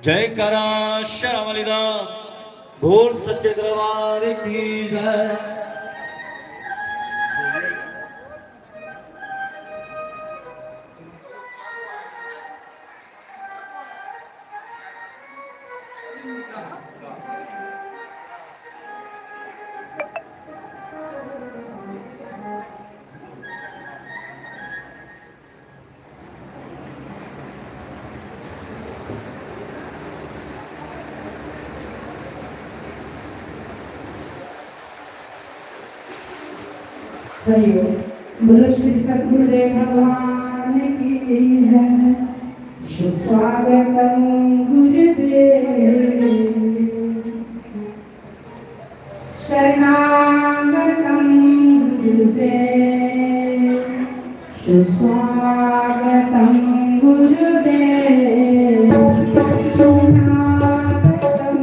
जयकारा शेरावाली दा बोल सच्चे दरबार की जय। बोलो श्री सद्गुरुदेव भगवान की जय। सुस्वागतम गुरुदेव शरणागतम गुरुदेव सुस्वागतम गुरुदेव शरणागतम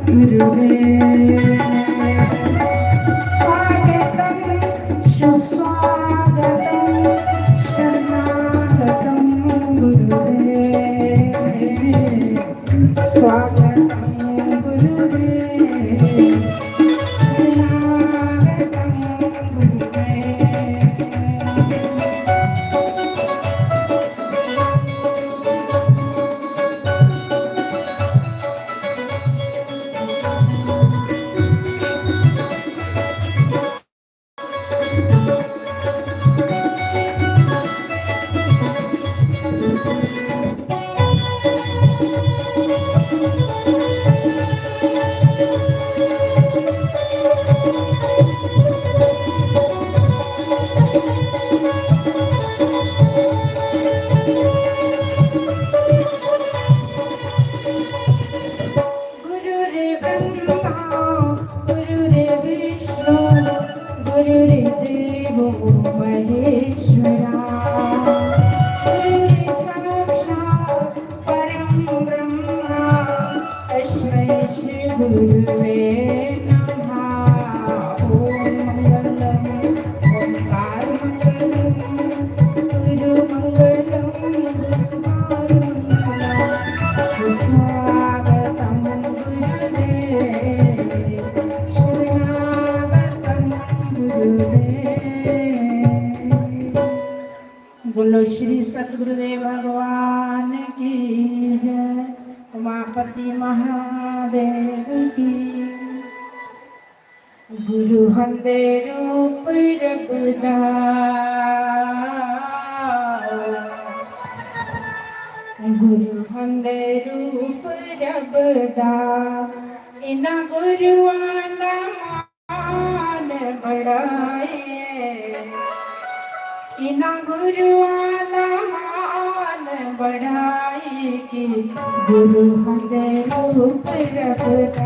गुरुदेव वो महेश्वरा गुरुर् साक्षात् परं ब्रह्मा तस्मै श्री गुरुवे नमः। ओम मंगलम ओंकार मंगलम गुरु मंगलम गुरुवार मंगलम सुस्वागतम गुरुदेव शरणागतम गुरुदेव। बोलो श्री सतगुरुदेव भगवान की जय। उमापति महादेव की। गुरु हंदे रूप रघुदास गुरु हंदे रूप रघुदास इना गुरुआं दा मान बढ़ाए इना गुरुआं दा मान बढ़ाए कि गुरु हंदे रूप रघुदास।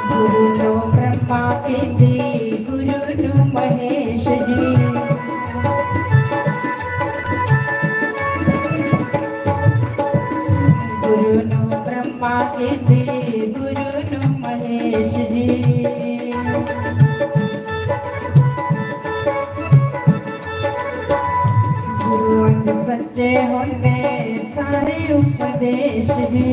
गुरु ब्रह्मा विद्ि गुरु महेश जी गुरु ब्रह्मा विद्ि गुरु महेश जी। गुरु अंग सच्चे होंगे सारे उपदेश जी।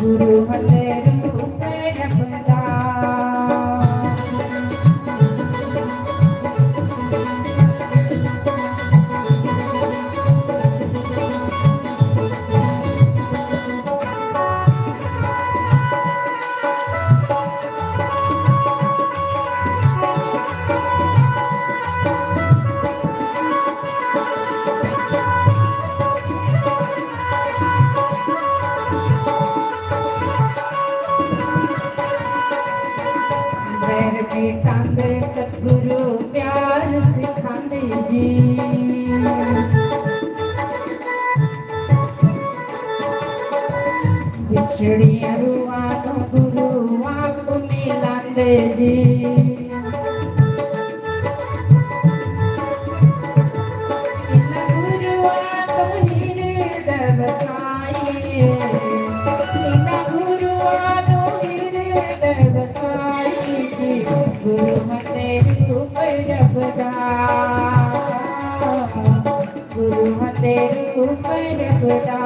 गुरु हले रूप रघुदास मिटांदे सतगुरु प्यार सिखांदे जी। बिछड़ियां रूहां नूं गुरु आप मिलांदे जी। इन्हां गुरुआं तों हिरदे वसाए इन्हां गुरुआं तों हिरदे वसाए गुरु हंदे रूप रघुदास गुरु हंदे रूप रघुदास।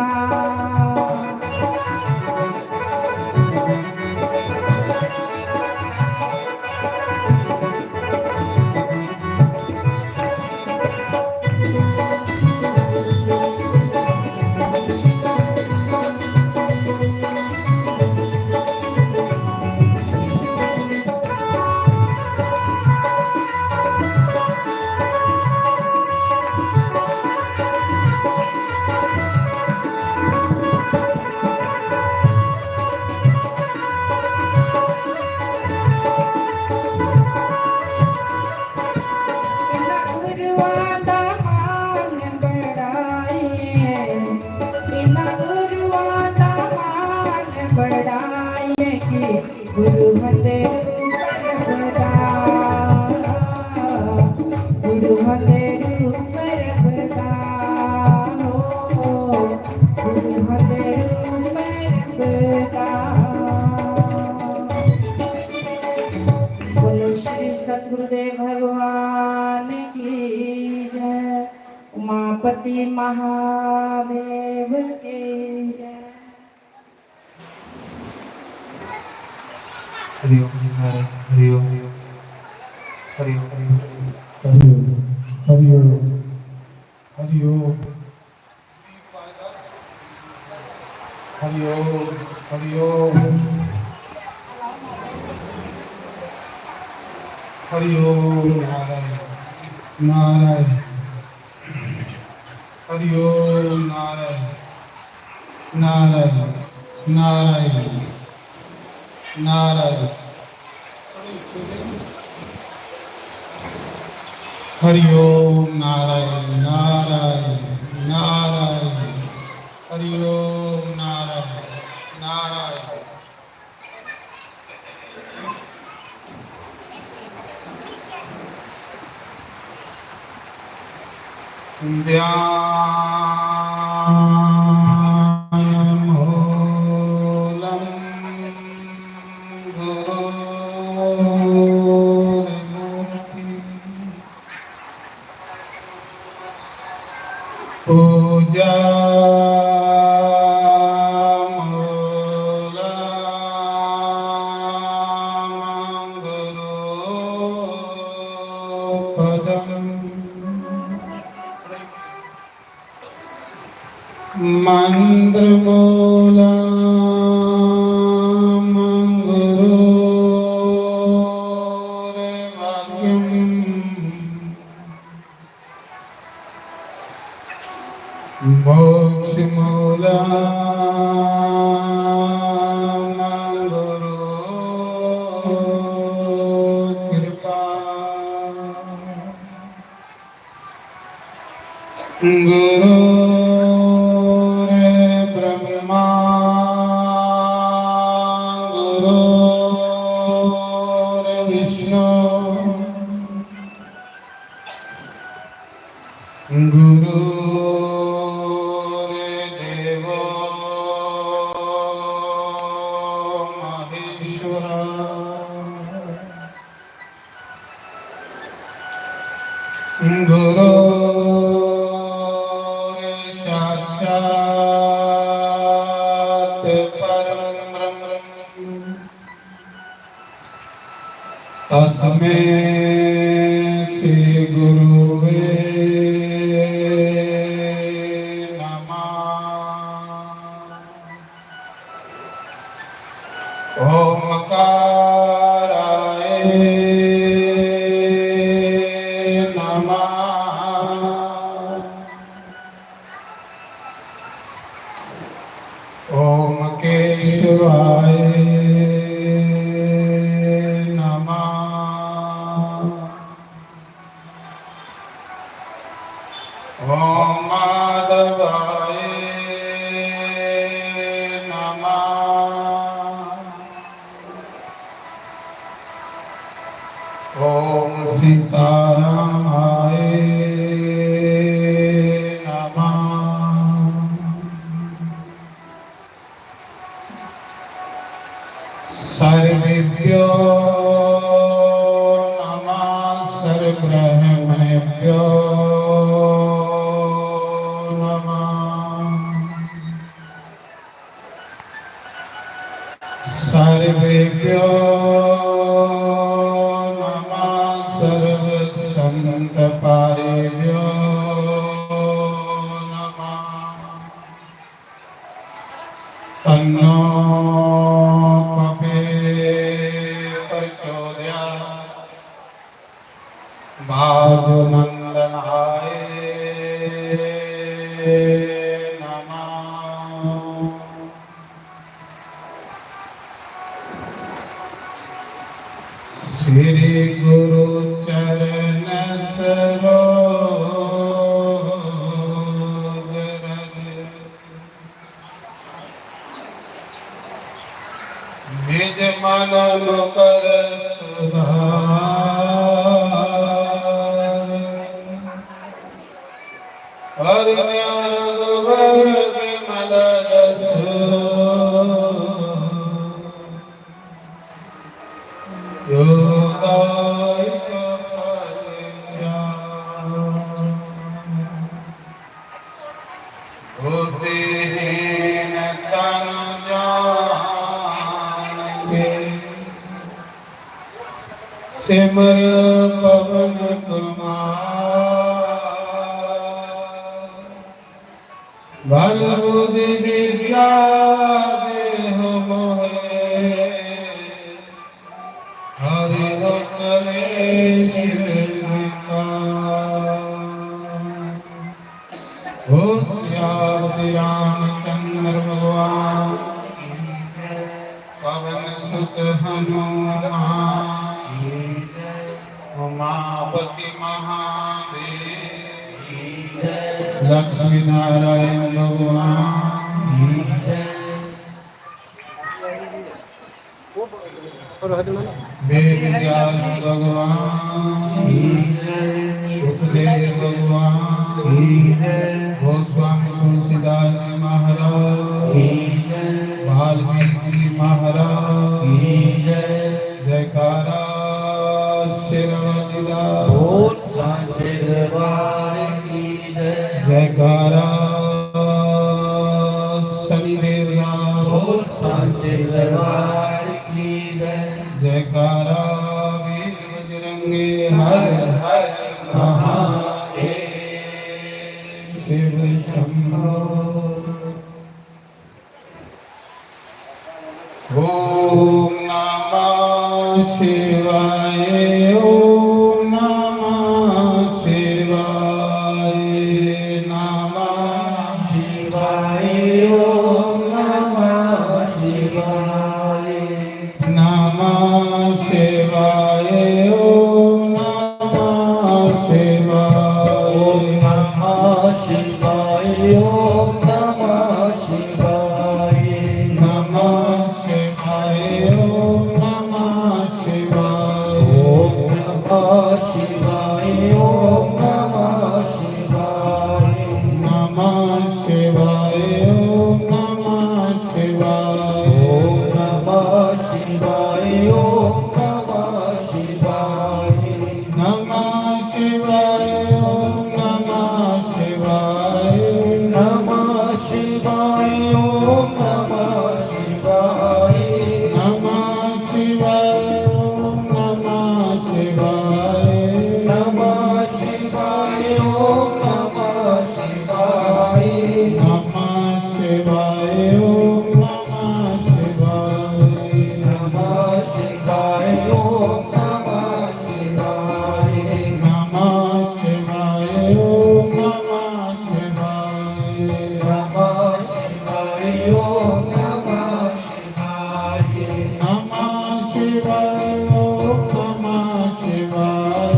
श्री सद्गुरुदेव भगवान की जय। उमापति महादेव की जय। हरि ओम हरि ओम हरि ओम हरि ओम हरि ओम हरि ओम हरि ओम हरि ओम हरि ओम नारायण नारायण हरि ओम नारायण नारायण नारायण नारायण हरि ओम नारायण नारायण नारायण हरि ओम नारायण नारायण ध्यानमूलं गुरोर्मूर्तिः पूजामूलं गुरोपदम् मन्त्रमूलं गुरोर्वाक्यम् मोक्षमूलं गुरोर्कृपा गुरुर्ब्रह्मा गुरुर्विष्णु गुरुर्देवो महेश्वरा गुरुर्साक्षात् परं ब्रह्म तस्मै श्री गुरुवे ओमकाराय नमः ओम केशवाय नमः ओम माधवाय नमः ओम सीतारामाय नमः सर्वेभ्यो नमः सर्वब्रह्मण्येभ्यो नमः सर्वेभ्यो सर्वसंतपारेभ्यो नमः तन्नो कपे प्रचोदयात् भादुनन्दनाय नमः श्री गुरु चरण सरोज रज निज मन मुकर सुधार हरि रघुवर विमल जस योदार सिमर पवन कुमार बल बुद्धि विद्या देह मोहे हरि कलेश ओम श्री रामचंद्र भगवान पवन सुत हनुमान उमापति महादेव लक्ष्मी नारायण भगवान वेद व्यास भगवान सुखदेव भगवान गोस्वामी तुलसीदास जी महाराज वाल्मीकि महाराज जयकारा शेरवालीला सांचे दरबार की जय जयकारा शनिदेवला सांचे दरबार की जय जयकारा वीर बजरंगी हर हर महादेव शिव शंभो ओम नमः शिवाय ओम नमः शिवाय नमः शिवाय ओम नमः शिवाय नमः शिवाय ओम नमः शिवाय नमः शिवाय ओम नमः शिवाय नमः शिवाय ओम नमः शिवाय ओम नमः शिवाय ओम नमः शिवाय नमः शिवाय ओम नमः शिवाय ओम नमः शिवाय ओम नमः शिवाय नमः शिवाय ओम नमः शिवाय नमः शिवाय ओम नमः शिवाय नमः शिवाय ओम नमः शिवाय नमः शिवाय ओम नमः शिवाय नमः शिवाय ओम नमः शिवाय नमः शिवाय ओम नमः शिवाय नमः शिवाय ओम नमः शिवाय नमः शिवाय ओम नमः शिवाय नमः शिवाय ओम नमः शिवाय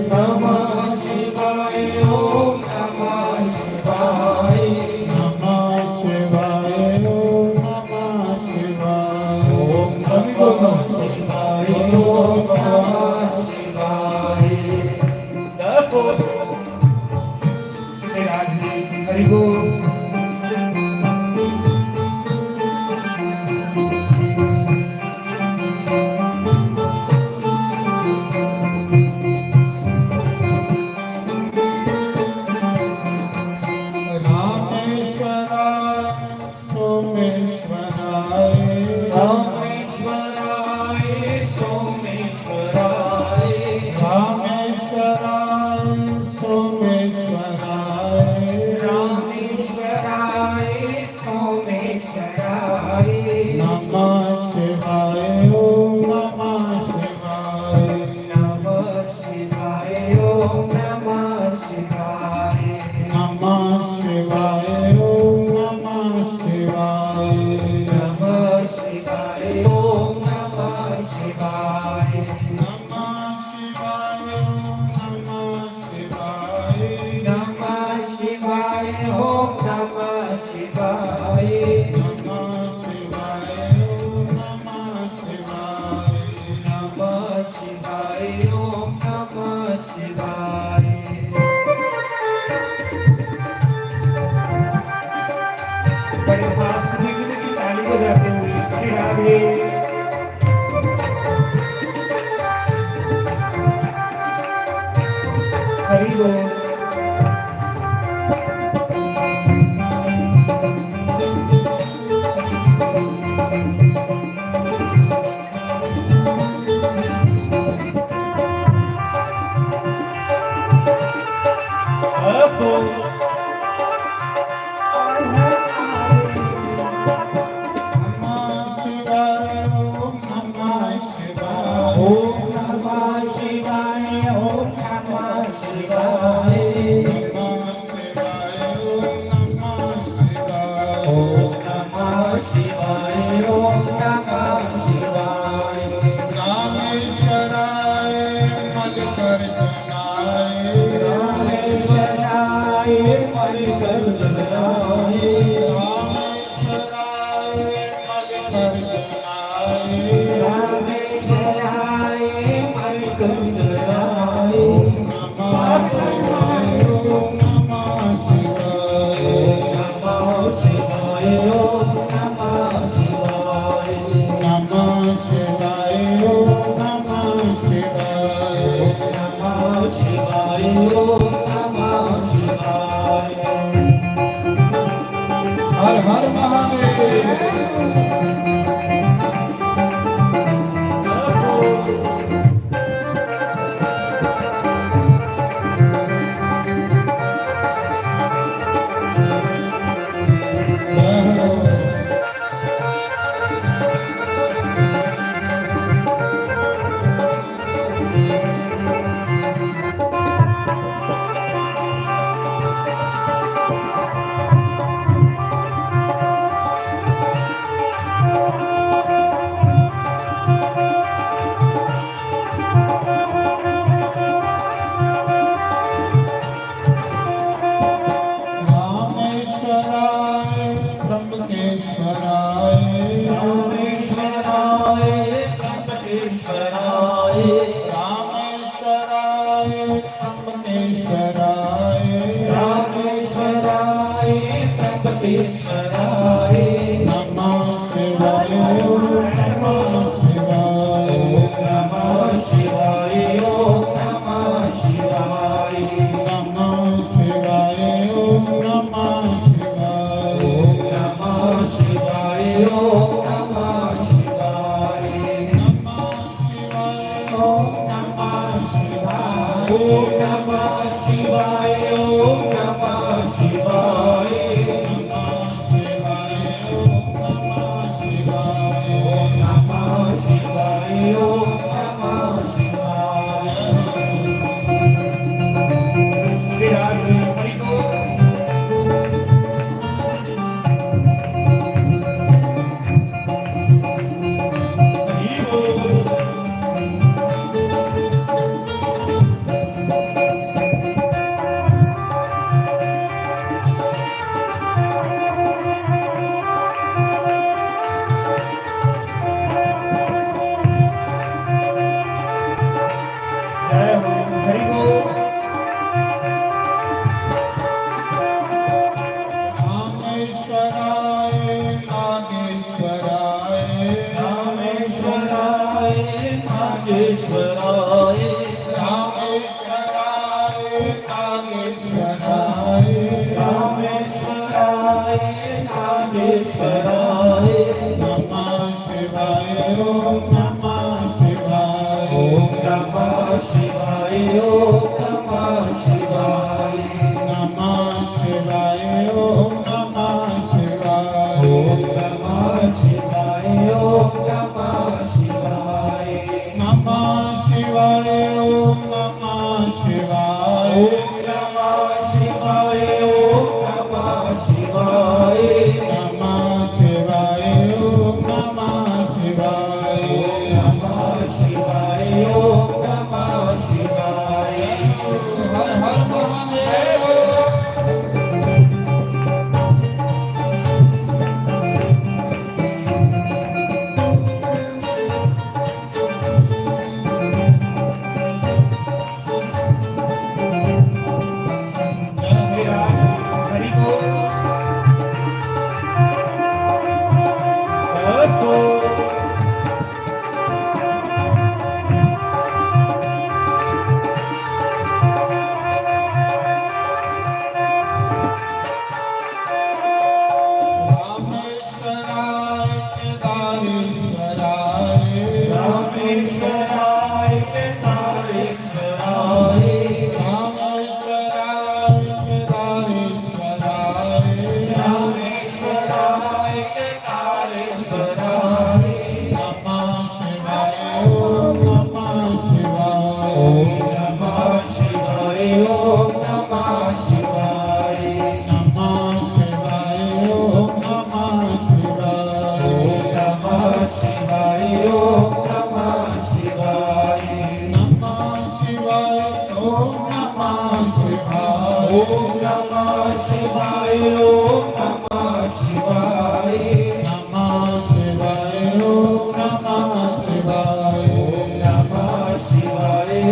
नमः शिवाय ओम नमः शिवाय नमः शिवाय ओम नमः शिवाय ओम नमः शिवाय ओम नमः शिवाय हरि बोल रामेश्वराय सोमेश्वराय रामेश्वराय सोमेश्वराय रामेश्वराय सोमेश्वराय रामेश्वराय सोमेश्वराय नमः शिवाय ओम नमः शिवाय नमः शिवाय ओम नमः शिवाय नमः शिवाय ओम नमः शिवाय नमः शिवाय ओम नमः शिवाय नमः शिवाय ओम नमः शिवाय नमः शिवाय ओम नमः शिवाय नमः शिवाय ओम नमः शिवाय नमः शिवाय ओम नमः शिवाय बड़े भाव से देखने की ताली बजाते हुए श्री राधे हरि बोल हर हर महादेव।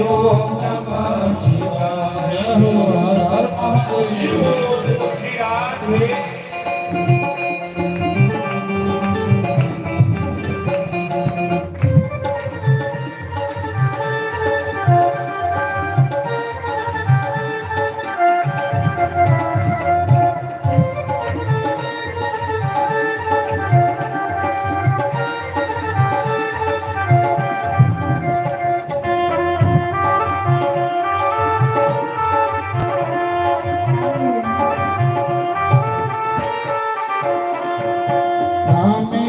ओम नमः शिवाय। जय हो हर हर महादेव। श्री राधे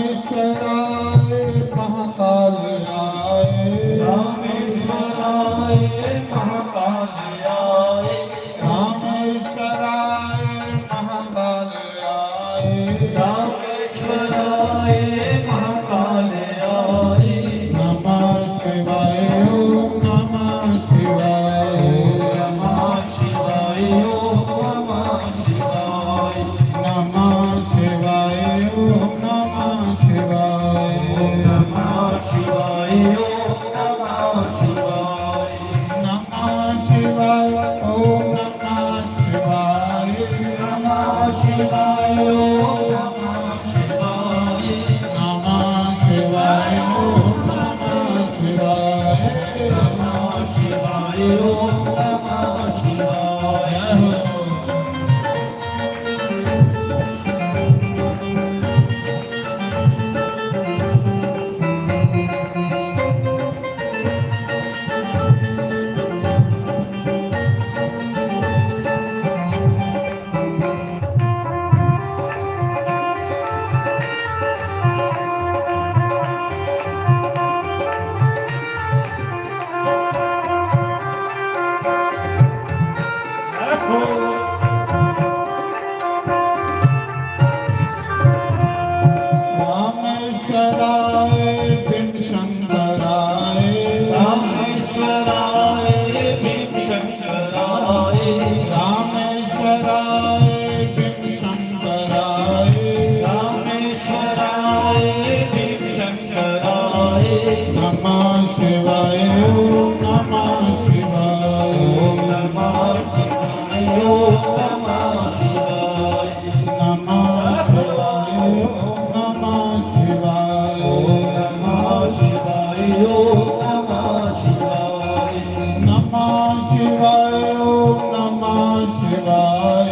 रामेश्वराय महाकालयाय। रामेश्वराय महाकालयाय। रामेश्वराय महाकालयाय। रामेश्वराय महाकालयाय। नमः शिवाय ओम नमः शिवाय। नमः शिवाय ओम नमः शिवाय। नमः शिवाय ओम नमः शिवाय। नमः शिवाय ओम नमः शिवाय। नमः शिवाय ओम नमः शिवाय। नमः शिवाय ओम नमः शिवाय। नमः शिवाय ओम नमः शिवाय। नमः शिवाय ओम नमः शिवाय। जय हो। रामेश्वराय बिन शंकराय। रामेश्वराय भीम शंकराय। रामेश्वराय बिन शंकराय। रामेश्वराय भीम शंकराय। नमः शिवाय ओम नमः शिवाय। ओम नमः शिवाय ओम नमः शिवाय। नमः शिवाय ओम नमः शिवाय। नमः शिवाय ओम नमः शिवाय। नमः शिवाय ओम नमः शिवाय।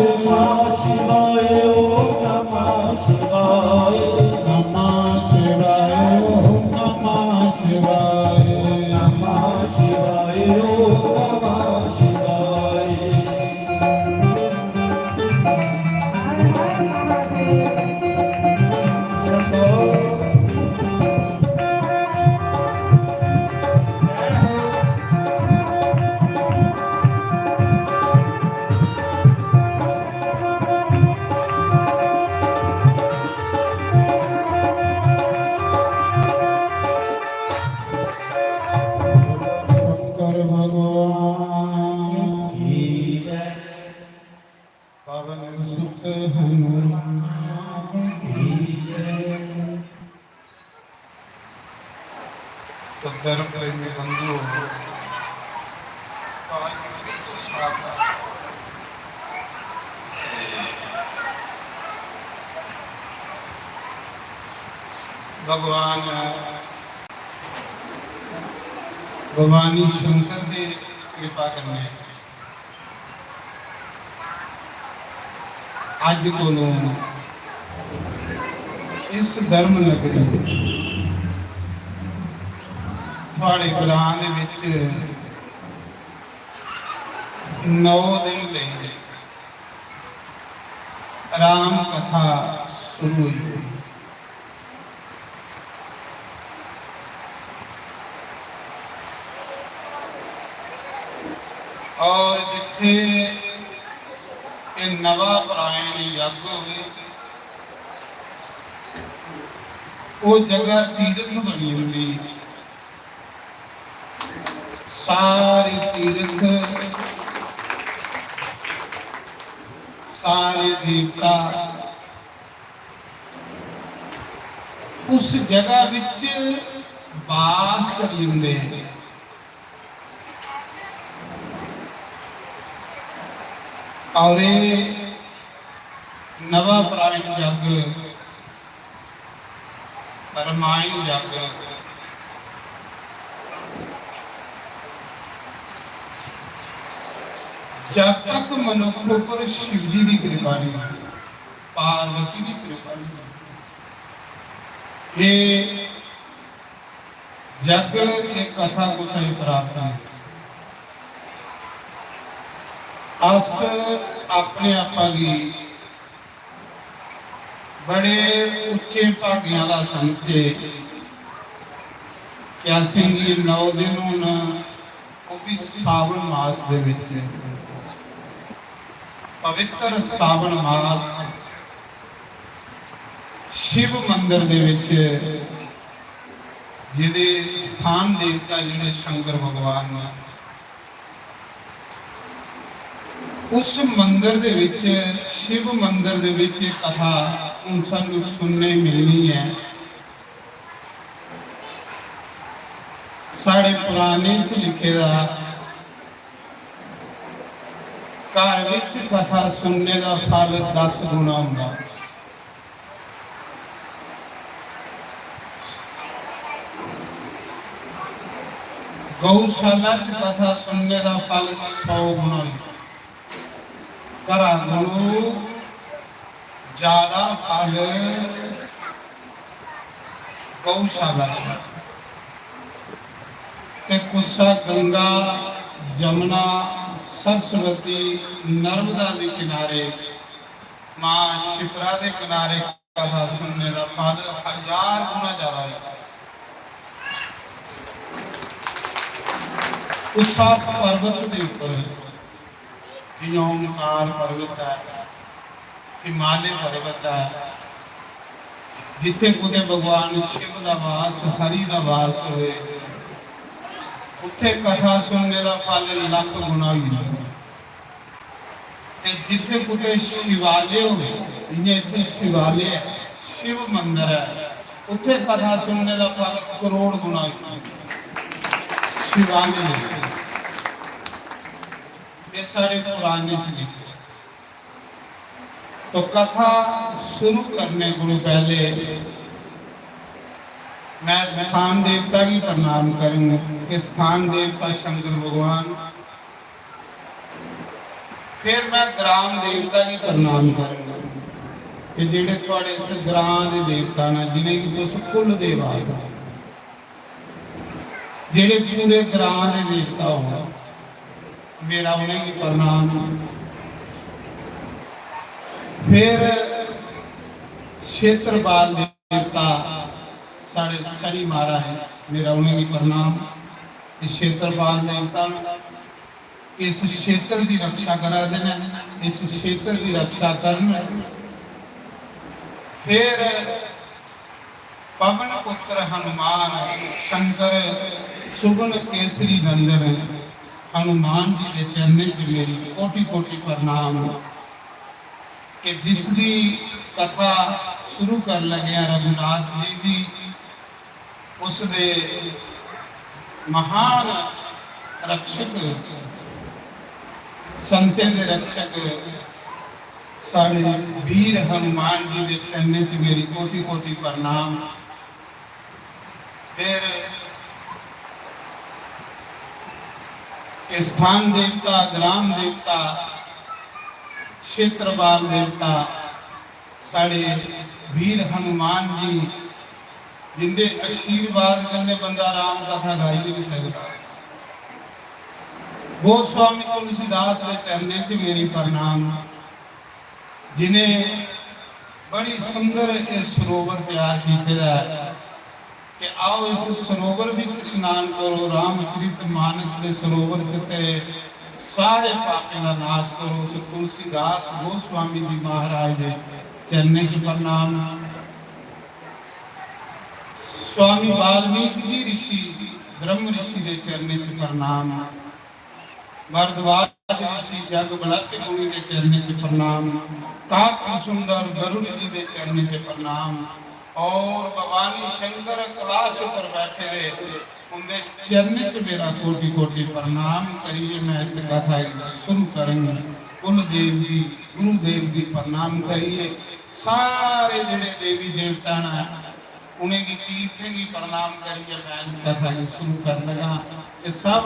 नमः शिवाय ओम नमः शिवाय। नमः शिवाय ओम नमः शिवाय। नमः शिवाय ओम नमः शिवाय। शंकर भगवान की जय। पवन सुत हनुमान की जय। तो धर्म प्रेमी बंधु भगवान भवानी शंकर दे कृपा करने अज कोलों इस धर्म नगरी थोड़े गुरां दे विच 9 दिन लई राम कथा शुरू हुई। और जिथे ये नवा परायण यज्ञ होवे वो जगह तीर्थ बनी हुई। सारे तीर्थ सारे देवता उस जगह विच वास कर लेंदे। और ये नवा प्राण जग रामायण जग जब तक मनुख पर शिव जी की कृपा नहीं, पार्वती की कृपा नहीं, ये जग एक कथा को सही प्राप्त है। अस अपने आपा की बड़े उच्चे भाग्यों का समझे कि असीं 9 दिन होना वो भी सावन मास दे विच पवित्र सावन मास शिव मंदिर दे विच जिहदे स्थान देवता जिहड़े शंकर भगवान ने उस मंदिर दे विच शिव मंदिर दे विच कथा हुण सानूं सुनने मिलनी है। साढ़े पुराने च लिखे दा घर विच कथा सुनने का फल 10 गुना हुंदा। गौशाला च कथा सुनने का फल 100 गुना हुंदा। घरां नालों ज्यादा फल गौशाला ते कुसा गंगा जमुना सरस्वती नर्मदा के किनारे मां शिप्रा के किनारे कथा सुनने का फल 1000 गुना ज्यादा है। उसा पर्वत के ऊपर ओंकार पर्वत है, हिमालय पर्वत है, जिथे कुते भगवान शिव का वास हरि का वास होए उत्थे कथा सुनने का फल 1,00,000 गुना ही। जिथे कुते शिवालय होए, इत्थे शिवालय शिव मंदिर है, उत्थे कथा सुनने का फल 1 करोड़ गुना ही। शिवालय ये सारे पुराने च लिखे। तो कथा शुरू करने को पहले मैं स्थान देवता की प्रणाम करूंगा कि स्थान देवता शंकर भगवान, फिर मैं ग्राम देवता की प्रणाम करूंगा कि जेडे थोड़े इस ग्राम के देवता ने जिन्हें कि तुस कुल देव आएगा, जेडे पूरे ग्राम के देवता हो मेरा उन्हें की प्रणाम। फिर क्षेत्रपाल देवता साढ़े सड़ी मारा है, मेरा उन्हें की प्रणाम। इस क्षेत्रपाल देवता इस क्षेत्र की रक्षा करा देना, इस क्षेत्र की रक्षा करना। फिर पवन पुत्र हनुमान शंकर सुगुण केसरी नंदन हनुमान जी के चरणों च मेरी कोटि कोटि प्रणाम कि जिसकी कथा शुरू कर लगे रघुनाथ जी की, उसके महान रक्षक संतें के रक्षक साढ़े वीर हनुमान जी के चरणों च मेरी कोटि कोटि प्रणाम। फिर स्थान देवता, ग्राम देवता, क्षेत्रपाल देवता साढ़े वीर हनुमान जी जिंदे आशीर्वाद करने बंदा राम कथा गाई नहीं सकता। गोस्वामी तुलसीदास के चरणों च मेरी प्रणाम, जिन्हें बड़ी सुंदर ये सरोवर तैयार किया कि आओ इस सरोवर में स्नान करो, रामचरित मानस के सरोवर च सारे पापों का नाश करो। उस तुलसीदास गोस्वामी जी महाराज के चरणों च प्रणाम। स्वामी वाल्मीकि जी ऋषि ब्रह्म ऋषि के चरणों च प्रणाम। भरद्वाज ऋषि जग बलक मुनि के चरणों च प्रणाम। काक सुंदर गरुड़ जी के चरणों च प्रणाम। और भवानी शंकर कैलाश पर बैठे रहे उनके चरण च मेरा कोटि कोटि प्रणाम करिए। मैं इस कथा शुरू करूंगा। कुलदेव जी गुरुदेव जी प्रणाम करिए। सारे जिहड़े देवी देवता ने उन्हें की तीर्थे की प्रणाम करिए। मैं इस कथा को शुरू कर लगा कि सब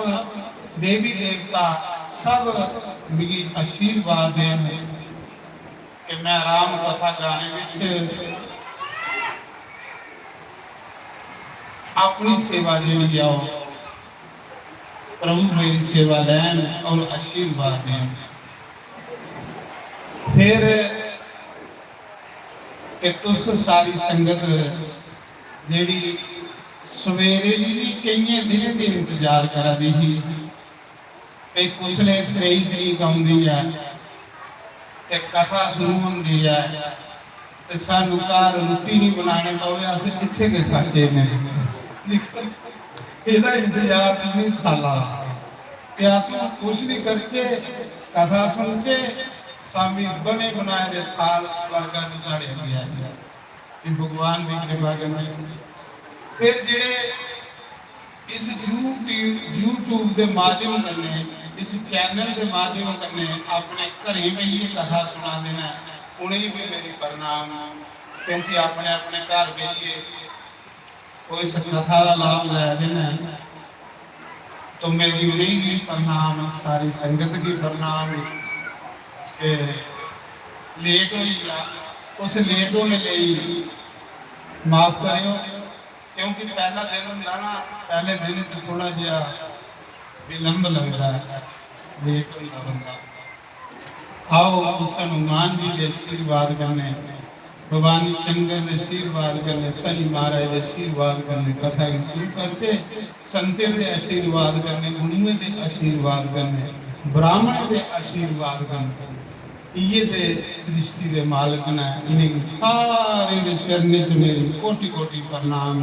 देवी देवता सब मेरी आशीर्वाद देन कि मैं राम कथा गाने विच अपनी सेवा जी आओ, प्रभु मेरी सेवा लैन और आशीर्वाद दें। फिर कि तुस सारी संगत जी सवेरे जी कई दिन के इंतजार करा दी ही कुसले 23 तरीक आती है ते कथा शुरू होती है ते सानू घर रोटी नहीं बनाने पवे, अस कित्थे के खाचे ने ਇਹਦਾ इंतजार नहीं साला कि अस कुछ नहीं करचे, कथा सुनचे, सामी बने बनाए दे थाल स्वर्गा नु साड़े गया कि भगवान की कृपा करने। फिर जेड़े इस यूट्यूब के माध्यम करने, इस चैनल के माध्यम करने अपने घरें बहिए कथा सुना देना, उन्हें भी मेरी प्रणाम, क्योंकि अपने अपने घर बहिए कोई कथा का लाभ लै देना तो मेरी उन्हें भी प्रणाम, सारी संगत की प्रणाम के लेट हो गया। उस लेट होने लिए माफ करो, क्योंकि पहला दिन होंदा ना, पहले दिन से थोड़ा जिहा विलंब लगता है, लेट होंदा बंदा। आओ उस हनुमान जी के आशीर्वाद करने, भवानी शंकर के आशीर्वाद करने, शनि महाराज के आशीर्वाद करने, कथा की शुरू करते, संतों के आशीर्वाद करने, गुरुओं के आशीर्वाद करने, ब्राह्मण के आशीर्वाद करने। ये ते सृष्टि के मालिक ने, इन्हें सारे के चरने च मेरी कोटि कोटि प्रणाम।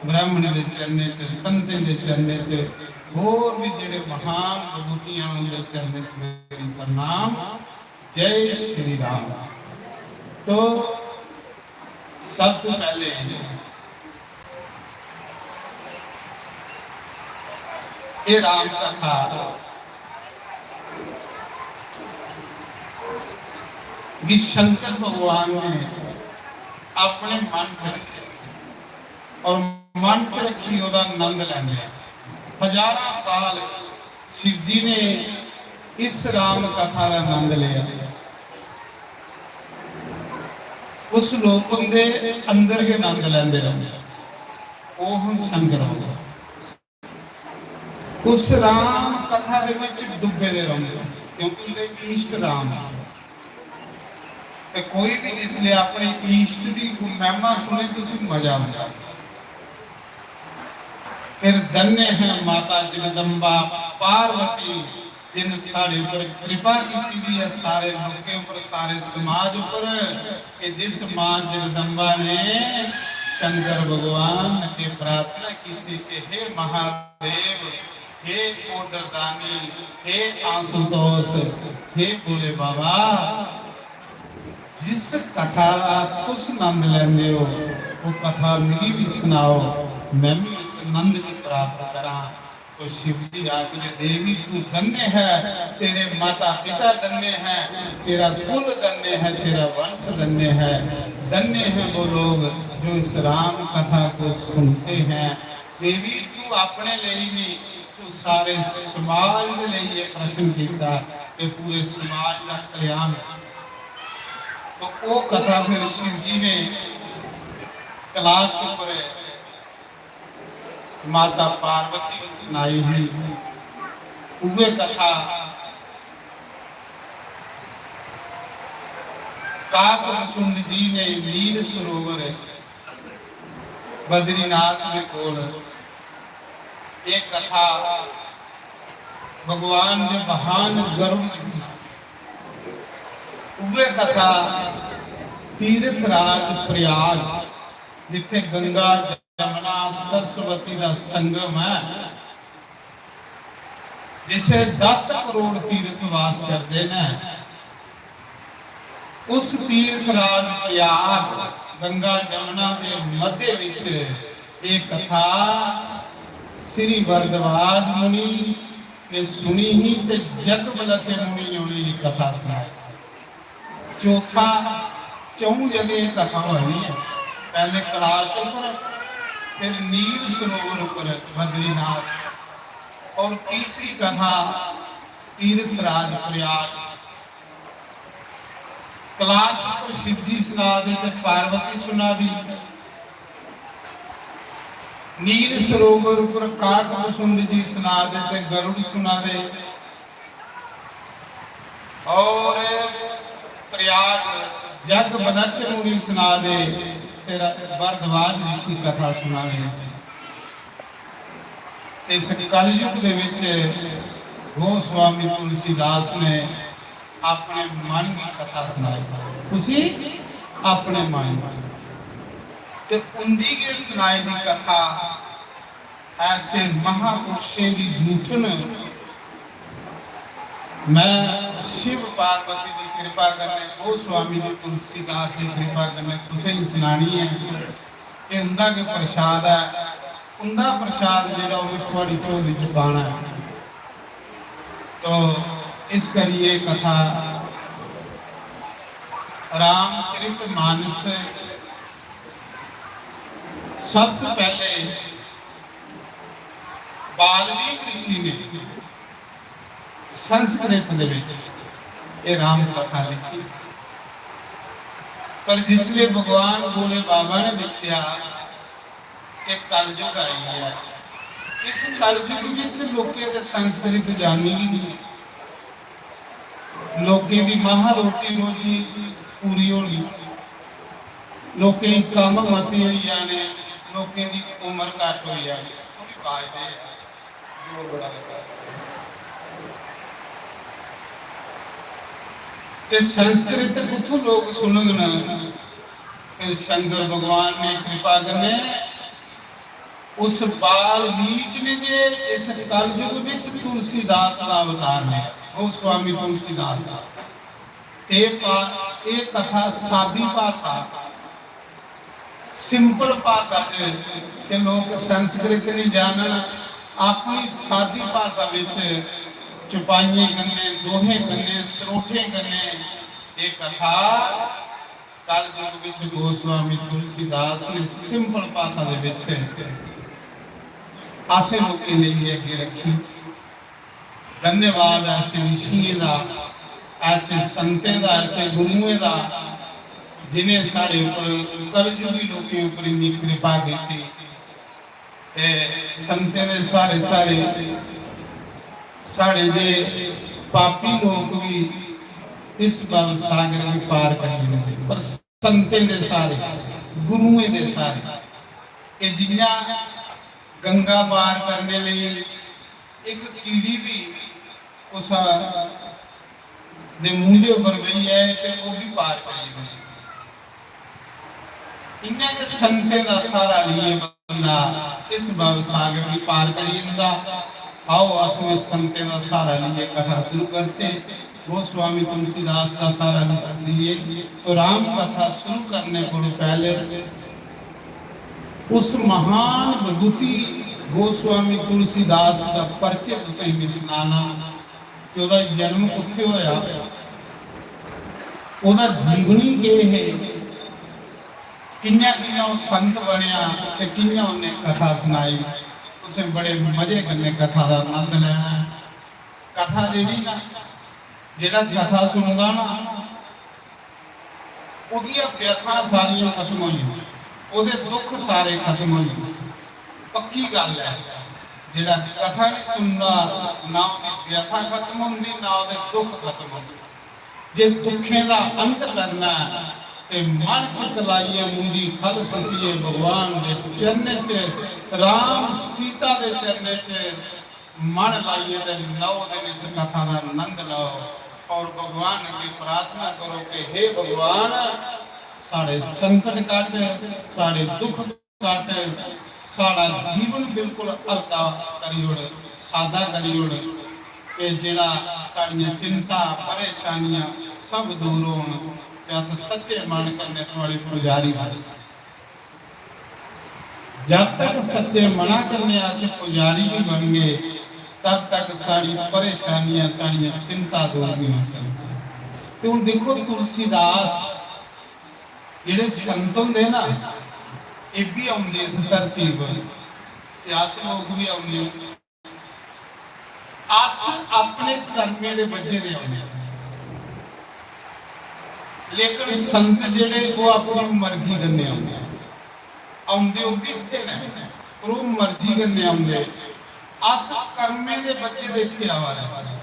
ब्राह्मण के चरने च, संतों के चरने च, होर भी जेड़े महान विभूतियां उनके चरने च मेरी प्रणाम। जय श्री राम। तो सबसे पहले ये राम कथा कि शंकर भगवान ने अपने मन च रखी और मन च रखी ओदा आनंद लेंगे। हजारों साल शिव जी ने इस राम कथा का आनंद लिया। उस लोक दे अंदर के आनंद लेंदे रहंदे, वो हुण शंकर हो गया। उस राम कथा दे विच डुबे दे रहंदे, क्योंकि उनके इष्ट राम है। कोई भी जिसले अपने इष्ट की महिमा सुने तो उसे मजा आ जाता। फिर धन्य है माता जगदम्बा पार्वती, जिन सारे पर कृपा की दी है, सारे लोगों पर, सारे समाज पर, कि जिस मां जगदम्बा ने शंकर भगवान के प्रार्थना की थी कि हे महादेव, हे कोडरदानी, हे आशुतोष, हे भोले बाबा, जिस कथा तुस आनंद लेंदे हो वो कथा मेरी भी सुनाओ, मैं भी इस आनंद की प्राप्त करा। तो शिव जी आखिर देवी तू धन्य है, तेरे माता पिता धन्य है, तेरा कुल धन्य है, तेरा वंश धन्य है। धन्य है वो लोग जो इस राम कथा को सुनते हैं। देवी तू अपने लिए नहीं, तू सारे समाज के लिए ये प्रश्न किया कि पूरे समाज का कल्याण। तो वो कथा फिर शिव जी ने कैलाश पर माता पार्वती की सुनाई हुई। वह कथा काकभूषुंड जी ने नील सरोवर बद्रीनाथ के कोल एक कथा भगवान के महान गर्व की। वह कथा तीर्थराज प्रयाग, जिथे गंगा यमुना सरस्वती का संगम है, जिसे 10 करोड़ तीर्थ वास करते हैं, उस तीर्थराज प्रयाग गंगा यमुना के मध्य विच एक कथा श्री वरदवाज मुनि कि सुनी ही ते जग बलते मुनि ने ये कथा सुनाई। चौथा चौं जगह कथा हुई है, पहले कैलाश ऊपर, फिर नील सरोवर ऊपर बद्रीनाथ, और तीसरी कथा तीर्थराज प्रयाग। कैलाश पर शिव जी सुना दे ते पार्वती सुना दी, नील सरोवर पर काकभुसुंड जी सुना दे ते गरुड़ सुना दे, और प्रयाग जग बनत मुनि सुना दे तेरा भरद्वाज ऋषि कथा सुना दे। इस कलयुग दे विच गोस्वामी तुलसीदास ने अपने मन की कथा सुनाई, उसी अपने मन ते उन्दी के सुनाई दी कथा ऐसे महापुरुषों की जूठन मैं शिव पार्वती की कृपा करने, गोस्वामी जी तुलसीदास की कृपा करने तुसें ही सुनानी है। ये उनका के प्रसाद है, उनका प्रसाद जो थोड़ी झोली च पाना है। तो इस करिए कथा रामचरित मानस सबसे पहले वाल्मीकि ऋषि ने संस्कृत ये राम कथा लिखी, पर जिसले भगवान भोले बाबा ने देखा कि कलयुग आई है, इस कलयुग में लोगों के संस्कृत जानी ही नहीं, लोगों की महा रोटी रोजी पूरी होगी, लोगों की कम मती हुई जाने, लोगों की उम्र घट हुई जानी, संस्कृत कुछ लोग सुनन, फिर शंकर भगवान ने कृपा करने उस वाल्मीकि ने जे इस कलयुग में तुलसीदास का अवतार ने, गोस्वामी तुलसीदास ये कथा सादी भाषा सिंपल भाषा के लोग संस्कृत नहीं जानन, अपनी सादी भाषा में चुपाइए करने, दोहे करने, सरोठे करने, ये कथा कलयुग में गोस्वामी तुलसीदास ने सिंपल भाषा आसे लोगों ने लिए अगे रखी। धन्यवाद ऐसे ऋषियों का, ऐसे संतें का, ऐसे गुरुओं का, जिन्हें साढ़े ऊपर कलयुगी लोगों ऊपर इन्नी कृपा की। संतें ने सारे साढ़े जे पापी लोग भी इस भव सागर में पार करने, पर संतें दे सारे, गुरुओं दे सारे, कि जिन्ना गंगा पार करने लिए एक कीड़ी भी उस दे मूल्य पर गई है तो वो भी पार करी। इन्हें के संतें का सारा लिए बंदा इस भव सागर में पार करींदा। आओ असमें संतें का सारा लिए कथा शुरू करते। गोस्वामी तुलसीदास का सारा लिए तो राम कथा शुरू करने को पहले उस महान विभूति गोस्वामी तुलसीदास का परिचय तुसें भी सुनाना कि उसका जन्म कित्थे होया, उसका जीवनी के है, किन्या किन्या वो संत बनया ते किन्या उन्हें कथा सुनाई। तुसें बड़े मजे करने कथा का आनंद लेना। कथा जिहड़ी ना जिहड़ा कथा सुनदा ना उहदियां व्यथा सारियां खत्म हो जांदियां, ਉਹਦੇ दुख सारे खत्म हो जाते। पक्की गल है, जिहड़ा कथा नहीं सुनता ना उसकी व्यथा खत्म होती ना उसके दुख खत्म होते। जे दुखें का अंत करना ते मन च लाइए मुंडी खल सकिए भगवान के चरने च, राम सीता के चरने च मन लाइए ते 9 दिन इस कथा का आनंद लो और भगवान की प्रार्थना करो कि हे भगवान साढ़े संकट काट, साढ़े दुख काट, साड़ा जीवन बिल्कुल हल्का करियोड़, सादा करियोड़ कि जिहड़ा साड़ियां चिंता परेशानियां सब दूर होण ते अस सच्चे मन कन्नै तुहाडे पुजारी बन। जब तक सच्चे मना करने अस पुजारी भी बन गए तब तक साड़ी परेशानियां साड़ियां चिंता दूर नहीं हो सकती। तो हुण देखो तुलसीदास जिहड़े संत हुंदे ना ये भी आउंदे इस धरती पर ते अस लोग भी आउंदे अस अपने कर्मे दे वजह दे आउंदे लेकिन संत जिहड़े वो अपनी मर्जी कन्नै आउंदे आउंदे वो भी इत्थे ने पर वो मर्जी कन्नै आउंदे अस कर्मे दे वजह दे इत्थे आवा रहे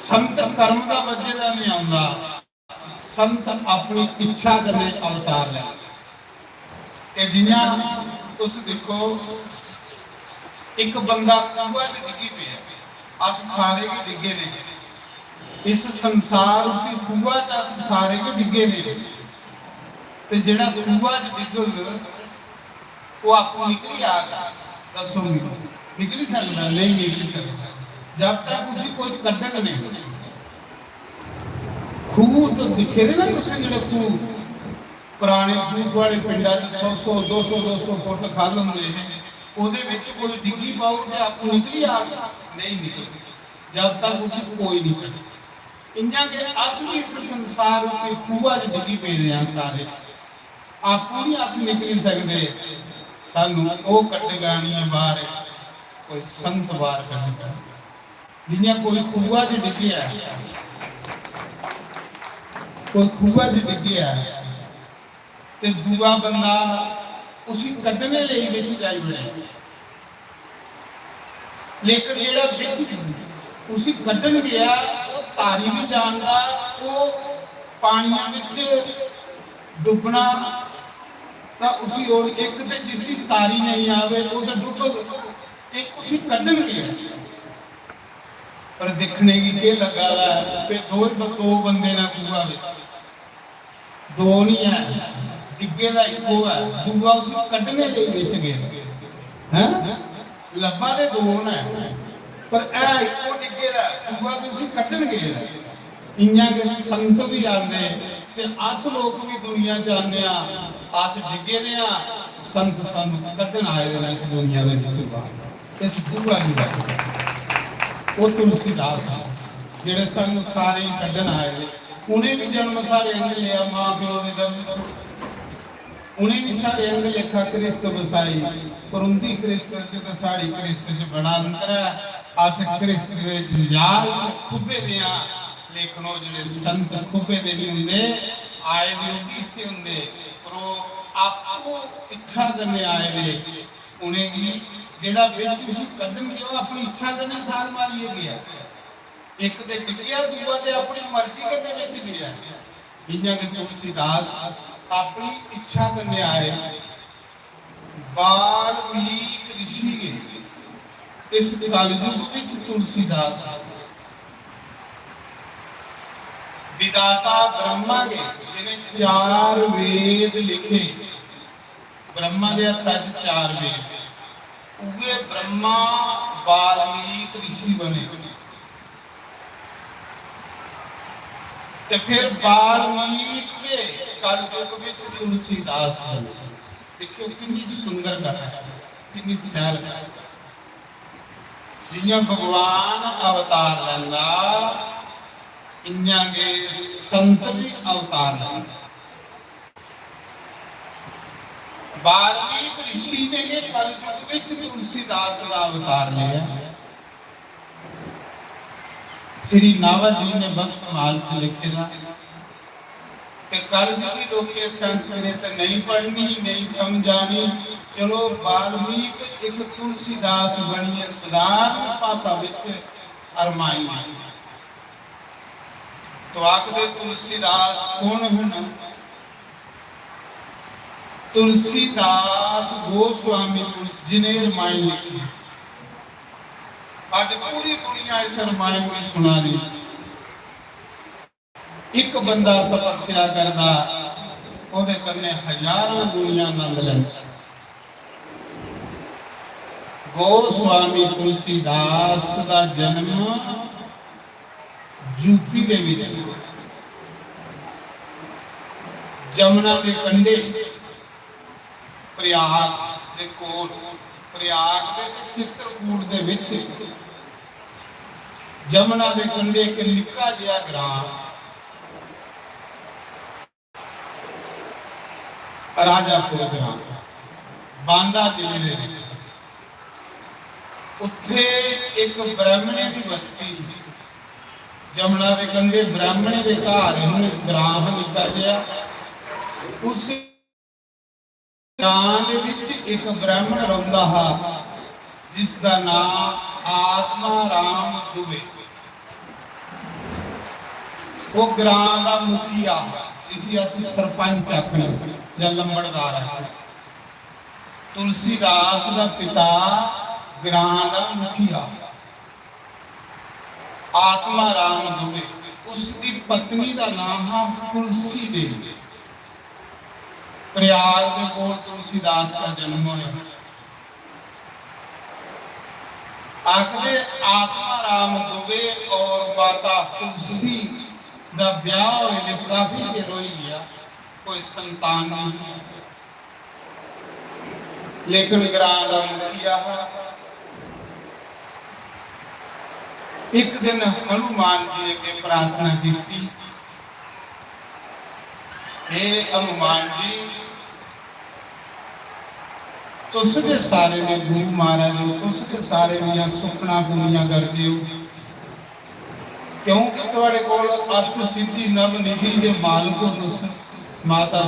संत कर्म दा वजह दा नहीं आउंदा संत अपनी इच्छा करने अवतार ले ते जियां तुस देखो एक बंदा कुआ च डिगी पिया अस सारे के डिगे ने इस संसार की कुआ च अस सारे के डिगे ने ते जेड़ा कुआ च डिगल वो आपको निकली आगा दसो निकली सकता नहीं निकली सकता जब तक उसी कोई कदर नहीं खूह तो दिखे दे ना तुसें जेड़े खूह पुराने खूह वाले पिंडा च 100 200 फुट खल हुंदे ने ओदे विच कोई डिग्गी पाओ ते आपको निकली आ नहीं निकलदी जब तक उसी कोई नहीं करे इन्ना के अस भी इस संसार रूपी खूहा च डिग्गी पे रहे हैं सारे आपको नहीं अस निकली सकदे सानू ओ कट्टेगा नहीं बाहर कोई संत बाहर कट्टेगा जिन्हें कोई खूहा च डिग्गिया कोई खूहा च डिग्गिया ते दूआ बंदा उसी कड्ढने लई विच जाई बड़े लेकिन जेड़ा विच उसी कड्ढन गया वो तारी भी जानदा वो पानियां विच डुबना ता उसी और एक ते जिसी तारी नहीं आवे वो तो डुब एक उसी कड्ढन गया पर दिखने की के लगा है दो बंदे ना खूहा विच दो नहीं है डिग्गे दा इको है दूआ उसी कड्ढने लई विच गया हैं लब्बा दे दो ने पर ए इको डिग्गे दा दूआ तो उसी कड्ढन गया इन्ना के संत भी आंदे ते अस लोग भी दुनिया च आने अस डिगे दे संत सानू कड्ढन आए दे इस दुनिया दे विच इस दूआ दी बात वो तुलसीदास जेड़े सानू सारे ही कड्ढन आए दे उन्हें भी जन्म सारे अंग लिया मां प्यो दे गर्भ उन्हें भी सारे अंग लेखा क्रिस्त बसाई पर उनकी क्रिस्त च ते साडी क्रिस्त च बड़ा अंतर है अस क्रिस्त दे जंजाल च खुबे दे लेकिन वो जिहड़े संत खुबे दे नहीं हुंदे आए दे वो भी इत्थे हुंदे पर वो आपको इच्छा करने आए दे उन्हें भी जेड़ा विच उसी कदम गया अपनी इच्छा करने साल मारिए गया एक ते डिग्गिया दूआ ते अपनी मर्जी करने विच गया इन्ना के तुलसीदास अपनी इच्छा करने आए वाल्मीकि ऋषि इस कलयुग विच तुलसीदास विदाता ब्रह्मा के जिन्हें 4 वेद लिखे ब्रह्मा के तज 4 वेद उगे ब्रह्मा वाल्मीकि ऋषि बने ते फिर वाल्मीकि के कलयुग विच तुलसीदास बने देखियो कितनी सुंदर कर है कितनी सैल है जिन्हें भगवान अवतार लेंदा इन्ना के संत भी अवतार लेंदा वाल्मीकि ऋषि ने के कलयुग विच तुलसीदास का अवतार लिया श्री नावद जी ने भक्तमाल च लिखेगा कि कलयुगी लोके संस्कृत नहीं पढ़नी नहीं समझानी चलो वाल्मीकि एक तुलसीदास बनिए साधारण भाषा विच अरमाई तो आखदे तुलसीदास कौन होना तुलसीदास गोस्वामी जिन्हें रामायण लिखी आज पूरी दुनिया इस रामायण में सुना रही एक बंदा तपस्या करदा ओदे कन्ने हजारों दुनिया नंद लैंदा गोस्वामी तुलसीदास का जन्म यूपी दे विच जमुना के कंढे प्रयाग दे कोल ਪ੍ਰਯਾਗ ਦੇ ਤੇ ਚਿੱਤਰਕੂਟ ਦੇ ਵਿੱਚ ਜਮਨਾ ਦੇ ਕੰਢੇ ਇੱਕ ਨਿੱਕਾ ਜਿਹਾ ਗ੍ਰਾਮ ਰਾਜਾਪੁਰ ਗ੍ਰਾਮ ਬਾਂਦਾ ਜ਼ਿਲ੍ਹੇ ਦੇ ਵਿੱਚ, ਉੱਥੇ ਇੱਕ ਬ੍ਰਾਹਮਣੇ ਦੀ ਬਸਤੀ ਸੀ। ਜਮਨਾ ਦੇ ਕੰਢੇ ਬ੍ਰਾਹਮਣੇ ਦੇ ਘਰ ਨੂੰ ਗ੍ਰਾਮ ਨਿੱਕਾ ਜਿਹਾ। ਉਸ ਗਾਂ ਦੇ ਵਿੱਚ ਇੱਕ ਬ੍ਰਾਹਮਣ ਰਹਿੰਦਾ ਹੈ ਜਿਸ ਦਾ ਨਾਮ ਆਤਮਾ ਰਾਮ ਦੁਬੇ। ਉਹ ਗ੍ਰਾਮ ਦਾ ਮੁਖੀਆ, ਜਿਸੇ ਅਸੀਂ ਸਰਪੰਚ ਆਖਦੇ ਜਾਂ ਲੰਬੜਦਾਰ ਹੈ। ਤੁਲਸੀਦਾਸ ਦਾ ਪਿਤਾ ਗ੍ਰਾਮ ਦਾ ਮੁਖੀਆ ਆਤਮਾ ਰਾਮ ਦੁਬੇ। ਉਸ ਦੀ ਪਤਨੀ ਦਾ ਨਾਮ ਹੈ ਤੁਲਸੀ ਦੇਵੀ। ਪ੍ਰਯਾਗ ਦੇ ਕੋਲ ਤੁਲਸੀਦਾਸ ਦਾ ਜਨਮ ਹੋਇਆ। ਆਖਦੇ ਆਤਮਾ ਰਾਮ ਦੁਬੇ ਔਰ ਮਾਤਾ ਤੁਲਸੀ ਦਾ ਵਿਆਹ ਹੋਏ ਨੇ ਕਾਫੀ ਚਿਰ ਹੋਈ ਗਿਆ, ਕੋਈ ਸੰਤਾਨ ਨਹੀਂ। ਲੇਕਿਨ ਗ੍ਰਾਮ ਦਾ ਮੁਖੀਆ ਇੱਕ ਦਿਨ ਹਨੂਮਾਨ ਜੀ ਅੱਗੇ ਪ੍ਰਾਰਥਨਾ ਕੀਤੀ, हे हनुमान जी, तुसके सारे में गुरु महाराज हो, तुसके सारे दियां सुखना पूरियां करते हो, क्योंकि तुहाडे कोल अष्ट सिद्धि नव निधि के मालिक हो तुस। माता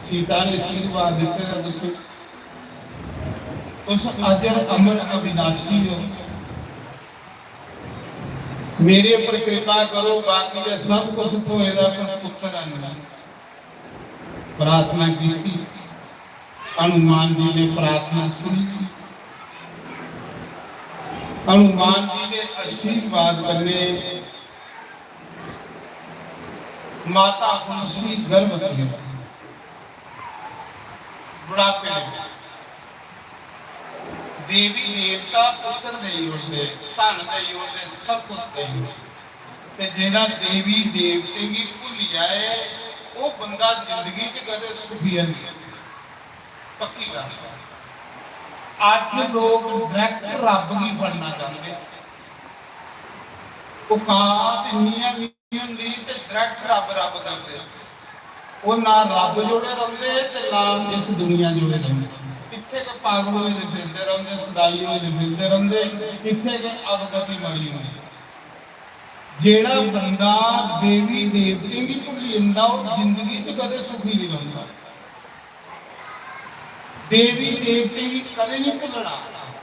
सीता ने आशीर्वाद दिते, तुस अजर अमर अविनाशी हो, मेरे ऊपर कृपा करो, बाकी दे सब कुछ होएगा पर पुत्र आना। प्रार्थना की थी। हनुमान जी ने प्रार्थना सुनी। हनुमान जी ने आशीर्वाद करने माता तुलसी गर्भवती बुढ़ापे में देवी देवता पुत्र नहीं होते, धन नहीं होते, सब कुछ नहीं होते। ते जेड़ा देवी देवते की भूल जाए वो बंदा जिंदगी च कदे सुखी नहीं। पक्की गल। अज लोग डायरेक्ट रब की बनना चाहते, औकात इन्नियां नहीं हुंदी ते डायरेक्ट रब रब करते। वो ना रब जोड़े रहिंदे ते ना इस दुनिया जोड़े रहिंदे। इत्थे के पागल होए फिरदे रहिंदे, सदाई होए फिरदे रहिंदे, इत्थे के अवगति मरी हुंदी। जेड़ा बंदा देवी देवते की भुली जांदा वो जिंदगी च कदे सुखी नहीं रहिंदा। देवी देवते की कदे नहीं भुलना,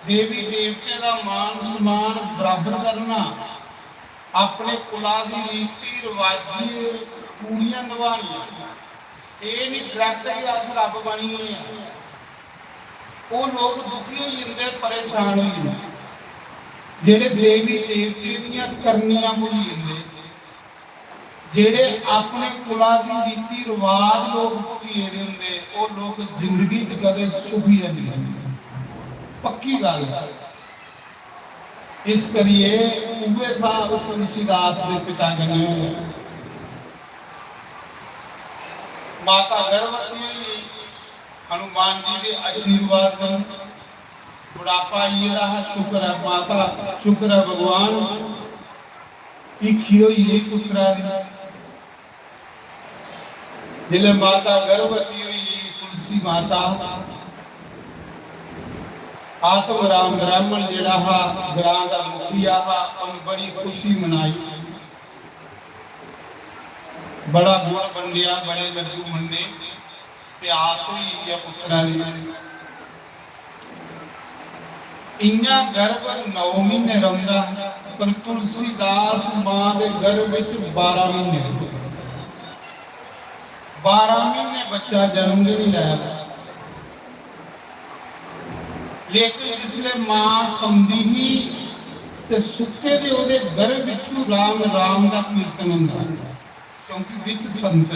देवी देवते का मान सम्मान बराबर करना, अपने कुला की रीति रिवाजी पूरियां निभानियां। ये नहीं डायरेक्ट कि अस रब बनीए। वो लोग दुखी हो जाते, परेशान हो जाते जेड़े देवी देवते दियां करनियां भुली जाते, जेड़े अपने कुला की रीति रिवाज लोग भुली होंदे, वो लोग जिंदगी च कदे सुखी नहीं होंदे। पक्की गल। इस करिए उहे साहब तुलसीदास के पिता गने माता गर्भवती हुई, हनुमान जी के आशीर्वाद में बुढ़ापा ये रहा। शुक्र है माता, शुक्र है भगवान, इखियो ये पुत्रा जिले माता गर्भवती हुई तुलसी माता आत्म राम ब्राह्मण जेड़ा हा ग्राम का मुखिया हा, उन बड़ी खुशी मनाई, बड़ा गुण बंडिया, बड़े लड्डू मंडे, प्यास हुई या पुत्रा इन्ना गर्भ 9 महीने रहा, पर तुलसीदास मां के गर्भ विच 12 महीने 12 महीने बच्चा जन्म नहीं लाया। लेकिन जिसले मां सौंदी ही ते सुखे दे ओदे गर्भ विचों राम राम का कीर्तन हुंदा, क्योंकि विच संत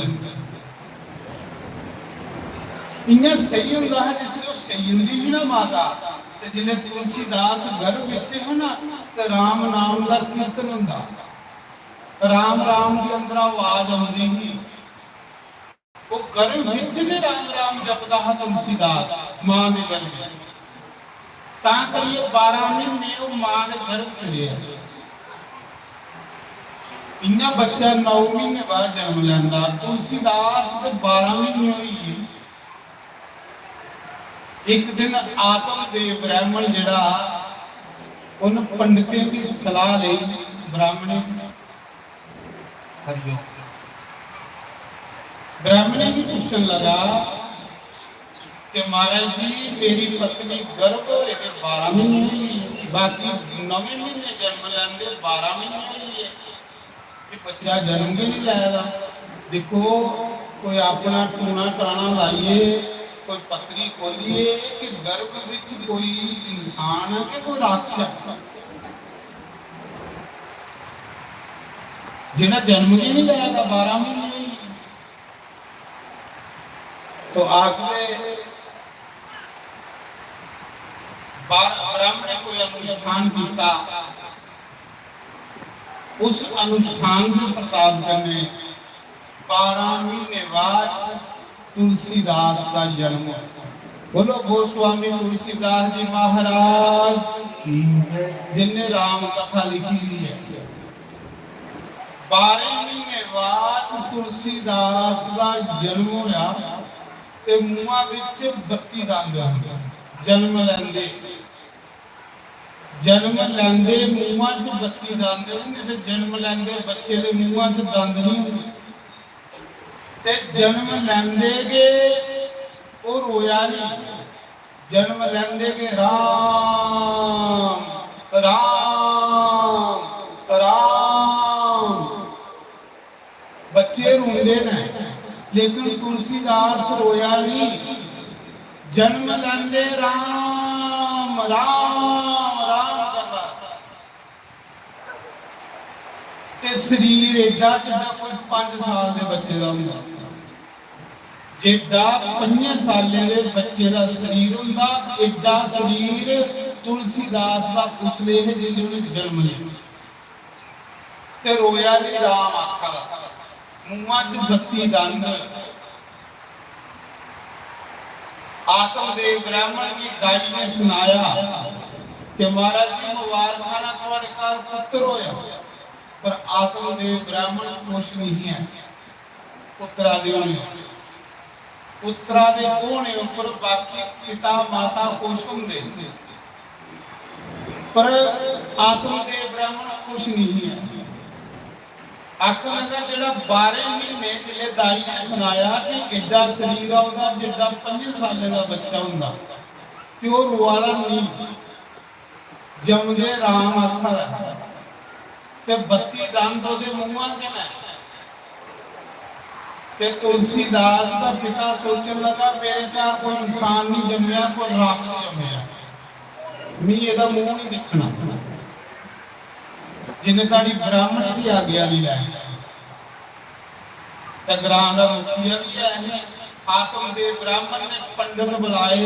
इन्ना सही हुंदा है। जिसले सही हुंदी ही ना माता, ते जिले तुलसीदास गर्भ विच है ना, ते राम नाम का कीर्तन हुंदा, राम राम के अंदर आवाज आउंदी ही, वो गर्भ विच भी राम राम जपदा है तुलसीदास मां दे गर्भ विच। ਤਾਂ ਕਰੀਏ 12 ਮਹੀਨੇ ਉਹ ਮਾਂ ਦੇ ਗਰਭ ਚ ਰਿਹਾ। ਇੰਨਾ ਬੱਚਾ 9 ਮਹੀਨੇ ਬਾਅਦ ਜਨਮ ਲੈਂਦਾ। ਤੁਲਸੀਦਾਸ ਦੇ 12 ਮਹੀਨੇ ਹੋਈ। ਇੱਕ ਦਿਨ ਆਤਮ ਦੇ ਬ੍ਰਾਹਮਣ ਜਿਹੜਾ ਉਹਨ ਪੰਡਿਤਾਂ ਦੀ ਸਲਾਹ ਲਈ ਬ੍ਰਾਹਮਣੇ ਹਰਿਓ ब्राह्मण ही पूछने लगा कि महाराज जी मेरी पत्नी गर्भ होए 12 महीने हुई, बाकी 9 महीने जन्म लेंदे 12 महीने हुई है, ये बच्चा जन्म भी नहीं लाएगा। देखो कोई अपना टूना टाना लाइए, कोई पत्री खोलिए कि गर्भ विच कोई इंसान है कि कोई राक्षस, जिन्हें जन्म भी नहीं लाएगा 12 महीने। तो आखिर ब्राह्मण ने कोई अनुष्ठान किया, उस अनुष्ठान के प्रताप ने 12 महीने बाद तुलसीदास का जन्म। बोलो गोस्वामी तुलसीदास जी महाराज जिन्हें राम कथा लिखी है। 12 महीने बाद तुलसीदास का जन्म होया ते मूहां विच 32 दंद जन्म लैंदे मूहां च 32 दंद होंदे ते जन्म लैंदे बच्चे दे मूहां च दंद नहीं होंदे ते जन्म लैंदे गे ओ रोया नहीं, जन्म लैंदे गे राम राम राम, बच्चे रोंदे ने लेकिन तुलसीदास रोया नहीं, जन्म लेंदे राम राम राम करदा ते शरीर एडा जिद्दां कोई 5 साल के बच्चे का हुंदा, जिद्दां 5 सालें के बच्चे का शरीर हुंदा एडा शरीर तुलसीदास का उसले जिहदे उहने जन्म लिया ते रोया नहीं, राम आखा मूहां च 32 दंद। आत्मदेव ब्राह्मण की दाई ने सुनाया कि महाराज जी मुबारखाना तुम्हारे घर पुत्र होया, पर आत्मदेव ब्राह्मण खुश नहीं है। पुत्रा दे होने ऊपर बाकी पिता माता खुश होंगे, पर आत्मदेव ब्राह्मण खुश नहीं है। आखन लगा जेड़ा 12 महीने जिले दाई ने सुनाया कि एडा शरीर आउंदा जिद्दां 5 साल का बच्चा हुंदा ते ओह रोवाला नहीं, जमदे राम आखा ते 32 दंद ओहदे मूहां च ने। ते तुलसीदास का पिता सोचन लगा मेरे घर कोई इंसान नहीं जमया, कोई राक्षस जमया, मैं एदा मूंह नहीं दिखना जिन्हें ताड़ी ब्राह्मण की आज्ञा नहीं लै। ग्रां का मुखिया भी है, आत्मदेव ब्राह्मण ने पंडित बुलाए,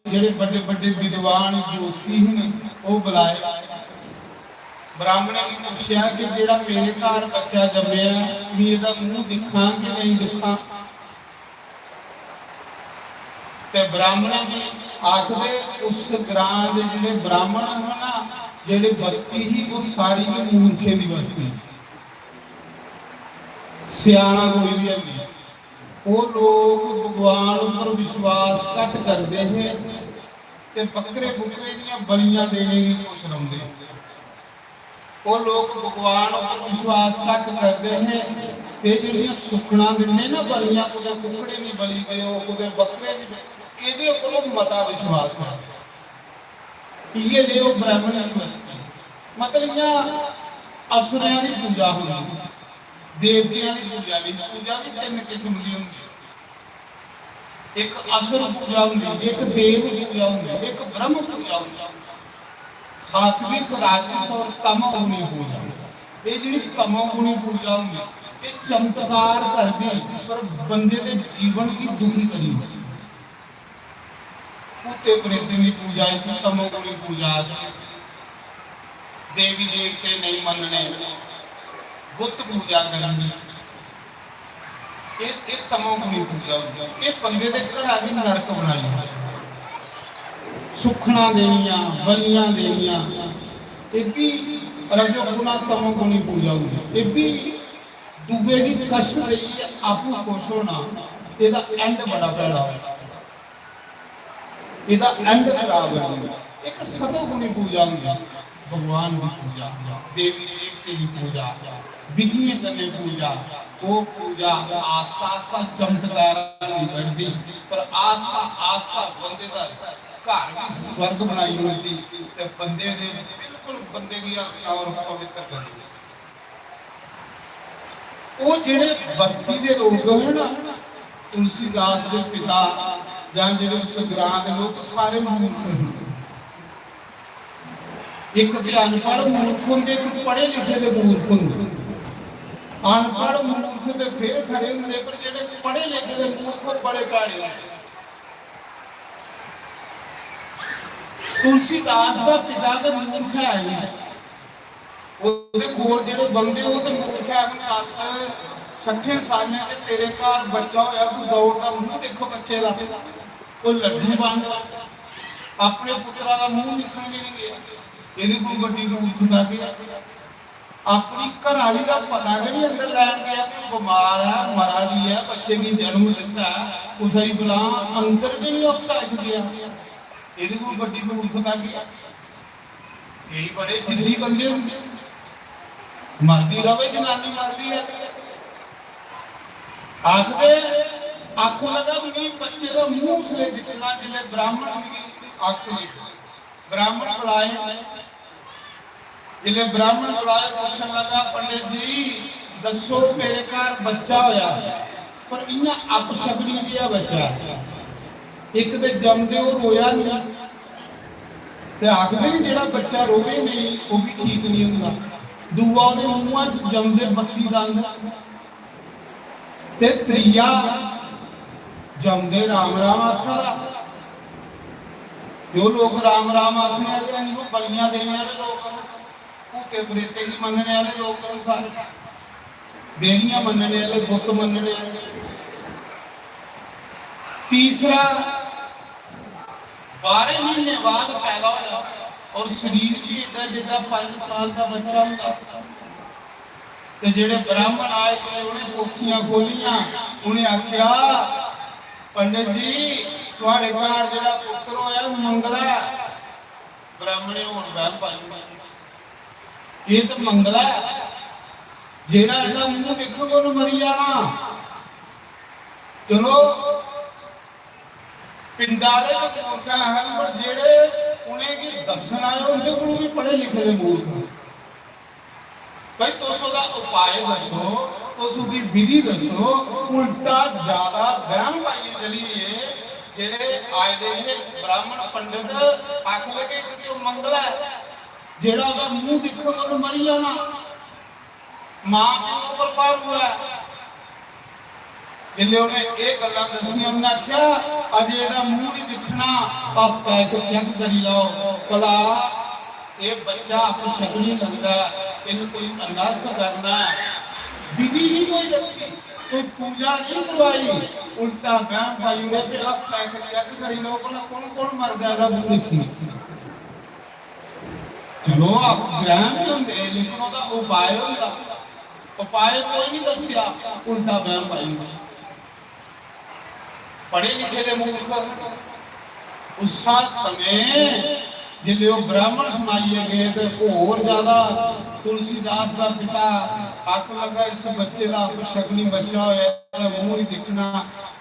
जेडे बड़े बड़े विद्वान जोशी ने वो बुलाए। ब्राह्मण ने पूछा कि जेड़ा मेरे घर बच्चा जमया मैं एदा मूंह दिखा कि नहीं दिखा। ते ब्राह्मण भी आखदे उस ग्रां दे जेडे ब्राह्मण होना ना, जेडे बस्ती ही वो सारी मूर्खे दी बस्ती, सियाना कोई भी नहीं। वो लोग भगवान ऊपर विश्वास घट करते हैं ते बकरे बुकरे दी बलियां देने की खुश रहिंदे। वो लोग भगवान ऊपर विश्वास घट करते हैं ते जिहड़ियां सुखना दिंदे ना बलियां, कुदे कुकड़े दी बलि दिओ कुदे बकरे दी, इहदे उपर मता विश्वास करदे। ये ले वो ब्राह्मण की बस्ती, मतलब यहाँ असुरां की पूजा होंदी, देवतियां की पूजा भी 3 किस्म की होंदी। एक असुर पूजा होंदी, एक देव पूजा होंदी, एक ब्रह्म पूजा होंदी। सात्विक राजस और तमोगुणी पूजा, ये जिहड़ी तमोगुणी पूजा होंदी ये चमत्कार करदी पर बंदे के जीवन की दुखी करी। भूते प्रेते की पूजा इस तमोगुणी पूजा, देवी देवते नहीं मनने, बुत पूजा करनी, ये तमोगुणी पूजा होती है। ये बंदे के घर की नरक बनाई। ਸੁਖਣਾ ਦੇਣੀਆਂ, ਬਲੀਆਂ ਦੇਣੀਆਂ, ਇਹ ਵੀ ਰਜੋ ਗੁਣਾ ਤਮੋ ਗੁਣੀ ਪੂਜਾ ਹੁੰਦੀ। ਇਹ ਵੀ ਦੂਜੇ ਦੀ ਕਸ਼ਟ ਦੇਈ ਆਪੂ ਖੁਸ਼ ਹੋਣਾ, ਇਹਦਾ ਐਂਡ ਬੜਾ ਭੈੜਾ ਹੋਇਆ, ਇਹਦਾ ਐਂਡ ਖਰਾਬ ਹੈ। ਇੱਕ ਸਤੋ ਗੁਣੀ ਪੂਜਾ ਹੁੰਦੀ, भगवान की पूजा, देवी देवते की पूजा, विधियां करने पूजा, वो पूजा आस्था आस्था चमत्कार नहीं बढ़ती, पर आस्था आस्था बंदे का घर भी स्वर्ग बनाई होती ते बंदे दे बिल्कुल बंदे की और पवित्र कर दी। वो जेड़े बस्ती दे लोग हैं ना, तुलसीदास के पिता जां जेड़े उस ग्रां दे लोग सारे मूर्ख हैं। एक तो अनपढ़ मूर्ख होंगे, कुछ पढ़े लिखे दे मूर्ख होंगे। अनपढ़ मूर्ख ते फिर खरे होंगे, पर जेड़े पढ़े लिखे दे मूर्ख बड़े भैड़े होंगे। तुलसीदास का पिता तो मूर्ख है ही, ਉਹਦੇ ਕੋਲ ਜਿਹੜੇ ਬੰਦੇ ਉਹ ਤੇ ਮੂਰਖ ਹੈ। 60 ਸਾਲਾਂ ਤੇ ਤੇਰੇ ਘਰ ਬੱਚਾ ਹੋਇਆ, ਤੂੰ ਦੌੜਦਾ ਮੂੰਹ ਦੇਖੋ ਬੱਚੇ ਦਾ, ਉਹ ਲੱਡੂ ਬੰਦ ਆਪਣੇ ਪੁੱਤਰਾਂ ਦਾ ਮੂੰਹ ਦੇਖਣ ਨਹੀਂ ਗਿਆ। ਇਹਦੀ ਕੋਈ ਵੱਡੀ ਮੂਰਖਤਾ ਕੀ? अपनी घरवाली का पता नहीं अंदर लैन गया, बीमार है, मरा भी है, बच्चे की जन्म दिता है, उसे ही बुला अंदर भी नहीं हफ्ता गया। ये कोई बड़ी मूर्खता की? यही बड़े जिद्दी बंदे होंगे, मरदी रवे जनानी मरदी है। आखदे अख लगा भी बच्चे का मुंह उसने जितना जिले ब्राह्मण भी अख ब्राह्मण बुलाए, जिले ब्राह्मण बुलाए पूछने लगा, पंडित जी दसो मेरे घर बच्चा होया, पर इन्ना अपशगनी दिया बच्चा, एक तो जमदे वो रोया नहीं, ते आखदे भी जेड़ा बच्चा रोवे नहीं वो भी ठीक नहीं होंदा। दूआ उहदे मूंहां च जमदे 32 दंद, ते त्रीया जमदे राम राम आखदा। जो लोग राम राम आखने वाले हैं, वो बलियां देने वाले लोग, भूते प्रेते ही मनने वाले लोग सारे, देनियां मनने वाले, बुत मनने वाले। तीसरा 12 महीने बाद पैदा होया और शरीर भी एडा जिदा 5 साल का बच्चा होता। ते जेड़े ब्राह्मण आए थे उन्हें पोथियां खोलियां, उन्हें आख्या पंडित जी तुहाडे घर जेड़ा पुत्र होया मंगला। ब्राह्मणे होर वहम पाई, ये तो मंगला जेड़ा इहदा मूंह देखोगे उन्हें मरी जाना। चलो पिंडा दे मूर्ख हैं, पर जेड़े उन्हें की दसन आए उनके कोल भी पढ़े लिखे दे मूर्ख। भाई तुस ओहदा उपाय दसो, तुस ओहदी विधि दसो। उल्टा ज्यादा वहम पाई चलिए, जेड़े आए दे ब्राह्मण पंडित आख लगे कि मंगला जेड़ा ओहदा मुंह देखो उन्हें मरी जाना। मां प्यो पर पार हुआ, जिले उन्हें ये गल्लां दसियां, उन्हें आख्या अजे इहदा मुंह नहीं दिखना, हफ्ता एक चेक करी लो भला ये बच्चा अपशगनी लगता, इन कोई अनर्थ करना। विधि नहीं कोई दसी, कोई पूजा नहीं करवाई, उल्टा वहम पाई उन्हें पे हफ्ता एक चेक करी लो भला कौन कौन मर जाएगा मुंह देखी। चलो आप ग्रहण भी होंगे, लेकिन उसका उपाय होंदा, उपाय कोई नहीं दसिया, उल्टा वहम पाई। पढ़े लिखे दे मूर्ख उस समय जिले वो ब्राह्मण सुनाइए गए तो और ज्यादा तुलसीदास का पिता आख लगा इस बच्चे का अपशगनी बच्चा होया, मुंह नहीं दिखना,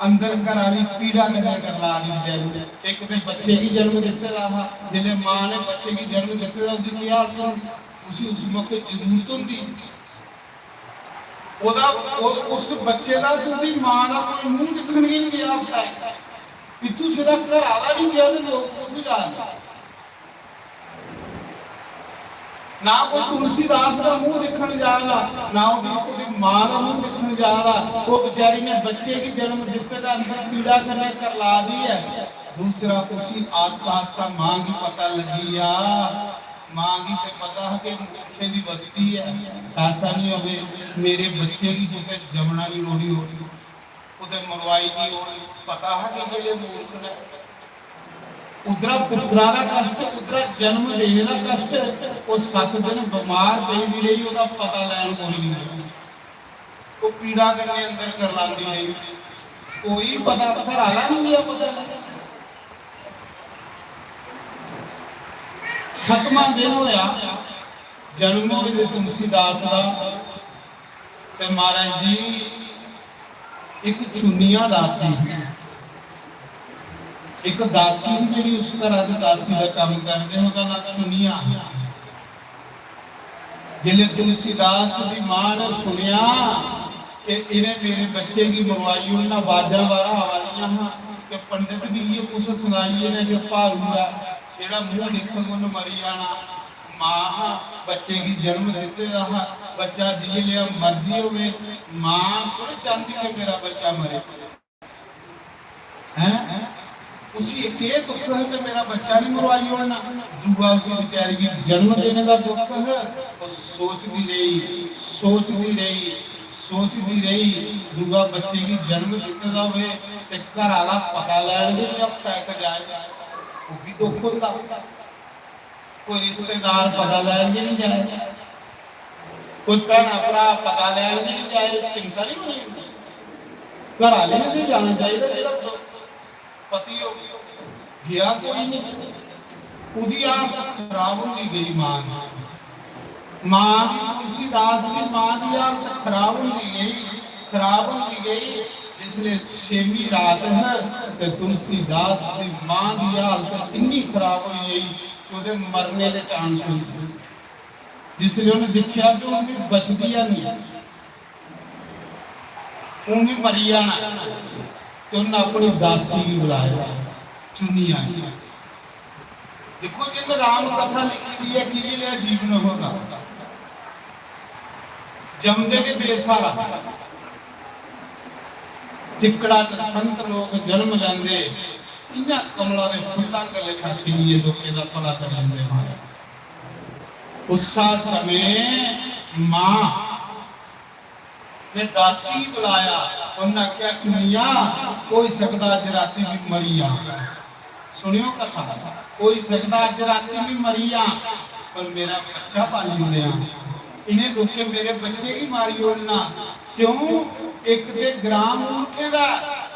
अंदर घराली पीड़ा करला दी। एक तो बच्चे की जन्म देते रहा, जिले मां ने बच्चे की जन्म देते रहा, उसकी क्या उसी उस मौके जरूरत होंगी उस बच्चे का, तो मां का कोई मुंह दिखने ही नहीं गया, होता है इतू सीधा घर आला नहीं गया तो लोग भी जाए ना। कोई तुलसीदास का मुंह देखने जाएगा, ना उसकी मां का मुंह देखने जाएगा। वो बेचारी ने बच्चे की जन्म देते का अंदर पीड़ा करने करला दी है। दूसरा उसी आस्ता आस्ता मां की पता लगी आ, मां की तो पता है कि मूर्खे की बस्ती है, ऐसा नहीं हो मेरे बच्चे की कुछ जमना नहीं रोड़ी होगी, कुछ मरवाई नहीं होगी। पता है कि जेडे मूर्ख ने ਉਧਰਾ ਪੁੱਤਰਾਂ ਦਾ ਕਸ਼ਟ, ਉਧਰਾ ਜਨਮ ਦੇਣ ਦਾ ਕਸ਼ਟ। ਉਹ 7 ਦਿਨ ਬਿਮਾਰ ਪੈਂਦੀ ਰਹੀ, ਉਹਦਾ ਪਤਾ ਲੈਣ ਕੋਈ ਨਹੀਂ ਗਿਆ। ਉਹ ਪੀੜਾ ਕਰਨੇ ਅੰਦਰ ਕਰਲਾਉਂਦੀ ਰਹੀ, ਕੋਈ ਪਤਾ ਘਰ ਵਾਲਾ ਨਹੀਂ ਗਿਆ ਪਤਾ। 7ਵਾਂ ਦਿਨ ਹੋਇਆ ਜਨਮ ਹੋਏ ਤੁਲਸੀਦਾਸ ਦਾ। ਤੇ ਮਹਾਰਾਜ ਜੀ ਇੱਕ ਚੁੰਨੀਆਂ ਦਾਸੀ, ਇੱਕ ਦਾਸੀ ਜਿਹੜੀ ਉਸ ਘਰ ਦੀ ਦਾਸੀ ਦਾ ਕੰਮ ਕਰਦੇ, ਉਹਦਾ ਨਾਮ ਚੁੰਨੀਆਂ। ਜਿਲੇ ਤੁਲਸੀਦਾਸ ਦੀ ਮਾਂ ਨੇ ਸੁਣਿਆ ਕਿ ਇਹਨੇ ਮੇਰੇ ਬੱਚੇ की मरवाई, उन्हें आवाजा बारह आवाजियां हाँ कि पंडित भी ये कुछ सुनाइए ने कि भारू है जेड़ा मुंह देखो उन्हें मरी जाना। मां बच्चे की जन्म देते रहा, बच्चा जी लिया मर्जी हो, मां थोड़ी चाहती कि मेरा बच्चा मरे हैं। उसी ये दुख है कि मेरा बच्चा नहीं मरवाई होना। दूआ उसी बेचारी की जन्म देने का दुख है। वो सोचती रही सोचती रही दूआ बच्चे की जन्म दिते दा होए ते घर वाला पता लैणगे भी अब तक जाए, वो भी दुख होता। कोई रिश्तेदार पता लैणगे नहीं जाए, कोई भैन भरा पता लैणगे नहीं जाए, चिंता नहीं होनी। घर वाले ने भी जाना चाहिए, जेड़ा पति हो गया कोई नहीं, उदी आप खराब होती गई। मां की तुलसीदास की मां की हालत खराब होती गई। जिसले 6वीं रात है तो तुलसीदास की मां की हालत इन्नी खराब हो गई कि उहदे मरने के चांस होते। जिसले उन्हें देखा कि उन्हें बचदी नहीं, उन्हें मरी जाना, तो उन्हें अपनी दासी की बुलाया चुनिया। देखो जिन्हें राम कथा लिखी थी है कि लिया जीवन होगा जमदे के बेसहारा चिकड़ा ते संत लोग जन्म लेंदे, इन्हां कमला दे फुल्लां दे लेखा खिलिए लोके दा भला कर लेंदे। उस समय मां ने दासी बुलाया, उन्हें क्या चुनिया कोई सकदा अज राती भी मरी आ। सुनियो कथा, कोई सकदा अज राती भी मरी आ, पर मेरा बच्चा पाली लिया। इन्हें लोके मेरे बच्चे की मारी होना क्यों? एक ते ग्राम मूर्खे दा,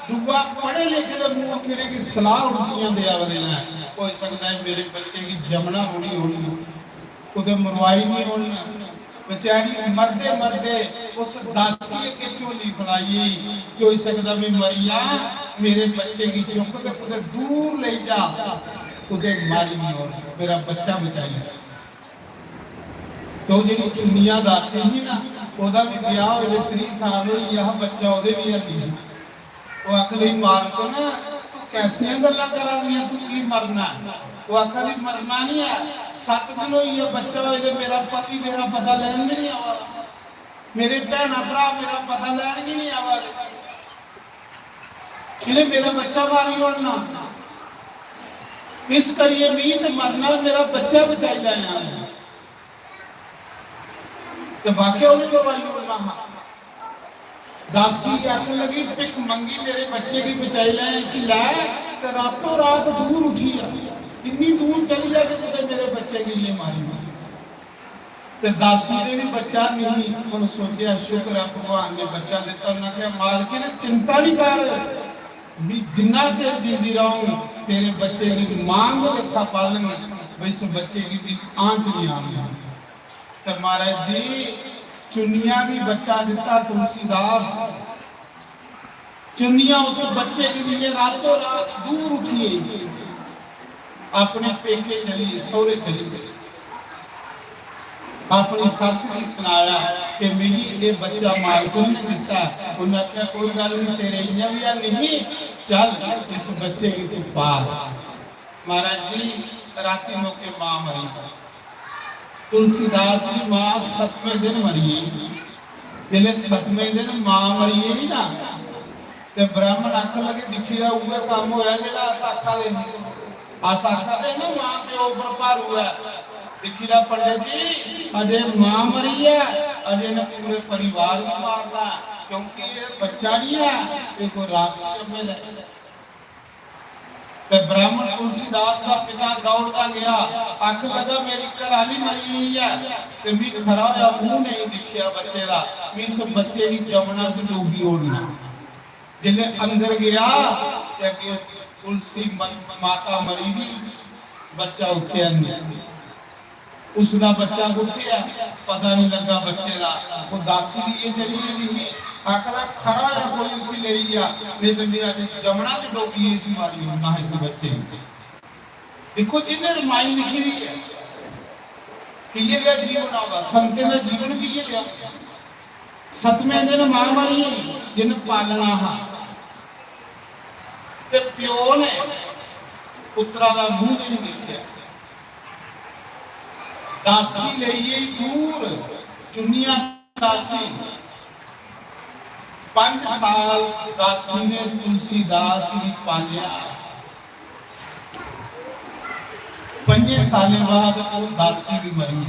दूआ पढ़े लिखे दे मूर्खे ने की सलाह उल्टियां दे आवरे ना। कोई सकदा है मेरे बच्चे की जमना होनी उदे मरवाई नहीं होनी। बेचारी मरदे मरदे उस दासी के झोली फलाई, कोई सकदा मैं मरिया मेरे बच्चे की चुक ते उदे दूर ले जा, उदे मारी नहीं होनी, मेरा बच्चा बचाई। तो जी चुनिया दासी ही ना, ओदा भी ब्याह होए 30 साल हो, यह बच्चा ओदे भी है। वो आखदी मालक ना तू कैसियां गल्लां करा दी, तू की मरना? वो आखदी मरना नहीं है, 7 दिन होई है बच्चा होए ते मेरा पति मेरा पता लैण नहीं आवा, मेरे भैन भरा मेरा पता लैण नहीं आवा, इन्हें मेरा बच्चा मारी होना। इस करिए नहीं तो मरना, मेरा बच्चा बचाई लाया। तो वाकई उन्हें मरवाई होना। दासी आख लगी भिख मंगी मेरे बच्चे की बचाई लाए, इसी लाए तो रातों रात दूर उठी, इतनी दूर चली जाए कि मेरे बच्चे के लिए मारी। तो दासी ने भी बच्चा नहीं, उन्होंने सोचा शुक्र है भगवान ने बच्चा दिता। उन्हें कहा मालकी ने चिंता नहीं कर, भी जिन्ना चिर जींदी रहूं तेरे बच्चे की मांग लेखा पालन, इस बच्चे की भी आंच नहीं आनी। तो महाराज जी चुनिया की बच्चा दिता तुलसीदास, चुनिया उस बच्चे के लिए रातों रात दूर उठी, अपने पेके चली, सौरे चली गई, अपनी सस की सुनाया कि मेरी ये बच्चा मालक ने दिता। उन्हें क्या कोई गल नहीं, तेरे इन्हें भी नहीं, चल इस बच्चे की तू पाल। महाराज जी राती मौके मां मरी, तुलसीदास की मां 7वें दिन मरी। जिले 7वें दिन मां मरी नहीं ना, ते ब्राह्मण आख लगे दिखिया उहे काम होया जेड़ा अस आखा दे ना मां प्यो उपर भारू है। दिखिया पंडित जी अजे मां मरी है, अजे ने पूरे परिवार को मारना, क्योंकि ये बच्चा नहीं है, ये कोई राक्षस जमे। ते ब्राह्मण तुलसीदास का पिता दौड़ता गया, आख लगा मेरी घराली मरी हुई है, ते मैं खरा होया मुंह नहीं दिखिया बच्चे का, मैं इस बच्चे की जमुना च डूबी ओढ़ना। जिले अंदर गया ते अगे तुलसी माता मरी दी, बच्चा उठिया नहीं, उसका बच्चा कुत्थे है पता नहीं लगा बच्चे का। वो दासी लिए चली गई, आखला खरा है कोई उसी ले गया, नहीं तो मेरा जमुना च डोबी इस मारी ना इस बच्चे। देखो जिन्हें रामायण लिखी दी है कि ये लिया जीवन होगा, संत ने जीवन की ये लिया। सतवें दिन मां मरी जिन पालना हा, ते प्यो ने पुत्रा का मुंह नहीं देखा। दासी ले दूर चुनिया दासी, 5 साल दासी ने तुलसीदास ने पालिया। 5 साल बाद वो दासी भी मरी।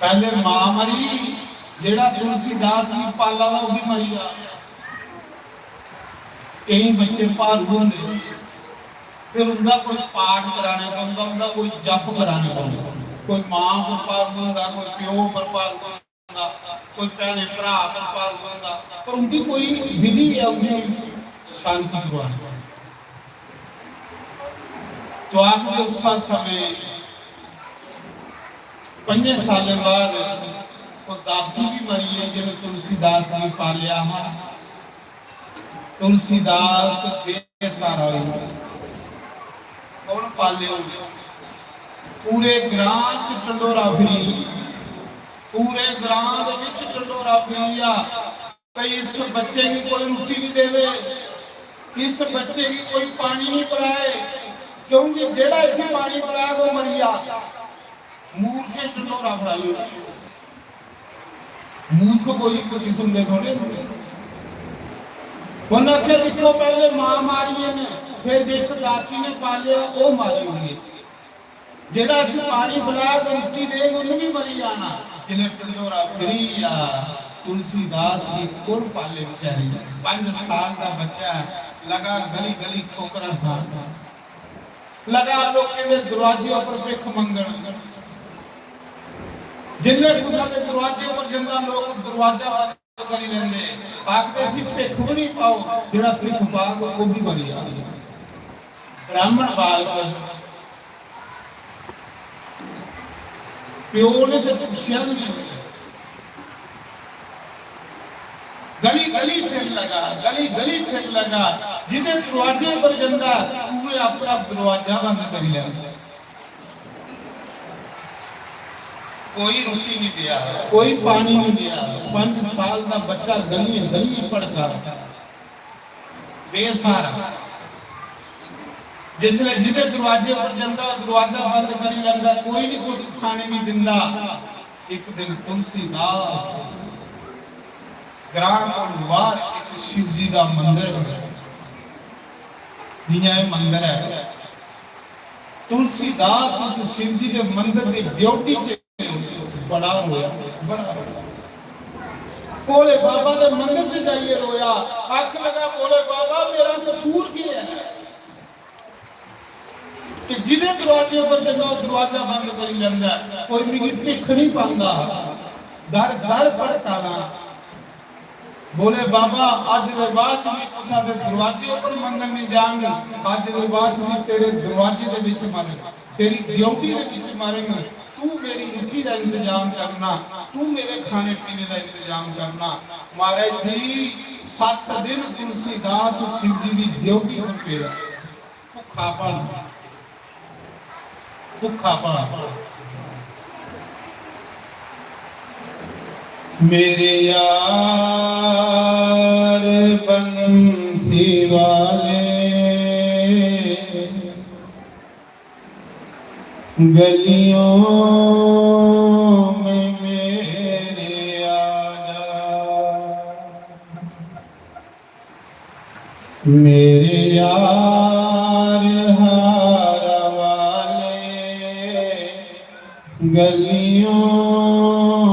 पहले मां मरी, जेड़ा तुलसीदास ने पाला वो भी मरी गया। कई बच्चे भारू होंगे, फिर उनका कोई पाठ कराने पौंदा, उनका कोई जप कराने पौंदा, कोई मां पर पारू होंदा, कोई प्यो पर पारू होंदा, कोई भैने भरा पर पारू होंदा, पर उनकी कोई विधि है, उन्हें शांति करवानी। तो आखिर उस समय 5 साल बाद वो दासी भी मरी है जिन्हें तुलसीदास ने पालिया। तुलसीदास के सारा कौन पालियो, पूरे ग्रां च ढंडोरा फिरी, पूरे ग्रां दे विच ढंडोरा फिरिया, कई इस बच्चे की कोई रोटी नहीं देवे, इस बच्चे की कोई पानी नहीं पिलाए, क्योंकि जेड़ा इसे पानी पिलाया वो मरिया। मूर्ख ढंडोरा फड़ाई, मूर्ख कोई किस्म दे थोड़े। उन्हें आख्या देखो पहले मां मारी ने, फिर जिस दासी ने पालिया वो मारी हुई, जेड़ा अस पानी पिलाया तो रोटी दे उन्हें भी मरी जाना। जिन्हें ढंडोरा फिरी आ, तुलसीदास की कौन पाले बेचारी। 5 साल का बच्चा लगा गली गली ठोकर खाना, लगा लोगों के दरवाजे पर भिख मंगण। जिले गुस्सा के दरवाजे पर जंदा लोग दरवाजा बंद करी लेंदे, आखदे सी भिख भी नहीं पाओ, जेड़ा भिख पाग वो भी मरी जा। ब्राह्मण बालक प्यो ने तो पूछा नहीं, गली गली फिर लगा, गली गली फिर लगा, जिन्हें दरवाजे पर जंदा पूरे अपना दरवाजा बंद कर लिया। कोई रोटी नहीं दिया, कोई पानी नहीं दिया। 5 साल का बच्चा गली गली पड़ता बेसहारा, जिसले जिदे दरवाजे पर जाता दरवाजा बंद करी लेंदा, कोई नहीं कुछ खाने भी दिंदा। एक दिन तुलसीदास ग्राम को बाहर एक शिव जी का मंदिर जिया मंदिर है, तुलसीदास उस शिव जी के मंदिर की ड्यूटी च बड़ा रोया, बड़ा भोले बाबा के मंदिर च जाइए रोया, आख लगा भोले बाबा मेरा कसूर की है कि जिदे दरवाजे पर जब दरवाजा बंद करी लेंदा, कोई मेरी भिख नहीं पांदा, दर दर भड़काना। बोले बाबा अज दे बाद मैं तुसा दे दरवाजे पर मंगन नहीं जाऊंगा, अज दे बाद मैं तेरे दरवाजे दे विच मरांगा, तेरी ड्यूटी दे विच मरांगा। तू मेरी रोटी का इंतजाम करना, तू मेरे खाने पीने का इंतजाम करना। महाराज जी 7 दिन तुलसीदास शिव जी की ड्यूटी पर पेरा, भुखा पड़ा, भुखा पड़ा। मेरे यार बंसी वाले गलियों में मेरे आजा, मेरे यार हार वाले गलियों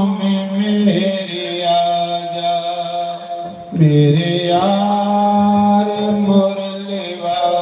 में मेरे आजा, मेरे यार मुरली वाले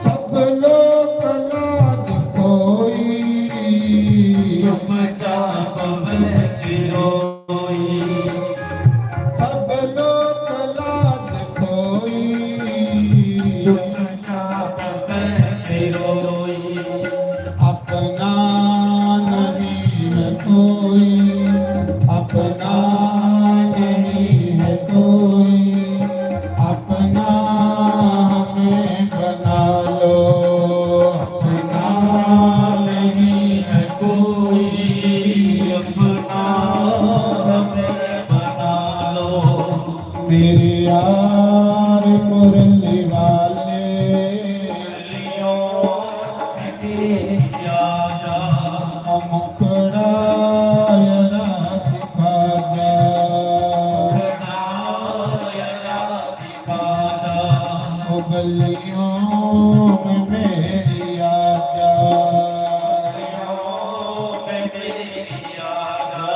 सब लोक लाज कोई चुपचाप बैठ रोई, सब लोक लाज कोई चुपचाप बैठ रोई, अपना नहीं है कोई, अपना नहीं है कोई, अपना हमें बना लो, अपना नहीं है कोई अपना हमें बना लो। मेरे यार मुरली वाले गलियों में तेरी आजा, मुखड़ा रात खा जा, खड़ा यरा दिखा जा, वो गलियों में मेरी आजा, गलियों में तेरी आजा।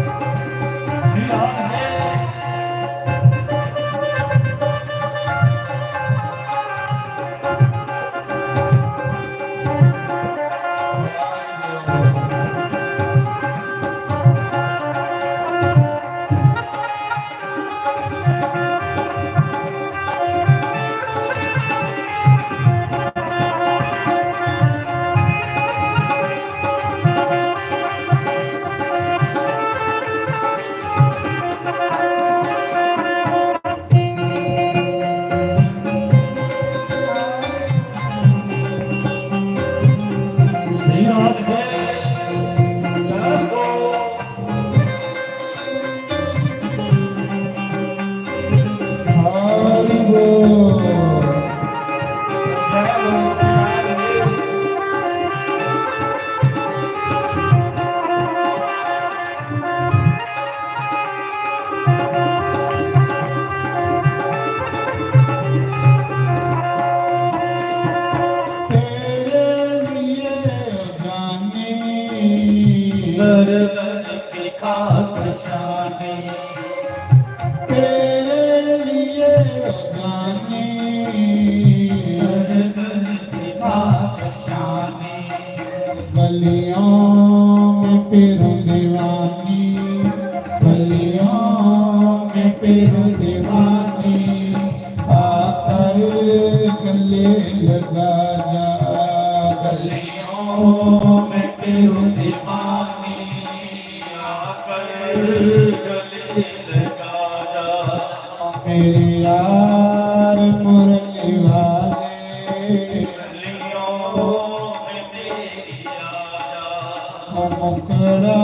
श्री राधे श्री राधे जय हो। हरि बोल। जय हो श्री राधे। तेरे लिए जाने घर घर की खाक शाने, तेरे लिए जाने घर घर की खाक शाने, गलियों में फिरूं दीवानी, गलियों में फिरूं दीवानी, आकर गले लगा जा, गलियों में फिरूं दीवानी, आकर गले लगा जा। मेरे यार मुरली वाले गलियों में तेरी आजा, मुखड़ा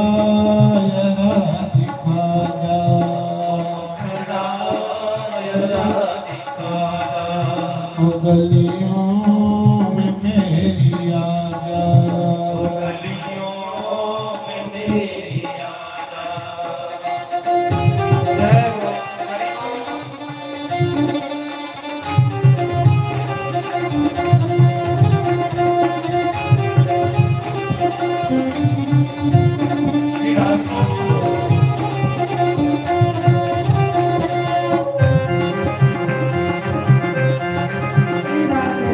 यरा दिखा जा, खड़ा यरा दिखा जा, वो गलियों में मेरी आजा, गलियों में तेरी आजा। जय हो। श्री राधे श्री राधे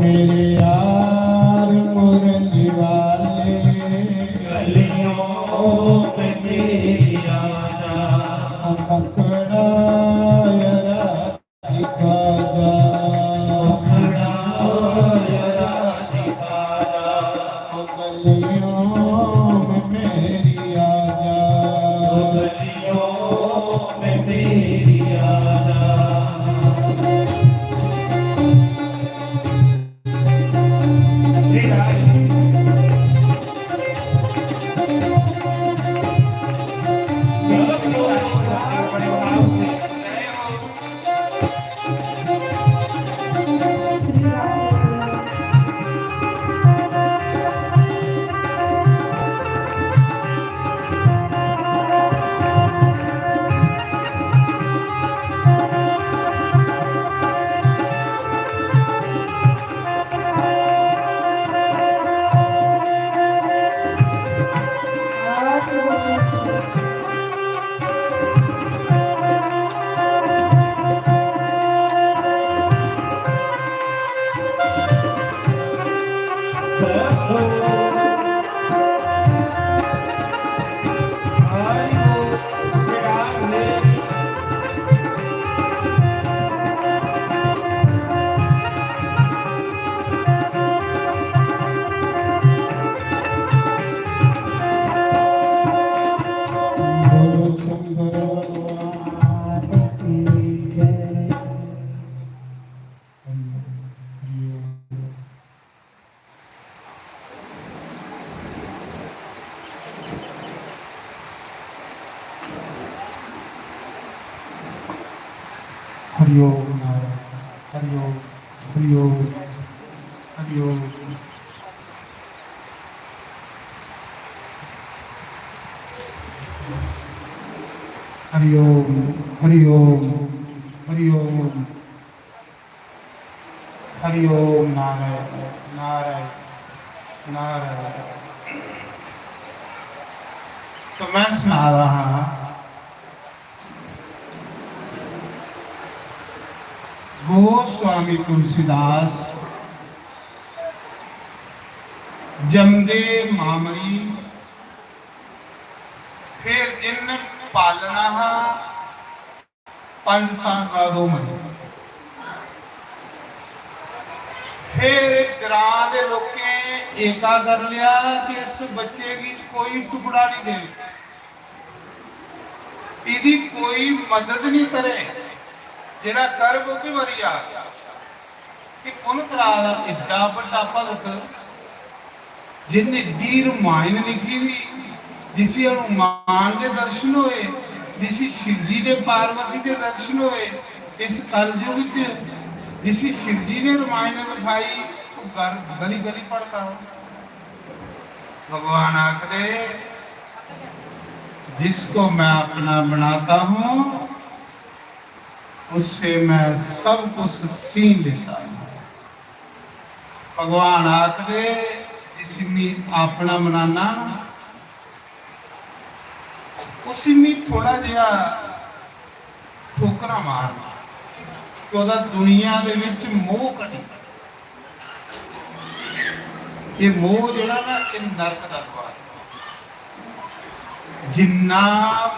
मेरे यार मुरली वाले गलियों में मेरी आजा, मुखड़ा यरा दिखा जा, मुखड़ा यरा दिखा जा, गलियों में मेरी आजा, गलियों में मेरी आजा। श्री राम बोलो शंकर भगवान की जय। हरिओम हरिओम हरिओम हरिओम। हरिओम हरिओम हरिओम हरिओम। नारायण नारायण नारायण। तो मैं सुना रहा गोस्वामी तुलसीदास जमदे मामरी फिर जिन पालना पंज साल बाद मरी। फिर ग्रां दे लोके एका कर लिया कि इस बच्चे की कोई टुकड़ा नहीं दे, इदी कोई मदद नहीं करे, जेड़ा कर वो भी मरी आ कि कौन करा एडा बड़ा भगत जिन एडी रामायण लिखी थी, जिसी हनुमान के दर्शन होए, जिसी शिव जी के पार्वती के दर्शन होए, इस कलयुग च जिसी शिव जी ने रामायण लिखाई वो गली गली पढ़ता हो। भगवान आखदे जिसको मैं अपना बनाता हूं उससे मैं सब कुछ छीन लेता हूं। भगवान आखदे जिसी मैं अपना बनाना उसी में थोड़ा जिहा ठोकरा मारना कि ਉਹਦਾ दुनिया ਦੇ ਵਿੱਚ ਮੋਹ ਕੱਢੇ। ਇਹ ਮੋਹ ਜਿਹੜਾ ਨਾ ਇਹ ਨਰਕ ਦਾ ਦਵਾਰ, ਜਿੰਨਾ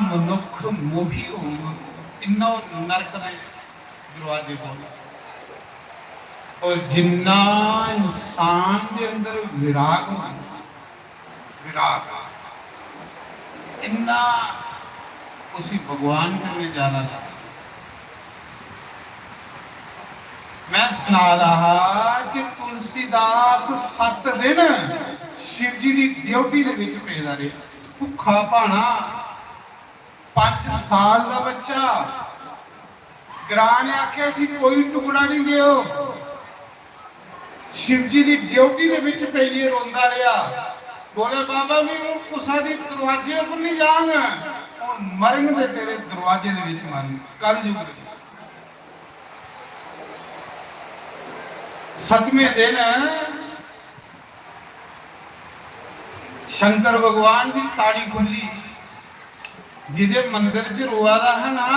ਮਨੁੱਖ ਮੋਹੀ ਹੋਊਗਾ ਇੰਨਾ ਨਰਕ ਦੇ ਦਰਵਾਜ਼ੇ ਖੋਲ੍ਹਦਾ, ਔਰ ਜਿੰਨਾ ਇਨਸਾਨ ਦੇ ਅੰਦਰ ਵਿਰਾਗ ਹੁੰਦਾ, ਵਿਰਾਗ इन्ना उसी भगवान को जाना। मैं सुना रहा कि तुलसीदास 7 दिन शिव जी की ड्यूटी के विच पेदा रहे, भुखा भाना 5 साल का बच्चा। ग्रां ने आख्या सी कोई टुकड़ा नहीं दियो, शिव जी की ड्यूटी के विच पेइए रोंदा रहा। बोले बाबा भी कुसा दी दरवाजे पर नहीं जान, और मरन दे तेरे दरवाजे दे विच मरन। कल युग दे 7वें दिन शंकर भगवान की ताड़ी खुली, जिदे मंदिर च रोआ रहा ना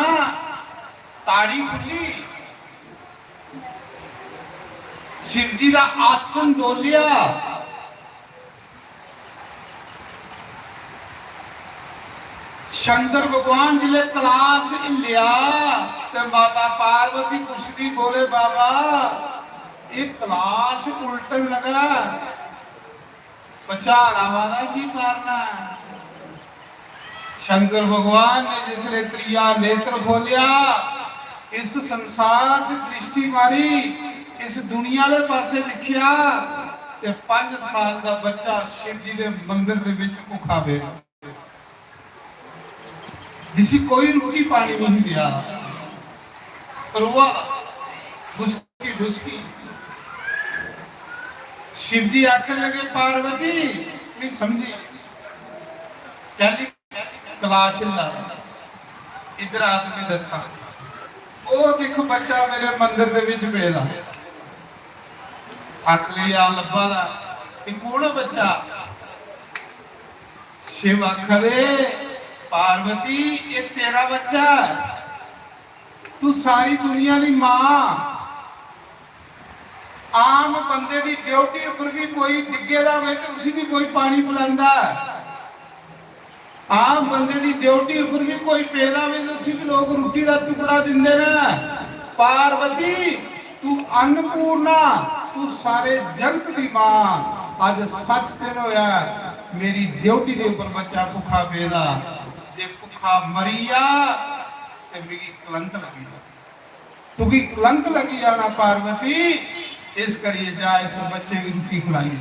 ताड़ी खुली। शिव जी का आसन डोलिया, शंकर भगवान जिले कलाश हिलिया ते माता पार्वती पुछदी बोले बाबा ये कलाश उल्टन लगा, बचा रहा की करना। शंकर भगवान ने जिसने त्रिया नेत्र खोलिया, इस संसार की दृष्टि मारी, इस दुनिया के पासे दिखिया ते 5 साल का बच्चा शिव जी के मंदिर के विच भुखा वे, जिसी कोई रोटी पानी नहीं दिया, पर हुआ घुसकी घुसकी। शिव जी आखने लगे पार्वती नहीं समझी, कहली कलाश हिला, इधर आ तुम्हें दसा, ओ देखो बच्चा मेरे मंदिर के विच पेदा, आख लिया लब्बा दा कौन है बच्चा। शिव आखदे पार्वती ये तेरा बच्चा, तू सारी दुनिया की मां, आम बंदे की ड्यूटी उपर भी कोई डिगेगा वे तो उसी भी कोई पानी पिलांदा, आम बंदे की ड्यूटी उपर भी कोई पेदा वे तो उसी भी लोग रोटी का टुकड़ा दिंदे ना। पार्वती तू अन्नपूर्णा, तू सारे जगत की मां, अज 7 दिन होया मेरी ड्यूटी के उपर बच्चा भुखा पेदा, जे भुखा मरीया ते मेरी कलंक लगी, तुगी कलंक लगी जाना पार्वती, इस करिए जा इस बच्चे की रोटी खिलाई,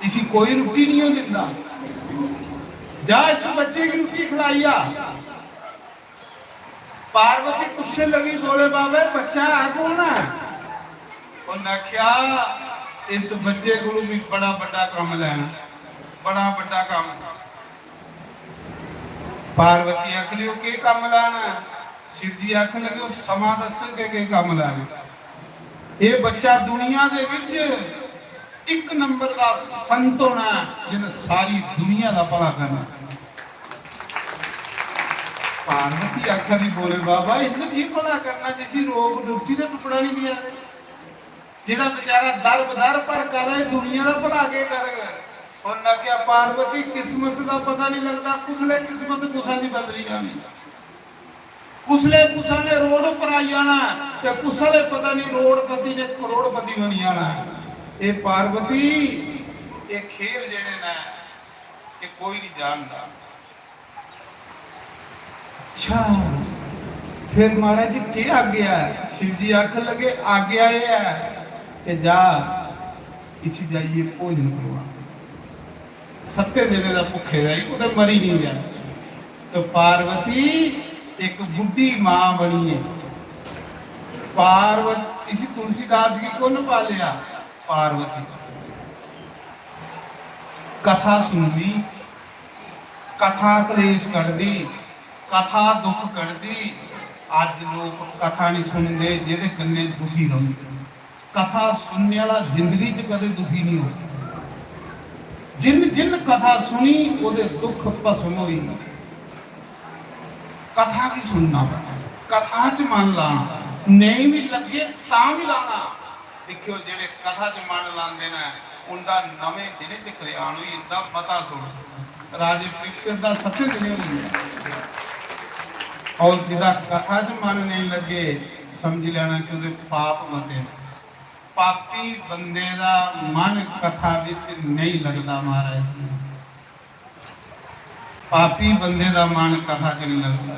इसी कोई रोटी नहीं हो दिंदा, जा इस बच्चे की रोटी खिलाइया। पार्वती पूछने लगी बोले बाबे बच्चा आ कौन है, उन्हें आख्या इस बच्चे को भी बड़ा बड़ा काम लेना, बड़ा बड़ा काम। पार्वती आखली के काम लाना, शिव जी आख लगे समा दस के काम लाना। ये बच्चा दुनिया दे विच 1 नंबर का संत होना, जिन्हें सारी दुनिया का भला करना। पार्वती आखरी बोले बाबा इन्हें की भला करना, जिसी रोग डुबती का टुकड़ा नहीं दिया, जेड़ा बेचारा दर बदर भड़का रहा है दुनिया का भला के करेगा। उन्हें क्या पार्वती किस्मत का पता नहीं लगता, कुसले किस्मत कुसा की बदली जानी, कुसले कुसा ने रोड पर आई जाना, ते कुसले पता नहीं रोडपति ने करोड़पति बनी जाना। ये पार्वती ये खेल जेड़े ने ये कोई नहीं जानता। अच्छा फिर महाराज जी के आज्ञा है, शिव जी आख लगे आज्ञा ये है कि जा इसी जाइए भोजन करवा, 7 दिन का भुखे रही उधर मरी नहीं गया। तो पार्वती एक बुढ़ी मां बनी है, पार्वती इसी तुलसीदास की कौन पालिया, पार्वती कथा सुन दी, कथा क्लेश कर दी, कथा दुख कर दी। आज लोग कथा नहीं सुनते जेदे कन्ने दुखी होंगे, कथा सुनने वाला जिंदगी च कदे दुखी नहीं हो, जिन जिन कथा सुनी ओदे दुख भस्म होई। कथा की सुनना, कथा च मन लाना, नहीं भी लगे ता भी लाना। देखियो जेड़े कथा च मन लांदे ने उनका नवे दिन च कल्याण होई, इदा पता सुन राजे परीक्षित दा 7 दिन होई, और जिदा कथा च मन नहीं लगे समझ लेना कि उहदे पाप मते। पापी बंदे दा मन कथा विच नहीं लगता महाराज जी, पापी बंदे दा मन कथा च नहीं लगता।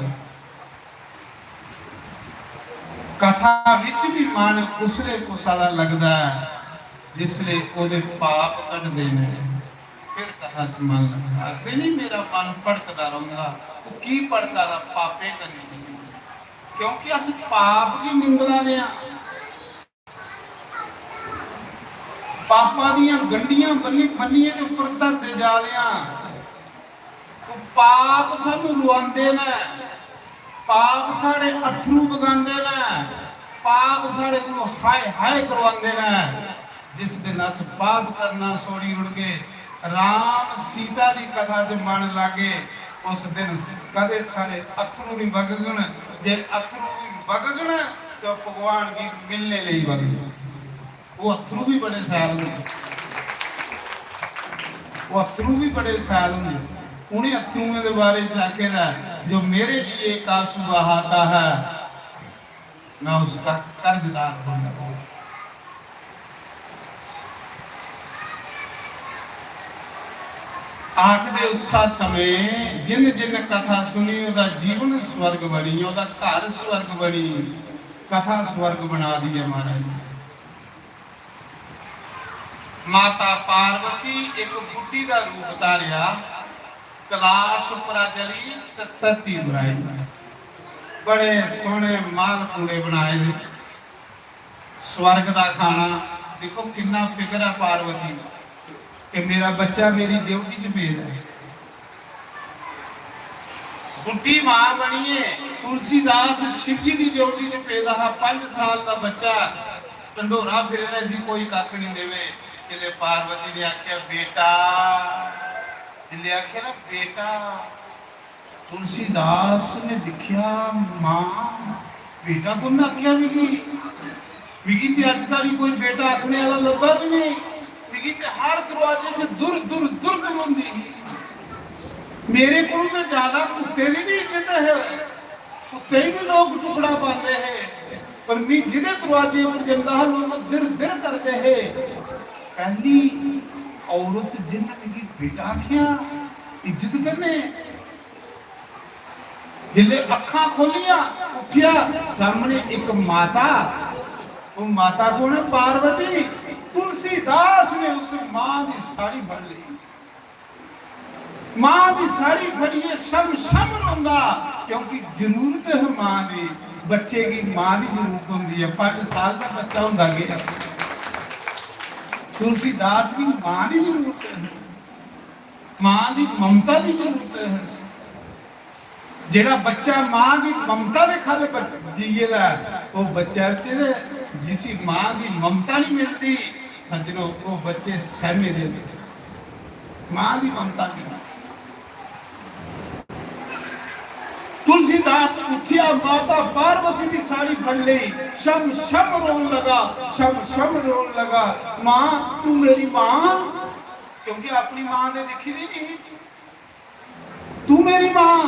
कथा विच भी मन उसले कुसाला लगता है जिसले ओदे पाप कटदे ने, फिर कथा च मन लगता है। फिर नहीं मेरा मन भड़कदा रहंदा, वो की भड़कदा पापे करनी, क्योंकि अस पाप की निंदा दे पापा दियां गंडियां बन्निए के उपर धरते जा रहे, तो पाप सानू रुआंदे ने, पाप साढ़े अथरू बगांदे ने, पाप साढ़े को हाय हाय करवांदे ने। जिस दिन अस पाप करना छोड़ी उड़ के राम सीता की कथा च मन लागे, उस दिन कदे साढ़े अथरू नहीं बगगण, जे अथरू बगगण तो भगवान की मिलने लिए बगगण। वो अथरू भी बड़े सैल होंगे, वो अथरू भी बड़े सैल होंगे। उन्हें अथरुओं के बारे जाके जो मेरे लिए एक आंसू बहाता है मैं उसका कर्जदार बनूंगा। आखदे उसा समय जिन जिन कथा सुनी ओदा जीवन स्वर्ग बनी, ओदा घर स्वर्ग बनी, कथा स्वर्ग बना दी है महाराज। माता पार्वती एक बुढ़ी का रूप धारिया, कलाश उपरा चली ते धरती बनाई, बड़े सोहने माल पूरे बनाए ने, स्वर्ग का खाना। देखो कितना फिक्र है पार्वती का कि मेरा बच्चा मेरी ड्यूटी च भेज है। बुढ़ी मां बनीए, तुलसीदास शिव जी की ड्यूटी च भेजा। 5 साल का बच्चा ढंडोरा फिर रहा सी, कोई कख नहीं देवे। जिले पार्वती ने आख्या बेटा, जिले आख्या ना बेटा, तुलसीदास ने दिखिया मां बेटा को ना आख्या विगी ते अज तक कोई बेटा आखने वाला लब्भा भी नहीं। विगी ते हर दरवाजे से दुर दुर दुर दुर होंदी। मेरे को तो ज्यादा कुत्ते की भी इज्जत है, कुत्ते भी लोग टुकड़ा पाते हैं, पर मैं जिधे दरवाजे पर जाता है लोग दिर दिर करते हैं। पहली औरत जिंदगी बेटा आखिया इज्जत करने, जिले अखा खोलिया उठिया सामने एक माता, वो माता कौन है? पार्वती। तुलसीदास ने उस मां की साड़ी फड़ ली, मां की साड़ी फड़िए शम शम रोंदा, क्योंकि जरूरत है मां की, बच्चे की मां की जरूरत होती है। 5 साल का बच्चा होंदा गया, तुलसीदास की मां की जरूरत है, मां की ममता की जरूरत है। जेड़ा बच्चा मां की ममता के खाले जीएगा वो बच्चा जिसी मां की ममता नहीं मिलती सज्जनों, वो बच्चे सहमे दे मां की ममता की। तुलसीदास उठिया, माता पार्वती की साड़ी फड़ ली, शम शम रोन लगा, शम शम रोन लगा। मां तू मेरी मां, क्योंकि अपनी मां ने दिखी नहीं। तू मेरी मां,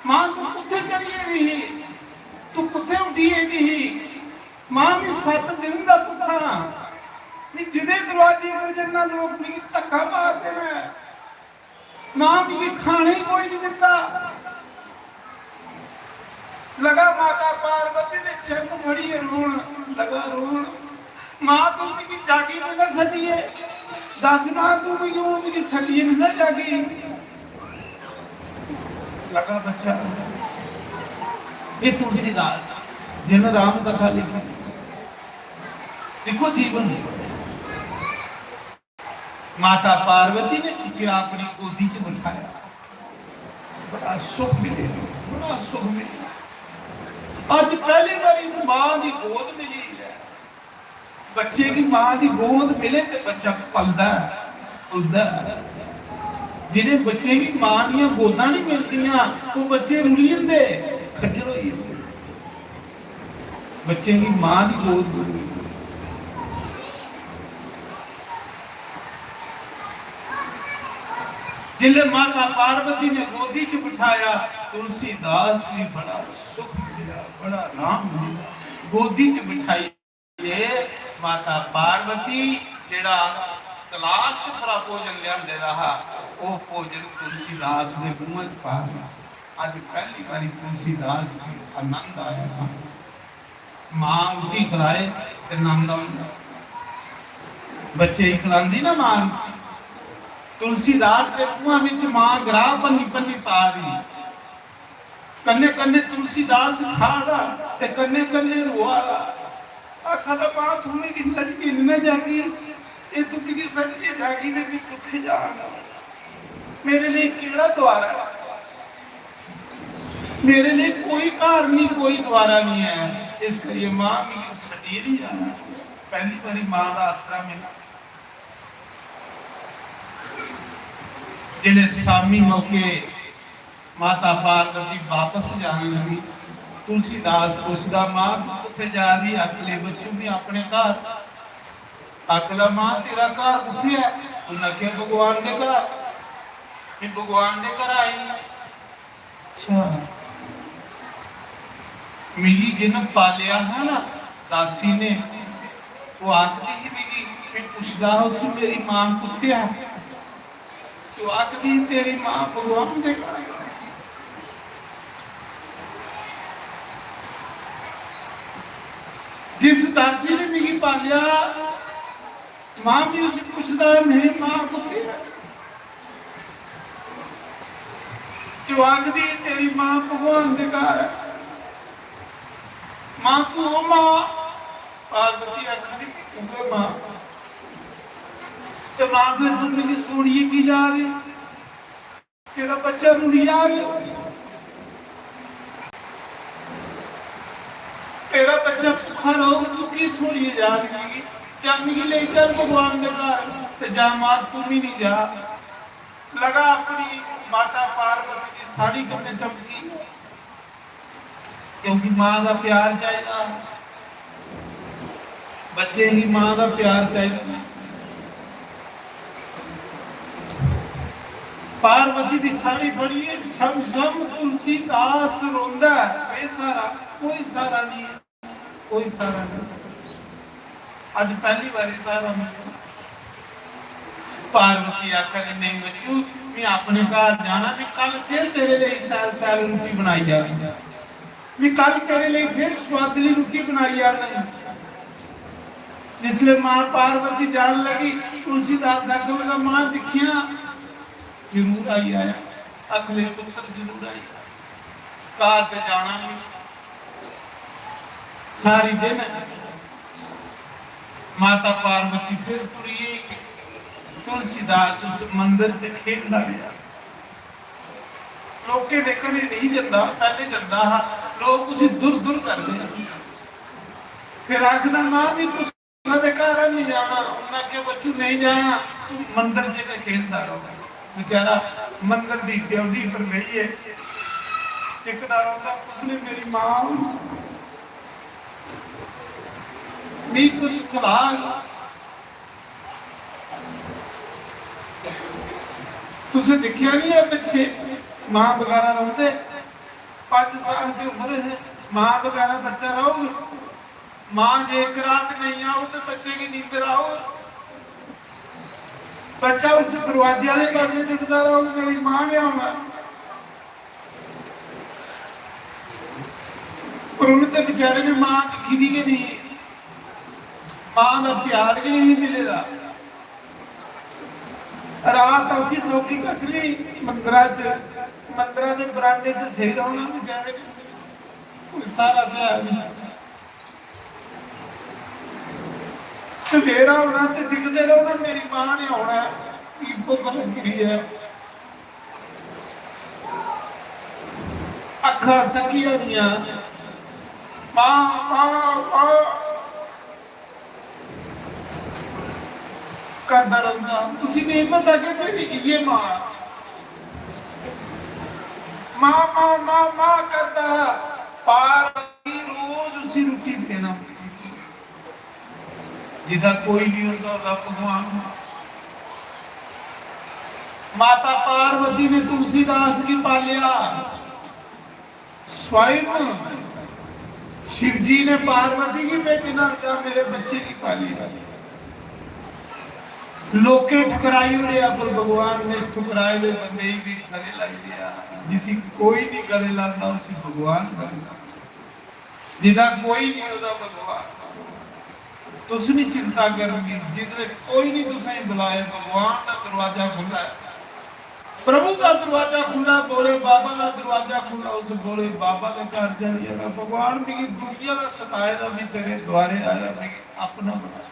मां तू कुत्थे चलिए नहीं, तू कुत्थे उठिए नहीं। मां मैं 7 दिन का भुखा, मैं जिदे दरवाजे पर जाना लोग मेरी धक्का मारते हैं। मां मेरी खाने ही कोई नहीं दिता। लगा माता पार्वती ने चैन फड़ी रोन लगा रोन। मां तू मेरी जागी में न सटिए, दस ना तू मेरी सटिए में न जागी। लगा बच्चा। ये तुलसीदास जिन्हें राम कथा लिखी, देखो जीवन। माता पार्वती ने चुकिया अपनी गोदी च बिठाया, बड़ा सुख मिले, बड़ा सुख मिले। आज पहली बारी मां की गोद मिली है। बच्चे की मां की गोद मिले तो बच्चा पलदा फुलदा। जिन्हें बच्चे की मां दी गोदा नहीं मिलदियां वो बच्चे रुली जाते, खज्जल होई जाते। बच्चे की मां की गोद मिली। जिले माता पार्वती ने गोदी च बिठाया, तुलसीदास ने बड़ा सुख मिला, बड़ा आराम मिला। गोदी च बिठाई माता पार्वती, जेड़ा कलाश भरा भोजन लियाते रहा, वो भोजन तुलसीदास ने मुंह च पा लिया। अज पहली बारी तुलसीदास को आनंद आया। मां उठी खिलाए ते आनंद आंदा, बच्चे ही खिलांदी ना मां। तुलसीदास के मुंह विच मां ग्राह पन्नी पन्नी पा दी, कन्ने कन्ने तुलसीदास खादा ते कन्ने कन्ने रोआ। आखा दा मां तू मेरी सड़ी न जागी, ये तू की सड़ी जागी ने भी कुत्थे जाना। मेरे लिए केड़ा द्वारा, मेरे लिए कोई घर नहीं, कोई द्वारा नहीं है। इस करिए मां मेरी सड़ी नहीं जाना। पहली बारी मां का आसरा मिला। जिले शामी मौके माता पार्वती वापस जाने लगी, तुलसीदास पूछदा मां किथे जा रही? अगले बच्चों भी अपने घर। आखला मां तेरा घर किथे है? उन्हें आख्या भगवान के घर। फिर भगवान के घर आई। अच्छा मेरी जिन पालिया है ना दासी ने, वो आखती ही मेरी, फिर पूछदा उस मेरी मां किथे है? तो आखती तेरी मां भगवान के घर। जिस दासी ने मेरी पालिया मां भी उसे पूछता है मेरी मां किथे है? जो आखदी तेरी मां भगवान के घर है। मां को मां पार्वती आखदी मां तो मां फिर तुम मेरी सुनिए की जा रही, तेरा बच्चा रुड़ी आ गया, तेरा बच्चा भूखा रहोगे तू की सुनिए जा रही? क्या मिली ले चल भगवान के घर तो जा मां तू भी नहीं जा। लगा अपनी माता पार्वती की साड़ी कपड़े चमकी, क्योंकि मां का प्यार चाहिए, बच्चे की मां का प्यार चाहिए। पार्वती की साड़ी बड़ी है, शम शम तुलसीदास रोंदा है, बेसारा कोई सारा नहीं है, कोई सारा नहीं। आज पहली बार सारा नहीं। पार्वती आखर नहीं बच्चू मैं अपने घर जाना, मैं कल फिर तेरे लिए सैल सैल रोटी बनाई जा रही, मैं कल तेरे लिए फिर स्वादली रोटी बनाई जा रही। जिसले मां पार्वती जान लगी, तुलसीदास आखने लगा मां दिखिया जरूर आई आया, अगले पुत्र जरूर आई, कार पे जाना नहीं। सारी दिन माता पार्वती फिर तुरी, तुलसीदास उस मंदिर च खेलता रहा। लोके देखने नहीं जाता, पहले जाता हा, लोग उसे दूर दूर करते हैं। फिर आखदा मां भी तू साडे घर नहीं जाना, उन्हें आख्या बच्चू नहीं जाना, तू मंदिर च खेलता रहो। बेचारा मंदिर की ड्योढ़ी पर रही है, टिकदा रहता। उसने मेरी मां नहीं कुछ खिला, तुझे दिखिया नहीं है पिछे मां बगैर रोते, 5 साल की उम्र है, मां बगैर बच्चा रहोगे, मां जे एक रात नहीं आओ तो बच्चे की नींद आओ, बच्चा उस दरवाजे वाले पास दिखता रहो, मेरी मां ने आना। पर उन्हें बेचारे ने मां दिखी दी कि नहीं, मां का प्यार भी नहीं मिलेगा। रात औखी सौखी कट ली मंदिर के बरांडे च सही रहना, बेचारे कोई सारा ध्यान नहीं। सवेरा होना तो दिखते रहो मेरी मां ने आना, की भुख लगी है, अखा थकी होनिया, मां मां मां करता रहता। तुसी नहीं पता कि मेरी ये मां मां मां मां मां करता, पार्वती रोज उसी रोटी देना, जिदा कोई नहीं होता भगवान। माता पार्वती ने तुलसीदास की पालिया, स्वयं शिव जी ने पार्वती की बेजना जा मेरे बच्चे की पालिया। लोके ठुकराई उड़े, पर भगवान ने ठुकराए दे बंदे भी गले लग दिया। जिसी कोई नहीं गले लगता उसी भगवान बनता, जिदा कोई नहीं होता भगवान। तुस नहीं चिंता करनी, जिसने कोई नहीं तुसें बुलाए, भगवान का दरवाजा खुला है, प्रभु का दरवाजा खुला, बोले बाबा का दरवाजा खुला, उस बोले बाबा के घर जाइएगा। भगवान भी दुनिया का सताएगा, भी तेरे द्वारे आया, भी अपना बना।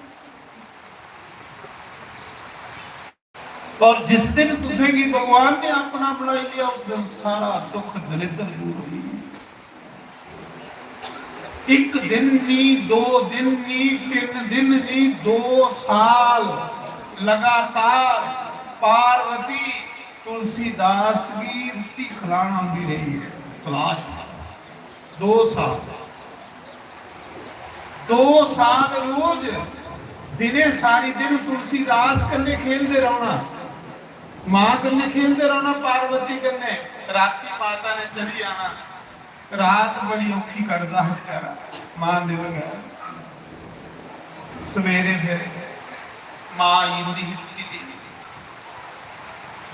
और जिस दिन तुसें की भगवान ने अपना बनाई लिया, उस दिन सारा दुख दरिद्र दूर हुई। एक दिन नहीं, 2 दिन नहीं, 3 दिन नहीं, 2 साल लगातार पार्वती तुलसीदास की रोटी खिलाना आती रही है, तलाश 2 साल 2 साल रोज दिने सारी दिन तुलसीदास कन्ने खेलते रहना, मां कन्ने खेलते रहना, पार्वती कन्ने। राती माता ने चली आना, रात बड़ी औखी कटदा है बेचारा मां दे बगैर। सवेरे फिर मां इंदी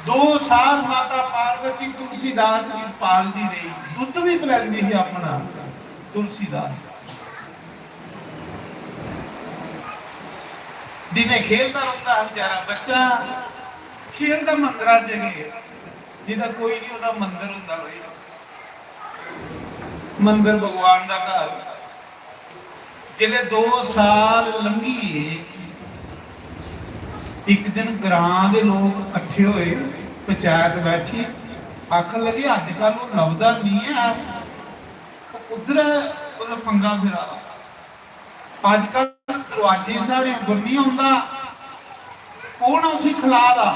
2 साल माता पार्वती तुलसीदास की पालती रही, दुध भी पिलाती है अपना तुलसीदास। दिने खेलता रहता है बेचारा बच्चा, खेलता मंदिर जगह जिदा कोई नहीं होता मंदिर होता भाई, मंदिर भगवान का घर। जिले 2 साल लंघी, एक दिन ग्रां दे लोग इकट्ठे होए, पंचायत बैठी, आखन लगे अजकल वो लभदा नहीं है, उधर मतलब पंगा फिरा। अजकल दरवाजे सारे उधर नहीं आंदा, कौन उसी खिलादा,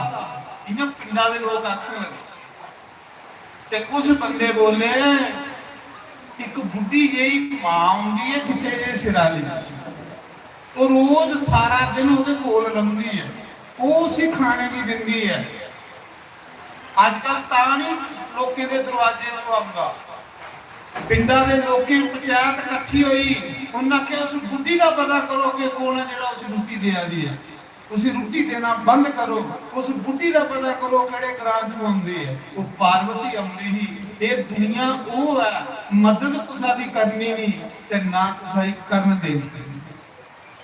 इन्हें पिंडा दे लोग आखन लगे। ते कुछ बंदे बोले एक बुढ़ी जी मां आउंदी है चिट्टे जे सिर वाली, तो रोज सारा दिन ਉਹਦੇ ਕੋਲ ਰਹਿੰਦੀ ਹੈ, ਉਹ ਉਸੇ ਖਾਣੇ ਦੀ ਦਿੰਦੀ ਹੈ। ਅੱਜ ਕੱਲ ਤਾਂ ਨਹੀਂ ਲੋਕਾਂ ਦੇ ਦਰਵਾਜ਼ੇ 'ਚ ਆਉਂਦਾ, ਪਿੰਡਾਂ ਦੇ ਲੋਕਾਂ ਪੰਚਾਇਤ ਇਕੱਠੀ ਹੋਈ, ਉਹਨਾਂ ਕਿਹਾ ਉਸ ਬੁੱਢੀ ਦਾ ਪਤਾ ਕਰੋ ਕਿ ਕੌਣ ਹੈ ਜਿਹੜਾ ਉਸ ਰੋਟੀ ਦੇ ਆਦੀ ਹੈ, ਤੁਸੀਂ ਰੋਟੀ ਦੇਣਾ ਬੰਦ ਕਰੋ, ਉਸ ਬੁੱਢੀ ਦਾ ਪਤਾ ਕਰੋ ਕਿਹੜੇ ਗ੍ਰਾਂ 'ਚ ਆਉਂਦੀ ਹੈ। ਉਹ ਪਾਰਵਤੀ ਆਉਂਦੀ ਹੀ। ਇਹ ਦੁਨੀਆ ਉਹ ਹੈ, ਮਦਦ ਕੁਸਾ ਦੀ ਕਰਨੀ ਨਹੀਂ ਤੇ ਨਾ ਕੁਸਾਈ ਕਰਨ ਦੇਣੀ,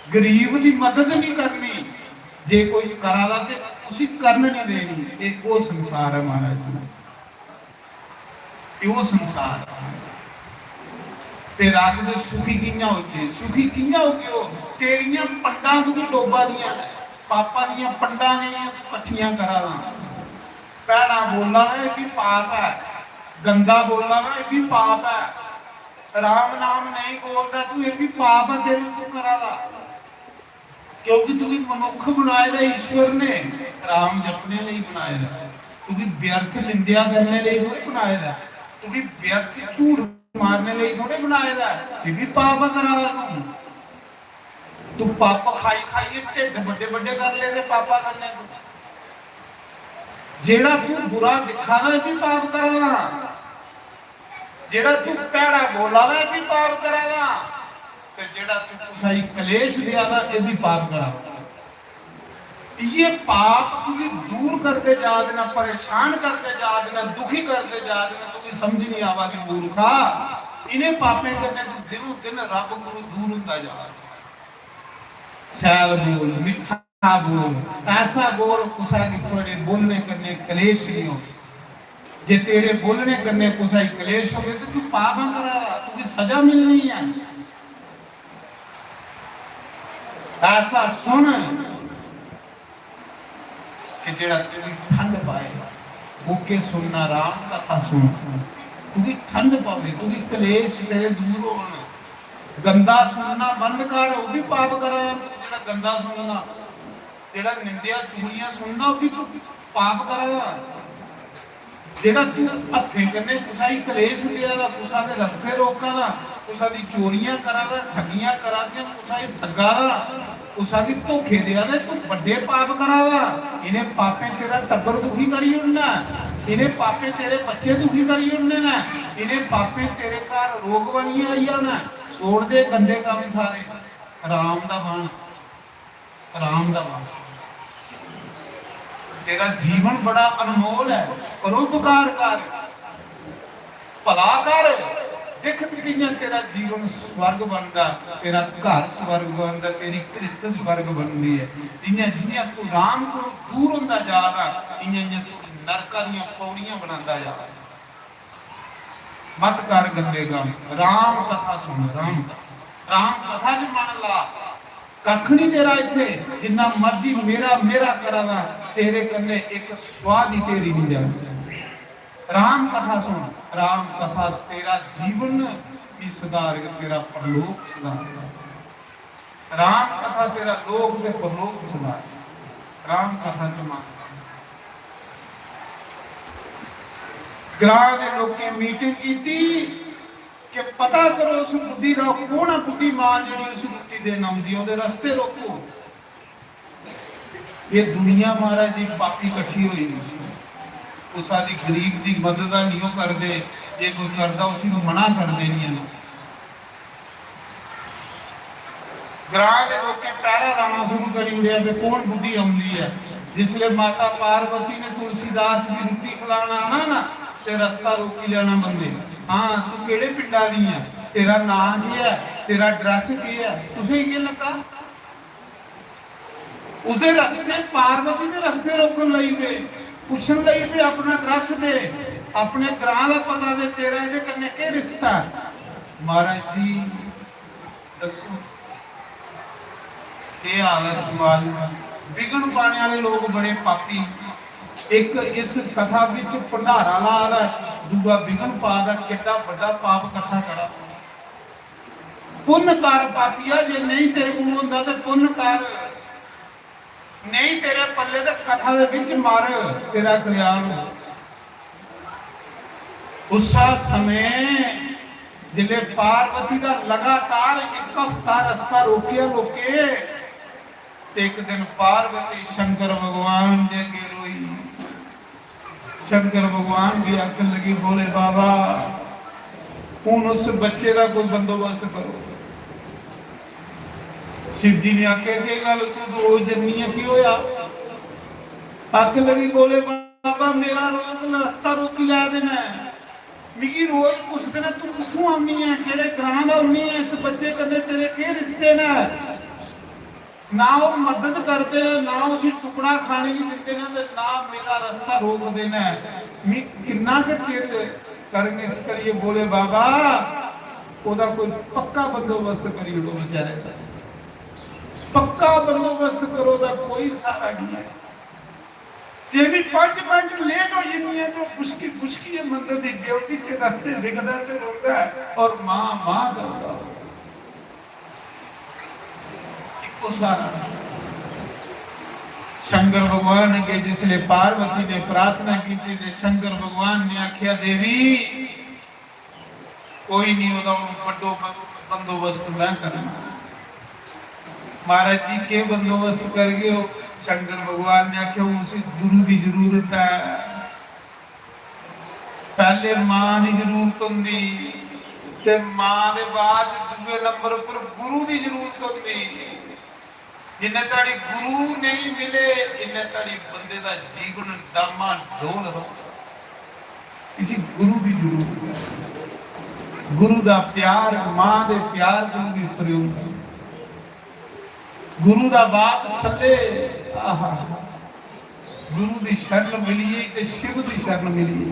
गरीब की मदद नहीं करनी, जे कोई करादा ते उसी करन नहीं देनी। ये वो संसार है महाराज, ये वो संसार। फिर आखदे सुखी कियां होचे, सुखी कियां हो गयो, तेरियां पंडां तू भी डोबा दियां, पापा दियां पंडां ने पट्ठियां करादा, पैड़ा बोलना है भी पाप है, गंदा बोलना है भी पाप है, राम नाम नहीं बोलता तू ये भी पाप है तेरे को करादा। क्योंकि तू मनुख बनाए दा ईश्वर ने, राम जपने लिए बनाए दा, तू व्यर्थ निंदिया करने लिए थोड़े बनाए दा, तू व्यर्थ झूठ मारने लिए थोड़े बनाए दा, ये भी पाप करा तू पाप खाई खाई ढिड बड़े बड़े कर ले ते पापा करने तू, जेड़ा तू बुरा दिखा दा भी पाप करा, जेड़ा तू पैड़ा बोला दा भी पाप करा, ते जेड़ा तू कुसाई कलेश दिया ना ये भी पाप करा। ये पाप तुझे दूर करते जा देना, परेशान करते जा देना, दुखी करते जा देना, तुझे समझ नहीं आवा कि मूर्खा इन्हें पापे करने तू दिनों दिन रब को दूर होता जा। सैल बोल, मिठा बोल, ऐसा बोल कुसा की थोड़े बोलने करने कलेश नहीं हो, जे तेरे बोलने करने कुसाई कलेश हो गए तो तू पाप करा, तुझे सजा मिलनी है। ऐसा सुन कि जेड़ा तेरी ठंड पाए, भूखे सुनना राम कथा सुन, तुझी ठंड पावे, तुझी कलेश तेरे दूर हो। गंदा सुनना बंद कर, वो भी पाप करा, जेड़ा गंदा सुनना, जेड़ा निंदिया चुगलियां सुनना वो भी पाप करा, जेड़ा तू हथे कन्ने कुसाई कलेश दिया दा, कुसा दे रस्ते रोका दा, कुसा दी चोरियां करा दा, ठगियां करा दियां, कुसाई ठगा दा, कुसा की धोखे दिया दे, तू बड़े पाप करा दा। इन्हें पापे तेरा टब्बर दुखी करी उड़ना, इन्हें पापे तेरे बच्चे दुखी करी उड़ने ना, इन्हें पापे तेरे घर रोग बनी आई ना। छोड़ दे गंदे काम सारे, राम दा बन, राम दा बन। तेरा जीवन बड़ा अनमोल है, परोपकार कर, भला कर, देख कियां तेरा जीवन स्वर्ग बनता, तेरा घर स्वर्ग बनता, तेरी गृहस्थ स्वर्ग बनती है। जियां जियां तू राम को दूर होंदा जा रहा, इयां इयां तू नरकां दीयां पौड़ियां बनांदा जा रहा। मत कर गंदे काम, राम कथा सुन, राम कथा च मन ला, कख नहीं तेरा इत्थे, जिन्ना मर्जी मेरा मेरा कराना, तेरे कन्ने एक स्वाद ही तेरी नहीं जाती। राम कथा सुन, राम कथा तेरा जीवन भी सुधारेगा, तेरा परलोक सुधारेगा। राम कथा तेरा लोक ते परलोक सुधारेगा। राम कथा च मन ग्रां दे लोकें मीटिंग की कि पता करो उस बुद्धि का कौन है, बुद्धि मां जी उस बुद्धि देना आउंदी, ओहदे रस्ते रोको। ये दुनिया महाराज जी पापी इकट्ठी हुई वो सारी गरीब की मदद नहीं वो करते, जे कोई करता उसी को मना कर देनी है। ग्रां के लोग पैरा लाना शुरू करी उड़िया भी कौन बुद्धि आती है। जिसले माता पार्वती ने तुलसीदास की रोटी खिलाना आना ना ते रास्ता रोकी लेना बंदे, हाँ तू केड़े पिंडा दी है, तेरा नाम की है, तेरा ड्रेस की है, तुझे ये लगा उसके रस्ते पार्वती ने रस्ते रोकन लई पे पूछन लई पे अपना ड्रेस दे, अपने ग्रां का पता दे, तेरा ये कन्ने के रिश्ता। महाराज जी दसो ये हाल है समाज में। विघन पाने वाले लोग बड़े पापी। एक इस कथा विच भंडारा ला रहा है, दूआ विघन पा दा, कितना बड़ा पाप इकट्ठा करा। पुण्य कर पापिया, जे नहीं तेरे को होंदा ते पुण्य कर, नहीं तेरे पल्ले ते कथा दे विच मार, तेरा कल्याण हो। उसा समय जिले पार्वती का लगातार एक हफ्ता रास्ता रोकिया लोके, एक दिन पार्वती शंकर भगवान जे के रोई। शंकर भगवान की आंखन लगी, बोले बाबा हूं उस बच्चे का कोई बंदोबस्त करो। शिव जी ने आखे के गल तू तो रोज जन्नी है, की होया? आख लगी, बोले बाबा मेरा रोज रास्ता रोकी ला देना, मिगी रोज पुछते ना तू किथों आनी है, केड़े ग्रां दा आनी है, इस बच्चे कन्ने तेरे के रिश्ते ने? ना वो मदद करते ना उसी टुकड़ा खाने की देते ना, ना मेरा रास्ता रोक देना है। मैं कितना के चेत करके इस करिए, बोले बाबा ओदा कोई पक्का बंदोबस्त करिए, लो बेचारे पक्का बंदोबस्त करो, दा कोई सारा नहीं है। जे भी 5 मिनट लेट हो जानी है तो खुशकी खुशकी है, मंदिर की ड्यूटी च रास्ते दिखदा ते रोंदा है और मां मां करदा इको सारा। शंकर भगवान के जिसले पार्वती ने प्रार्थना की थी, शंकर भगवान ने आख्या देवी कोई नहीं होता, बड़ो बंदोबस्त मैं करना। महाराज जी के बंदोबस्त कर गए हो? शंकर भगवान ने आख्या उसे गुरु की जरूरत है। पहले मां की जरूरत होंगी ते मां के बाद दूसरे नंबर पर गुरु की जरूरत होंगी। जिन्हें ताड़ी गुरु नहीं मिले इन्हें ताड़ी बंदे का जीवन डामा डोल रहा। किसी गुरु की जरूरत है, गुरु का प्यार, मां के प्यार गुरु की प्रयोग, गुरु का बात सले। गुरु की शरण मिली ते शिव की शरण मिली।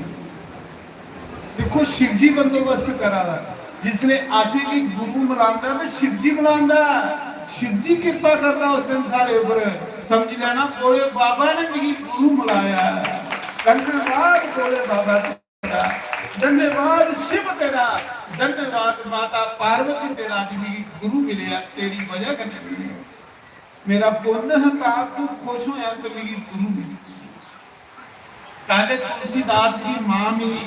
देखो शिव जी बंदोबस्त करा, जिसने आशी की गुरु मिलांदा तो शिव जी मिलांदा, शिव जी कृपा करता उस दिन सारे ऊपर। समझ लेना, बोले बाबा ने मेरी गुरु मिलाया। धन्यवाद बोले बाबा तेरा, धन्यवाद शिव तेरा, धन्यवाद माता पार्वती तेरा, मेरी गुरु मिले तेरी वजह करने मिली। मेरा पुण्य है तू खुश होया तो मेरी गुरु मिली। पहले तुलसीदास की मां मिली,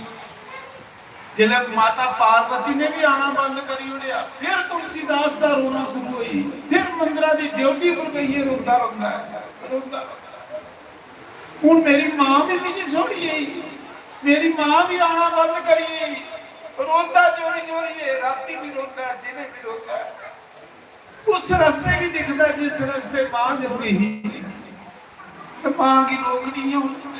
जिले माता पार्वती ने भी आना बंद करी उड़िया, फिर तुलसीदास का रोना शुरू हुई, फिर मंदिर की ड्यूटी पर गई, रोंदा रोंदा रोंदा। हूं मेरी मां भी नहीं छोड़ी, मेरी मां भी आना बंद करी, रोंदा जोरी जोरी, राती भी रोंदा, दिने भी रोंदा। उस रास्ते भी दिखता जिस रास्ते मां जल्दी ही, तो मां की लोग नहीं है उसमें।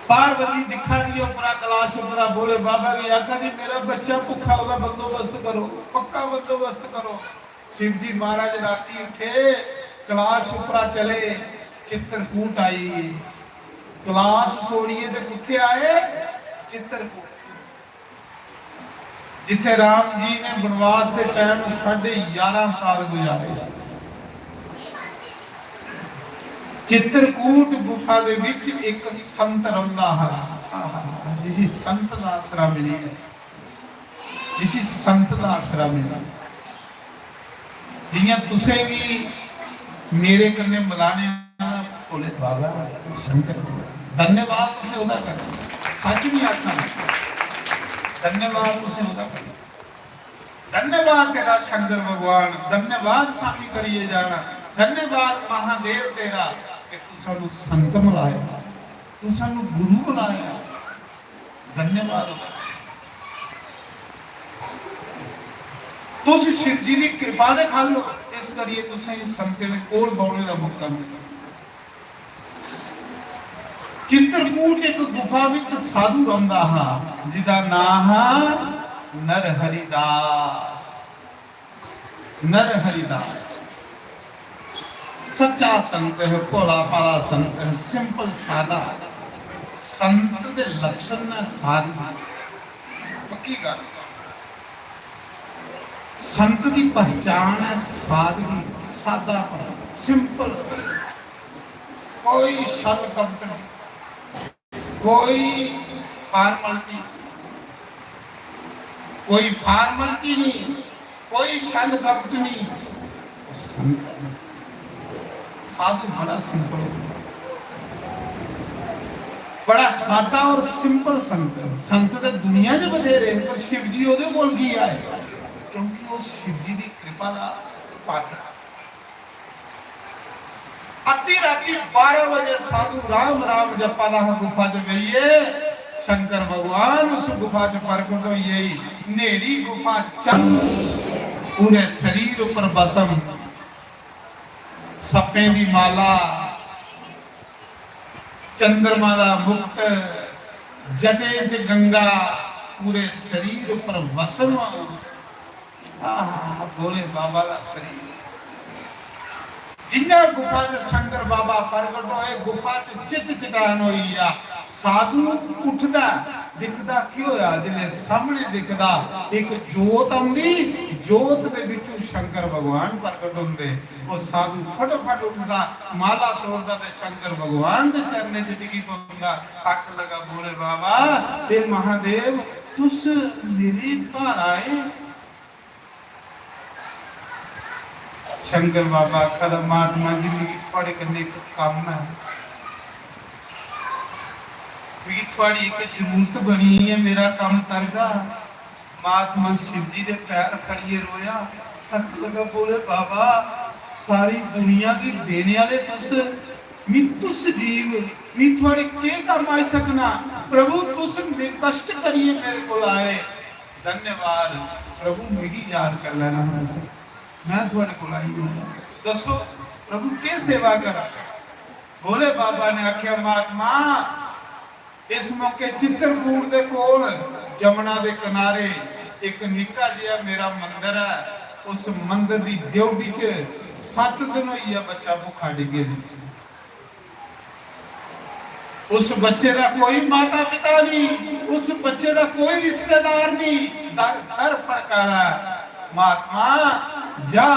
पार्वती दिखा दियो पूरा कलाश पूरा, बोले बाबा की आखा दी मेरा बच्चा भुखा होगा, बंदोबस्त करो, पक्का बंदोबस्त करो। शिव जी महाराज राती उठे, कलाश उपरा चले, चित्रकूट आई। कलाश छोड़िए तो किथे आए? चित्रकूट, जिथे राम जी ने वनवास के टाइम 11.5 साल गुजारे। चित्रकूट गुफा दे विच एक संत रहिंदा है, जिसी संत दा आसरा मिली है, जिसी संत दा आसरा मिला। जियां तुसे भी मेरे कन्ने मिलाने बोले बाबा शंकर, धन्यवाद तुसे ओदा कर, सच नहीं आखना, धन्यवाद तुसे ओदा कर, धन्यवाद तेरा शंकर भगवान, धन्यवाद सामी करिए जाना। ਧੰਨਵਾਦ ਮਹਾਦੇਵ ਤੇਰਾ ਕਿ ਤੂੰ ਸਾਨੂੰ ਸੰਤ ਮਿਲਾਇਆ, ਤੂੰ ਸਾਨੂੰ ਗੁਰੂ ਬਣਾਇਆ। ਧੰਨਵਾਦ। ਤੁਸੀਂ ਸ਼ਿਵ ਜੀ ਦੀ ਕਿਰਪਾ ਦੇ ਖਾਲ ਲੋ, ਇਸ ਕਰੀਏ ਤੁਸੀਂ ਸੰਤੇ ਦੇ ਕੋਲ ਬੌਣੇ ਦਾ ਮੌਕਾ ਮਿਲਿਆ। ਚਿੱਤਰਕੂਟ ਇੱਕ ਗੁਫਾ ਵਿੱਚ ਸਾਧੂ ਰਹਿੰਦਾ ਹੈ ਜਿਹਦਾ ਨਾਮ ਹੈ ਨਰ ਹਰੀਦਾਸ। ਨਰ ਹਰੀਦਾਸ ਸੱਚਾ ਸੰਤ ਹੈ, ਭੋਲਾ ਭਾਲਾ ਸੰਤ ਹੈ, ਸਿੰਪਲ ਸਾਦਾ ਸੰਤ ਦੇ ਲੱਛਣ ਨੇ ਸਾਦਗੀ। ਪੱਕੀ ਗੱਲ, ਸੰਤ ਦੀ ਪਹਿਚਾਣ ਹੈ ਸਾਦਗੀ, ਸਾਦਾਪਨ, ਸਿੰਪਲ। ਕੋਈ ਸ਼ਲ ਕਪਟ ਨਹੀਂ, ਕੋਈ ਫਾਰਮੈਲਿਟੀ, ਕੋਈ ਫਾਰਮੈਲਿਟੀ ਨਹੀਂ, कोई शल कपट नहीं। साधु बड़ा सिंपल, बड़ा सादा और सिंपल संत। संत तो दुनिया च बथेरे पर शिव जी ओदे कोल की आए क्योंकि वो शिव जी की कृपा का पात्र। अद्धी राती 12 बजे साधु राम राम जपा दा गुफा च गईए। शंकर भगवान उस गुफा च प्रकट होइए। नेरी गुफा चंद पूरे शरीर पर बसम, सप्पे दी माला, चंद्रमा दा मुक्त, जटे च गंगा, पूरे शरीर पर वसम। बोले बाबा का शरीर जिन्ना गुफा च शंकर बाबा प्रगट होए, गुफा च चित चटान होई आ। साधु उठदा दिखदा की होया जिले सामने दिखदा एक जोत आंदी, जोत दे विचों शंकर भगवान प्रगट होंदे। वो साधु फटाफट उठदा, माला छोड़दा ते शंकर भगवान दे चरणे च टिकी पौंदा। अख लगा, बोले बाबा ते महादेव तुस मेरे घर आए। शंकर बाबा आखदा महात्मा जी मेरी थोड़े कन्ने एक काम है, मेरी थोड़ी एक जरूरत बनी है, मेरा काम करदा। महात्मा शिव जी दे पैर खड़िए रोया। अख लगा, बोले बाबा सारी दुनिया की देने वाले तुस, मैं तुस जीव मैं थोड़े के काम आ सकना। प्रभु तुस कष्ट करिए मेरे को आए। धन्यवाद प्रभु, मेरी याद कर लेना, मैं थोड़े को आई हूं। दसो प्रभु के सेवा करा। बोले बाबा ने आख्या महात्मा इस मौके चित्रकूट दे कोल जमुना दे किनारे एक निक्का जिहा मेरा मंदिर है। उस मंदिर दी ड्योढ़ी च 7 दिन होई है बच्चा भुखा डिगे। उस बच्चे का कोई माता पिता नहीं, उस बच्चे का कोई रिश्तेदार नहीं, दर प्रकार। महात्मा जा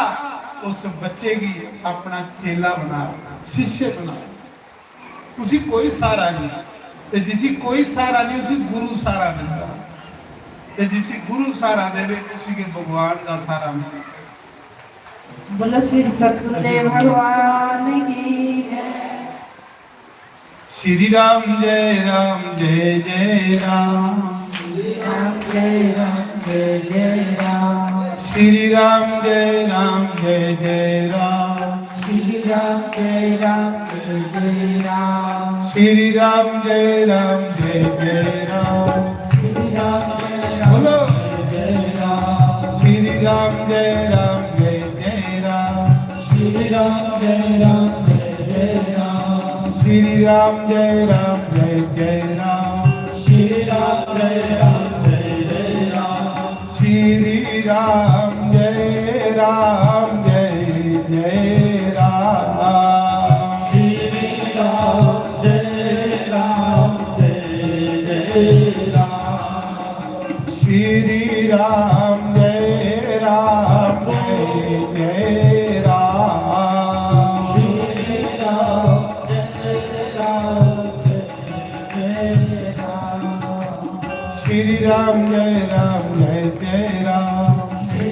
उस बच्चे की अपना चेला बना, शिष्य बना। उसी कोई सहारा नहीं, ते जिसी कोई सहारा नहीं उसी गुरु सहारा मिलता, ते जिसी गुरु सहारा देवे उसी के भगवान का सहारा मिलता। बोलो श्री सतगुरुदेव भगवान की जय। श्री राम जय राम जय जय राम, श्री राम जय राम जय जय राम, श्री राम जय राम जय जय राम, श्री राम जय राम जय जय राम, श्री राम जय राम जय जय राम, श्री राम जय राम बोलो जय राम, श्री राम जय राम जय जय राम, श्री राम जय राम जय जय राम, श्री राम जय राम जय जय राम, श्री राम जय राम जय जय राम, श्री राम जय राम जय जय राम, श्री राम जय राम जय जय राम, श्री राम जय राम जय जय राम, श्री राम जय राम जय जय राम, श्री राम जय राम जय जय राम,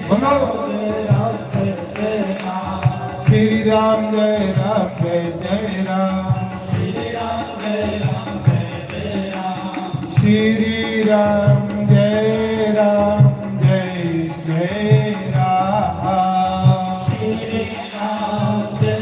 बोलो जय राम जय जय राम, श्री राम जय राम जय जय राम, श्री राम जय राम जय जय राम, श्री राम जय राम जय जय राम, श्री राम जय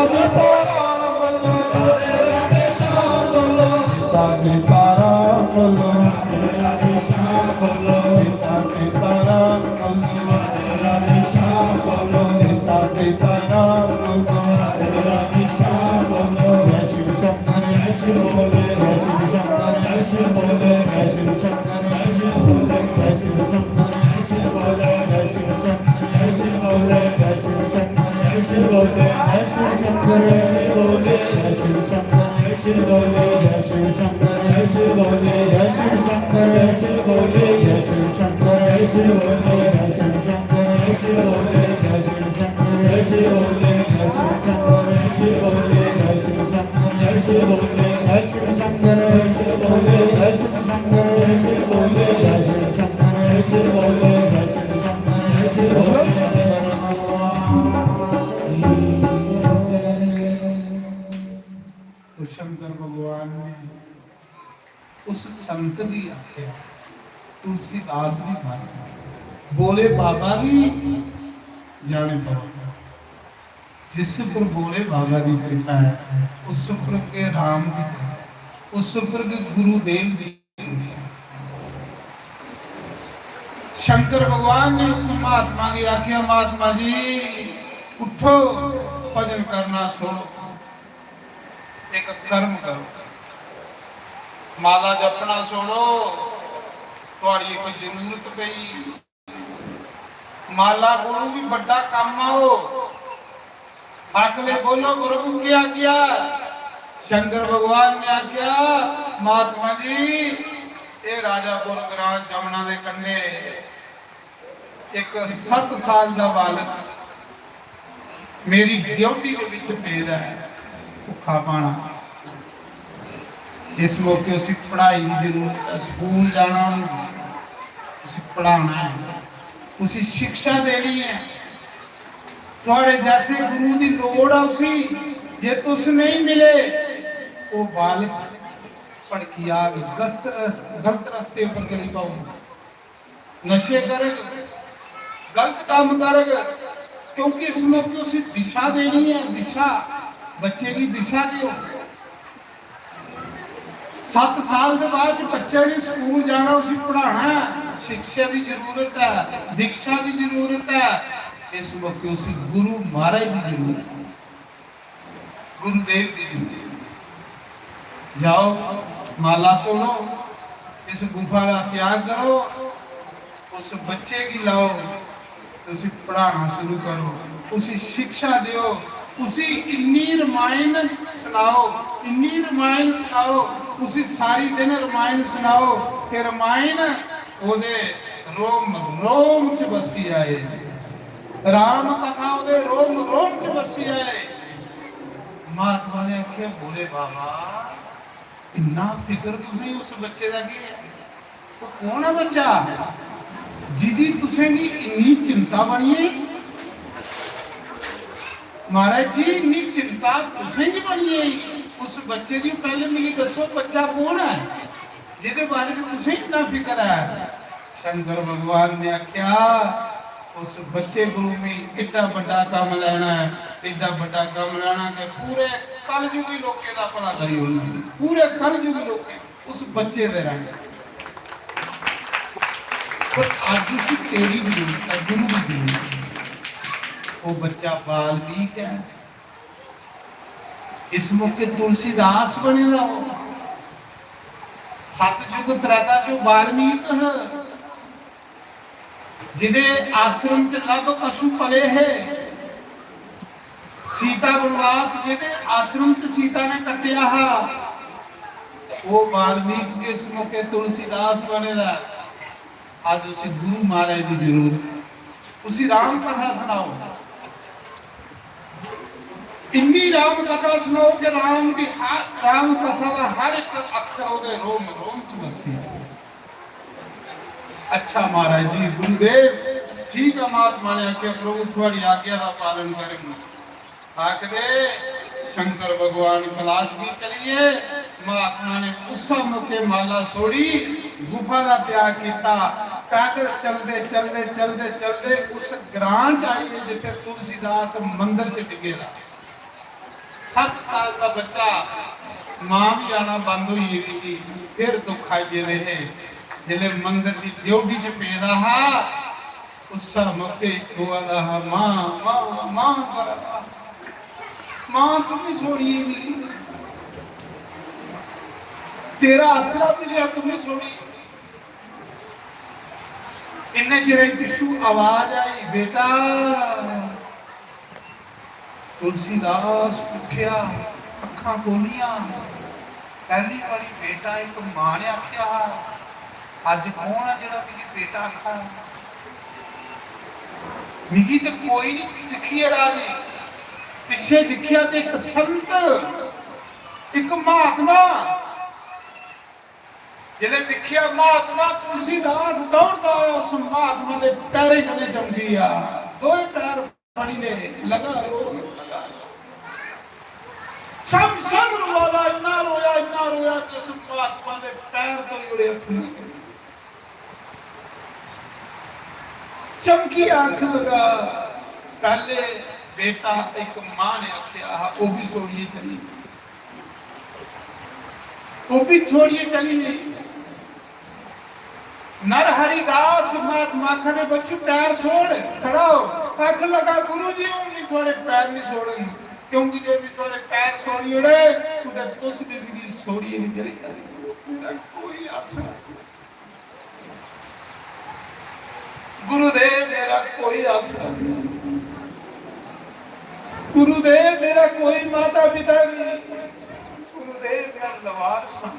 ਰਾਧੇ ਤਾਰਾ ਬੋਲੋ ਰਾਧੇ ਰਾਧੇ ਸ਼ਾਮ ਬੋਲੋ ਰਾਧੇ ਤਾਰਾ ਬੋਲੋ ਰਾਧੇ ਰਾਧੇ ਸ਼ਾਮ ਬੋਲੋ ਰਾਧੇ ਤਾਰਾ ਬੋਲੋ ਰਾਧੇ ਰਾਧੇ ਸ਼ਾਮ ਬੋਲੋ ਰਾਧੇ ਤਾਰਾ ਬੋਲੋ ਰਾਧੇ ਰਾਧੇ ਸ਼ਾਮ ਬੋਲੋ ਜੈ ਸ਼ਿਵ ਸ਼ੰਕਰ ਜੈ ਸ਼ਿਵ ਭੋਲੇ ਜੈ ਸ਼ਿਵ ਸ਼ੰਕਰ ਜੈ ਸ਼ਿਵ ਭੋਲੇ ਜੈ ਸ਼ਿਵ ਸ਼ੰਕਰ ਜੈ ਸ਼ਿਵ ਭੋਲੇ ਜੈ ਸ਼ਿਵ ਸ਼ੰਕਰ ਜੈ ਸ਼ਿਵ ਭੋਲੇ ਜੈ ਸ਼ਿਵ ਸ਼ੰਕਰ ਜੈ ਸ਼ਿਵ ਭੋਲੇ ਜੈ ਸ਼ਿਵ ਸ਼ੰਕਰ ਜੈ ਸ਼ਿਵ ਭੋਲੇ ਜੈ ਸ਼ਿਵ ਸ਼ੰਕਰ ਜੈ ਸ਼ਿਵ ਭੋਲੇ ਜੈ ਸ਼ਿਵ ਸ਼ੰਕਰ ਜੈ ਸ਼ਿਵ ਭੋਲੇ ਜੈ ਸ਼ਿਵ ਸ਼ੰਕਰ ਜੈ ਸ਼ਿਵ ਭੋਲੇ ਜੈ ਸ਼ਿਵ ਸ਼ੰਕਰ ਜੈ ਸ਼ਿਵ ਭੋਲੇ ਜੈ ਸ਼ਿਵ ਸ਼ੰਕਰ ਜੈ ਸ਼ਿਵ ਭੋਲੇ ਜੈ ਸ਼ਿਵ ਸ਼ੰਕਰ ਜੈ ਸ਼ਿਵ ਭੋਲੇ ਜੈ ਸ਼ਿਵ ਸ਼ੰਕਰ ਜੈ ਸ਼ਿਵ ਭੋਲੇ ਜੈ ਸ਼ਿਵ ਸ਼ੰਕਰ ਜੈ ਸ਼ਿਵ ਭੋਲੇ ਜੈ ਸ਼ਿਵ ਸ਼ੰਕਰ ਜੈ ਸ਼ਿਵ ਭੋਲੇ ਜੈ ਸ਼ਿਵ ਸ਼ੰਕਰ ਜੈ ਸ਼ਿਵ ਭੋਲੇ ਜੈ ਸ਼ਿਵ ਸ਼ੰਕਰ ਜੈ ਸ਼ਿਵ ਭੋਲੇ ਜੈ ਸ਼ਿਵ ਸ਼ੰਕਰ ਜੈ ਸ਼ਿਵ ਭੋਲੇ ਜੈ ਸ਼ਿਵ ਸ਼ੰਕਰ ਜੈ ਸ਼ਿਵ ਭੋਲੇ तो शंकर भगवान ने उस संत की आख्या तुलसीदास की बात बोले बाबा की जाने पाओ जिस पर बोले बाबा की कृपा है उस पर के राम की उस पर के गुरुदेव की शंकर भगवान ने उस महात्मा की आख्या महात्मा जी उठो भजन करना छोड़ो एक कर्म करो माला जपना छोड़ो थोड़ी कोई जरूरत पई माला कोलों भी बड़ा काम आओ आखले बोलो प्रभु क्या किया शंकर भगवान ने आख्या महात्मा जी ये राजापुर ग्राम जमुना दे कंढे एक 7 साल का बालक मेरी ड्यूटी के विच पेदा है भुखा पाना इस मौके उसी पढ़ाई की जरूरत है स्कूल जाना उसी पढ़ाना है उसी शिक्षा देनी है थोड़े जैसे गुरु की लोड़ है उसी जे तुस नहीं मिले वो बालक भड़की आग गलत रास्ते पर चली पाओ नशे करेगा गलत काम करेगा क्योंकि इस मौके उसी दिशा देनी है दिशा बच्चे की दिशा दियो 7 साल के बाद बच्चे ने स्कूल जाना उसे पढ़ाना है शिक्षा की जरूरत है दीक्षा की जरूरत है इस वक्त उसे गुरु महाराज की जरूरत है गुरुदेव की जरूरत जाओ माला सुनो इस गुफा का त्याग करो उस बच्चे की लाओ उसे पढ़ाना शुरू करो उसी शिक्षा दियो उसी इन्नी रामायण सुनाओ उसी सारी दिन रामायण सुनाओ कि रामायण ओदे रोम रोम च बसी आए राम कथा ओदे रोम रोम च बसी आए महात्मा ने आख्या बोले बाबा इन्ना फिक्र तुसी उस बच्चे दा की है वो कौन है बच्चा जिदी तुसें की इन्नी चिंता बनी है महाराज जी इन्नी चिंता तुसें की बनी है उस बच्चे की पहले मुझे दसो बच्चा कौन है जिदे बारे में तुसें इतना फिक्र है शंकर भगवान ने आख्या उस बच्चे को में इतना बड़ा काम लेना है इतना बड़ा काम लेना कि पूरे कलयुगी लोके दा भला करी उन्होंने पूरे कलयुगी लोके उस बच्चे दे रंग पर आज की तेरी जरूरत है गुरु की जरूरत है वो बच्चा बाल्मीक है इस मौके तुलसीदास बनेगा वो सतयुग त्रेता जो बाल्मीक है जिदे आश्रम च लभ पशु पले है सीता वनवास जिदे आश्रम च सीता ने कटिया है वो बाल्मीक के इस मौके तुलसीदास बनेगा आज उसी गुरु महाराज की जरूरत उसी राम कथा सुनाओ इन्नी राम कथा सुनाओ कि राम कथा का हर एक अक्षर ओदे रोम रोम च बसी अच्छा महाराज जी गुरुदेव ठीक है महात्मा ने आके प्रभु थोड़ी आज्ञा का पालन करेंगे आखदे शंकर भगवान कैलाश की चलिए महात्मा ने उस मौके माला छोड़ी गुफा का त्याग किया पैदल चलते चलते चलते चलते उस ग्रां च आइए जिथे तुलसीदास मंदिर च डिगेगा 7 साल का बच्चा मां भी आना बंद हुई थी। फिर दुख आई रहे जिले मंदिर की ड्योढ़ी च पे रहा उस मौके दुआ रहा मां मां मां करा मां तुम ही छोड़ी नहीं तेरा आसरा मिले तुम ही छोड़ी। इन्ने चिरे पिछू आवाज आई बेटा। तुलसीदास उठिया अखा खोलिया पहली बारी बेटा एक मां ने आख्या अज कौन है जेड़ा मेरी बेटा आखा मिगी तो कोई नहीं दिखी राजी पिछे दिखिया तो एक संत एक महात्मा जिले दिखिया महात्मा तुलसीदास दौड़ता है उस महात्मा के पैरे कने चमकी आ दो पैर फड़ी ने लगा रो लगा सब रोला इतना रोया कि उस महात्मा ने पैर तो जुड़े चमकी आंख लगा। पहले बेटा एक मां ने आख्या वो भी छोड़िए चली वो भी छोड़िए चली नर हरिदास महात्मा ने बच्चू पैर छोड़ खड़ा हो आंख लगा गुरु जी भी थोड़े पैर नहीं छोड़ेंगे क्योंकि जो भी थोड़े पैर छोड़ी उड़े उधर तो भी छोड़िए नहीं चली कोई आसरा गुरुदेव मेरा कोई आसरा नहीं गुरुदेव मेरा कोई माता पिता नहीं गुरुदेव मेरा लवार सन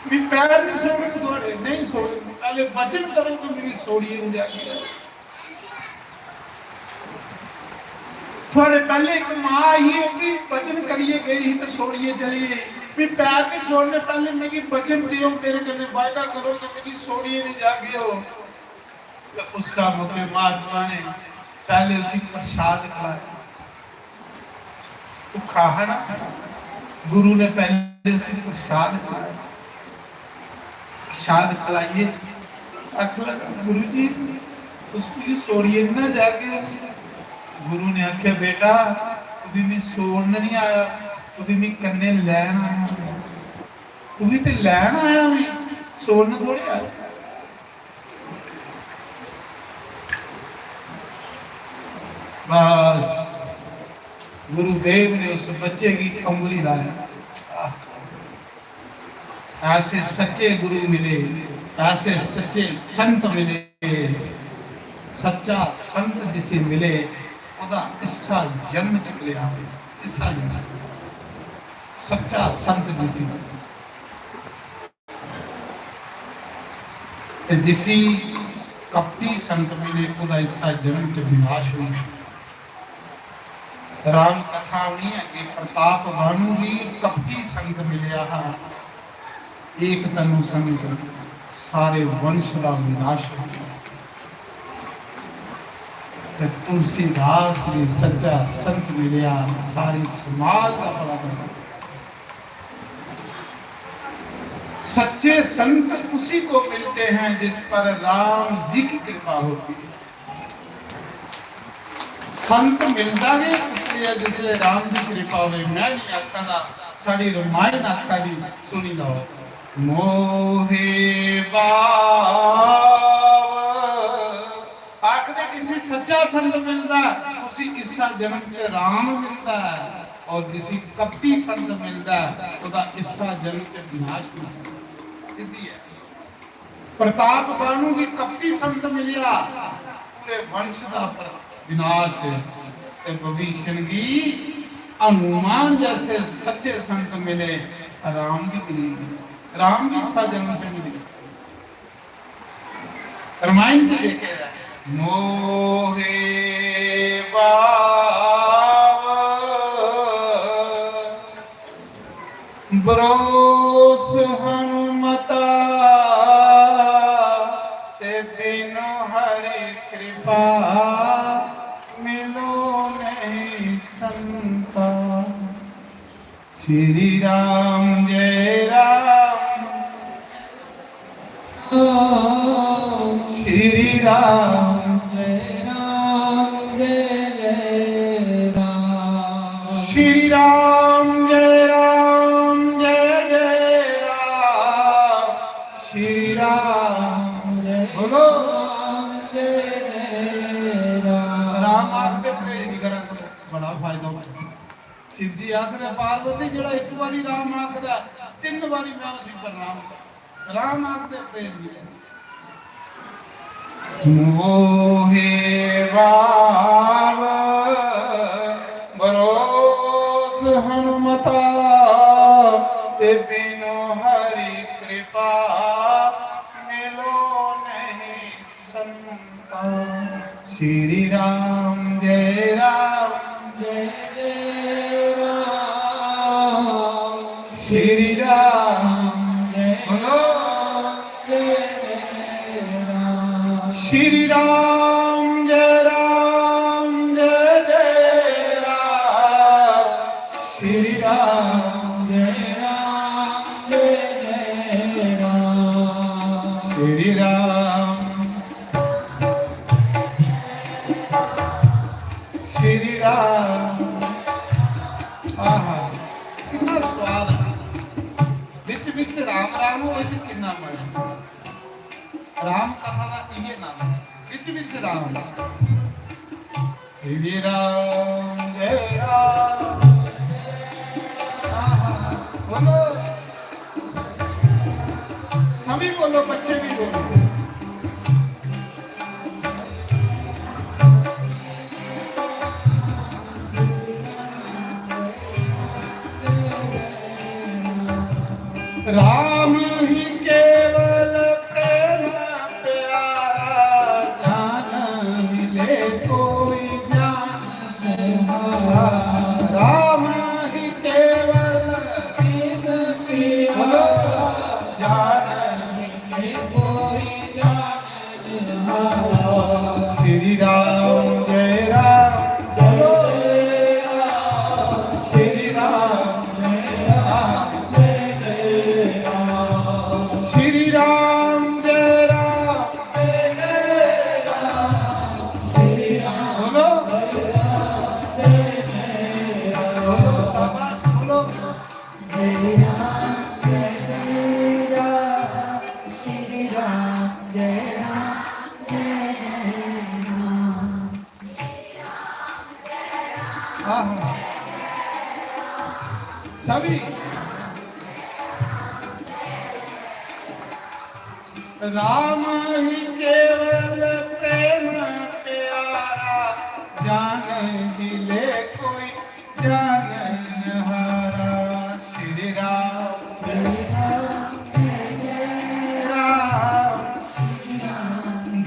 भी पैर नहीं छोड़े थोड़े नहीं छोड़े पहले वचन करो तो मेरी छोड़िए नहीं जाएगी थोड़े पहले एक मां ही होगी वचन करिए गई तो छोड़िए चलिए भी पैर नहीं छोड़ने पहले मेरी वचन दियो मेरे कने वायदा करो तो मेरी छोड़िए नहीं जागे हो। तो उस मौके महात्मा ने पहले उसी प्रसाद खिलाया तो खाना गुरु ने पहले उसी प्रसाद खिलाया प्रसाद खिलाइए अखला गुरु जी उसकी छोड़िए ना जाके। गुरु ने आख्या बेटा तू भी छोड़ने नहीं आया तू भी कन्ने लैन आया तू भी तो लैन आया भी छोड़ने थोड़ी आया। बस गुरुदेव ने उस बच्चे की उंगली लाया। ऐसे सच्चे गुरु मिले ऐसे सच्चे संत मिले सच्चा संत जिसे मिले इसा जन्म च लिया इसा सच्चा संत जिसी कपटी संत मिले उदा इसा जन्म च विनाश हुई। राम कथा होनी है कि प्रताप भानु भी कपटी संत मिलिया एक तनु संत सारे वंश का विनाश हो गया। तुलसीदास ने सच्चा संत मिलिया सारी समाज का भला कर। सच्चे संत उसी को मिलते हैं जिस पर राम जी की कृपा होती है। संत मिलता है इसलिए जिसले राम जी की कृपा हो। मैं नहीं आखा साड़ी रामायण आखा भी सुनी लो मोहे आखदे किसी सच्चा संत मिलता उसी इसा जन्म च राम मिलता है और किसी कपटी संत मिलता उदा इसा जन्म च विनाश मिलता है। प्रताप बाणु की कपटी संत मिलिया पूरे वंश का विनाश है। भविष्य की हनुमान जैसे सच्चे संत मिले राम की इसा जन्म च मिली। रामायण से देखे मोहे बरोस हनुमता ते बिनु हरि कृपा मिलो नहीं संता। श्री राम जय राम श्री राम जय राम जय जय राम श्री राम जय राम श्री राम जय बोलो राम आखते प्रेज नहीं करा बड़ा फायदा होगा शिव जी आखदे पार्वती जड़ा एक बारी राम आखदा तीन बारी मैं उसी पर राम आखते प्रेज नहीं मोहे वाव बरोस हनुमता ते बिनु हरि कृपा मिलो नहीं संता श्री राम जय राम श्री राम जय बोलो श्री राम जय राम श्री राम जय श्री राम श्री राम आहा कितना स्वाद विच विच राम राम होए ते कितना मजा राम कथा का ये नाम है विच राम श्री राम जय राम बोलो सभी बोलो बच्चे भी बोलो राम ही केवल प्रेम प्यारा जान मिले कोई जान राम ही केवल प्रेम प्यारा जान मिले कोई जान श्री राम जय राम चलो श्री राम जय राम श्री राम जय राम श्री राम बोलो बोलो शाबाश बोलो जय राम श्री राम जय राम हाँ सभी राम ही केवल प्रेम प्यारा जान मिले कोई जान हारा श्री राम राम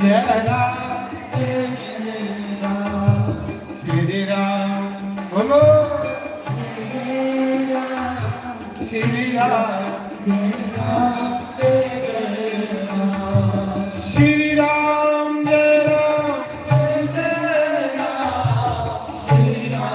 जय राम श्री राम बोलो श्री राम श्री राम जय राम श्री राम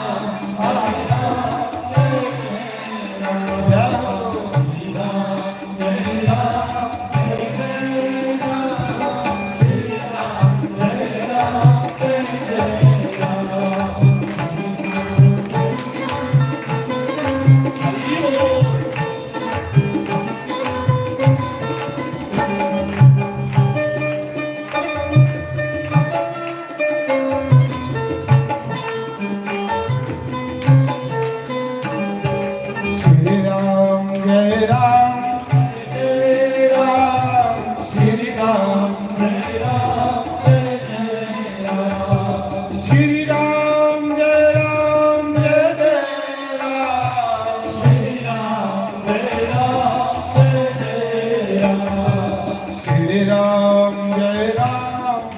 श्री राम जय राम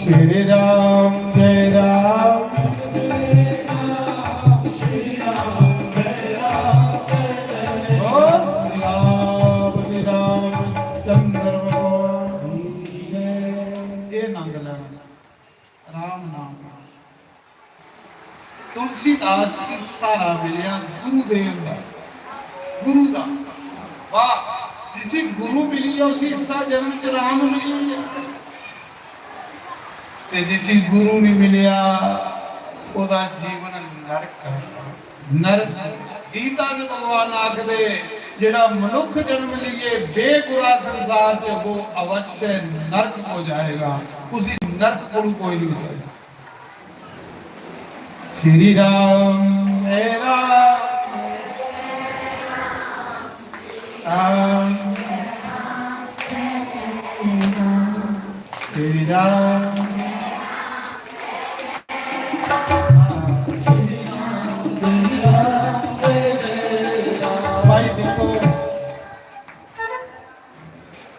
श्री राम जय राम बोल श्री राम चंद्र भगवान ये नंद लेना राम नाम तुलसीदास की सारा मिलिया गुरुदेव का गुरु का वाह जिसी गुरु मिली है उसी सा जन्म च राम मिली है ਤੇ ਜਿਸ ਗੁਰੂ ਨਹੀਂ ਮਿਲਿਆ ਉਹਦਾ ਜੀਵਨ ਨਰਕ ਹੈ। ਨਰਕ ਗੀਤਾ ਦੇ ਭਗਵਾਨ ਆਖਦੇ ਜਿਹੜਾ ਮਨੁੱਖ ਜਨਮ ਲਈਏ ਬੇਗੁਨਾਹ ਸੰਸਾਰ ਚ ਉਹ ਅਵश्य नरक हो जाएगा। उसी नरक को कोई नहीं जाएगा। श्री राम मेरा राम श्री राम भाई देखो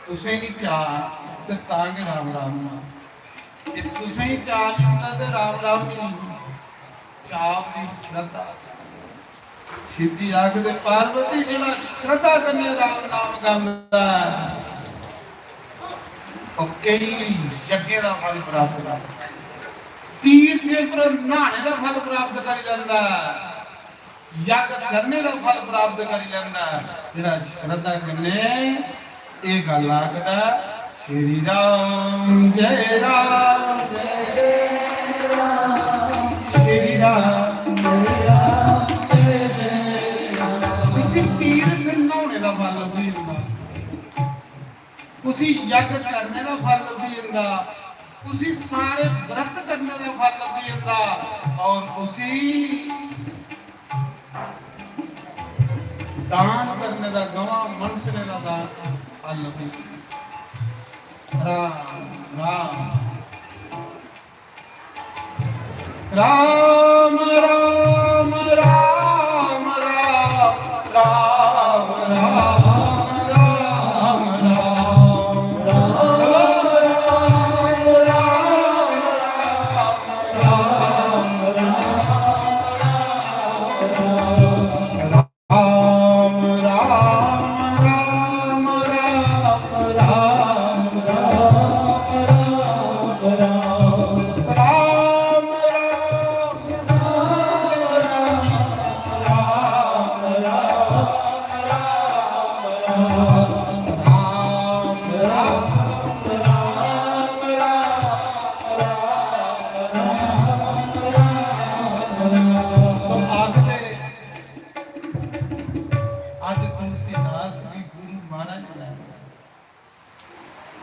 तुसें ही चाह ते तांगे राम राम जे तुसें ही चाह नहीं होंदा ते राम राम नहीं चाह दी श्रद्धा सिद्धि आखदे पार्वती जेड़ा श्रद्धा करने राम नाम गांदा ओ कई यज्ञ दा फल प्राप्त करदा तीर्थ पर नहाने दा फल प्राप्त कर लैंदा यज्ञ करने दा फल प्राप्त कर लैंदा जेड़ा श्रद्धा करने ये गल आखदा श्री राम जय राम जय राम श्री राम जय राम जय राम। उसी तीर्थ नहाने दा फल भी हुंदा उसी यज्ञ करने दा फल भी हुंदा उसी सारे व्रत करने दा फल भी हुंदा और उसी दान करने दा गवा मनसने दा दान फल भी। राम राम राम राम राम राम राम राम राम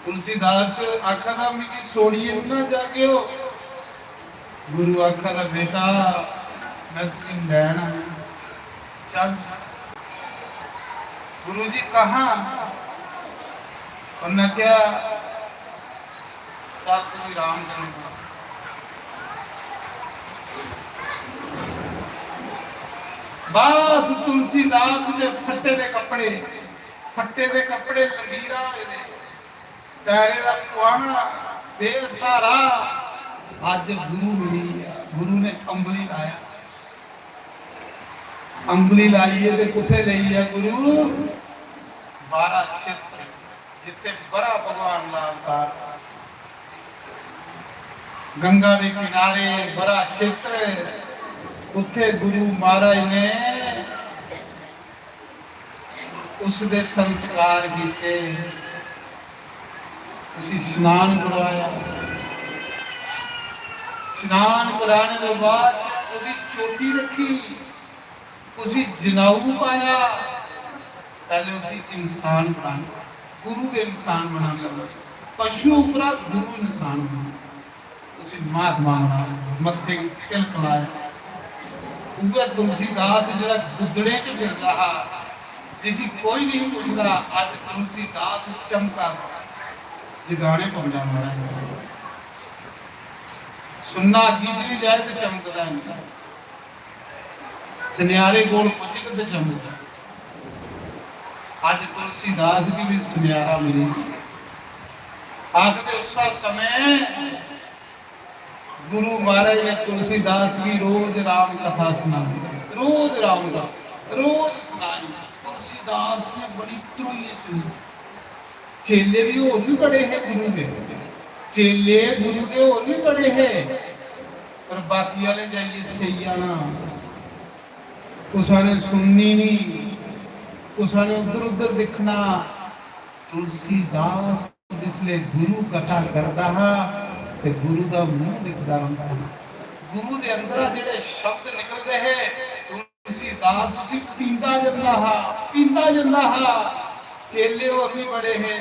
तुलसीदास आखा था मेरी सोनिए ना जागे हो गुरु आखा था बेटा मैं तुम लेना चल गुरु जी कहाँ उन्होंने क्या चल तुम राम करेगा बस तुलसीदास ने फट्टे दे कपड़े लंगीरा पैरे का कुआना बेसहारा अज गुरु मिली गुरु ने अंबली लाया अंबली लाइए ते कुथे लई है गुरु 12 क्षेत्र जिथे बड़ा भगवान का अवतार गंगा के किनारे बड़ा क्षेत्र उथे गुरु महाराज ने उसदे संस्कार किए उसी स्नान करवाया स्नान कराने के बाद उसकी चोटी रखी उसी जनाऊ पाया पहले उसी इंसान बनाना गुरु के इंसान बनाना पशु उपरांत गुरु इंसान बना उसी महात्मा बना मत्थे तिलक लाया उगा तुलसीदास जरा गुदड़े च फिर रहा जिसी कोई नहीं पूछता अज तुलसीदास चमका जगाने पौंदा महाराज सुनना कीचड़ी जाए तो चमकदा नहीं सुनियारे कोल पुज के तो चमकदा अज तुलसीदास की भी सुनियारा मिली आखदे उस समय गुरु महाराज ने तुलसीदास की रोज राम कथा सुनाई रोज राम का रोज सुनाई तुलसीदास ने बड़ी त्रोई सुनी चेले भी और भी बड़े हैं गुरु के चेले गुरु के और भी बड़े हैं पर बाकी वाले जाइए सही आना उसने सुननी नहीं उसने उधर उधर दिखना तुलसीदास जिसले गुरु कथा करता है ਤੇ ਗੁਰੂ ਦਾ ਮੂੰਹ ਦਿਖਦਾ ਹੁੰਦਾ ਹੈ। ਗੁਰੂ ਦੇ ਅੰਦਰ ਜਿਹੜੇ ਸ਼ਬਦ ਨਿਕਲਦੇ ਹੈ ਤੁਲਸੀਦਾਸ ਉਸੇ ਪੀਂਦਾ ਜਾਂਦਾ ਹਾ। ਚੇਲੇ ਹੋਰ ਵੀ ਬੜੇ ਹੈ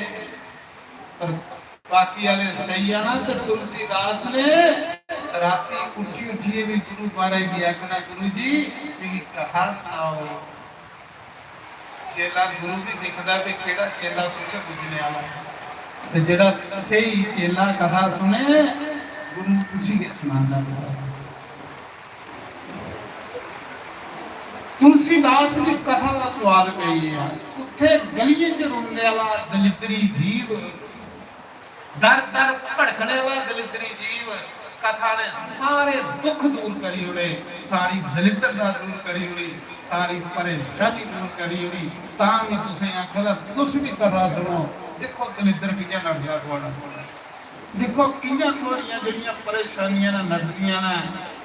ਪਰ ਬਾਕੀ ਵਾਲੇ ਸਹੀ ਆ ਨਾ। ਤੇ ਤੁਲਸੀਦਾਸ ਨੇ ਰਾਤੀ ਉੱਠੀ ਵੀ ਗੁਰੂ ਮਹਾਰਾਜ ਦੀ ਆਖਣਾ ਗੁਰੂ ਜੀ ਵੀ ਕਥਾ ਸੁਣਾਓ। ਚੇਲਾ ਗੁਰੂ ਵੀ ਦਿਖਦਾ ਵੀ ਕਿਹੜਾ ਚੇਲਾ ਕੁਝ ਪੁੱਛਣੇ ਵਾਲਾ ਤੇ ਜਿਹੜਾ ਸਹੀ ਚੇਲਾ ਕਥਾ ਸੁਣੇ ਗੁਰੂ ਤੁਸੀਂ ਕੇ ਸੁਣਾਉਂਦਾ। ਤੁਲਸੀਦਾਸ ਦੀ ਕਥਾ ਦਾ ਸਵਾਦ ਪਈ ਹੈ। ਉੱਥੇ ਗਲੀਏ ਚ ਰੋਣੇ ਵਾਲਾ ਦਲਿੱਦਰੀ ਜੀਵ, ਦਰ ਦਰ ਭੜਕਣੇ ਵਾਲਾ ਦਲਿੱਦਰੀ ਜੀਵ ਕਥਾ ਨੇ ਸਾਰੇ ਦੁੱਖ ਦੂਰ ਕਰੀ ਹੋਣੇ, ਸਾਰੀ ਦਲਿੱਦਰਤਾ ਦੂਰ ਕਰੀ ਹੋਣੀ, ਸਾਰੀ ਪਰੇਸ਼ਾਨੀ ਦੂਰ ਕਰੀ ਹੋਣੀ। ਤਾਂ ਵੀ ਤੁਸੀਂ ਆਖਿਆ ਤੁਸੀਂ ਵੀ ਕਥਾ ਸੁਣੋ। ਦੇਖੋ ਦਲਿੱਦਰ ਕਿਵੇਂ ਨੱਠਦਾ ਤੁਹਾਡਾ, ਦੇਖੋ ਕਿੰਨੀਆਂ ਤੁਹਾਡੀਆਂ ਜਿਹੜੀਆਂ ਪਰੇਸ਼ਾਨੀਆਂ ਨਾਲ ਨੱਠਦੀਆਂ ਨੇ।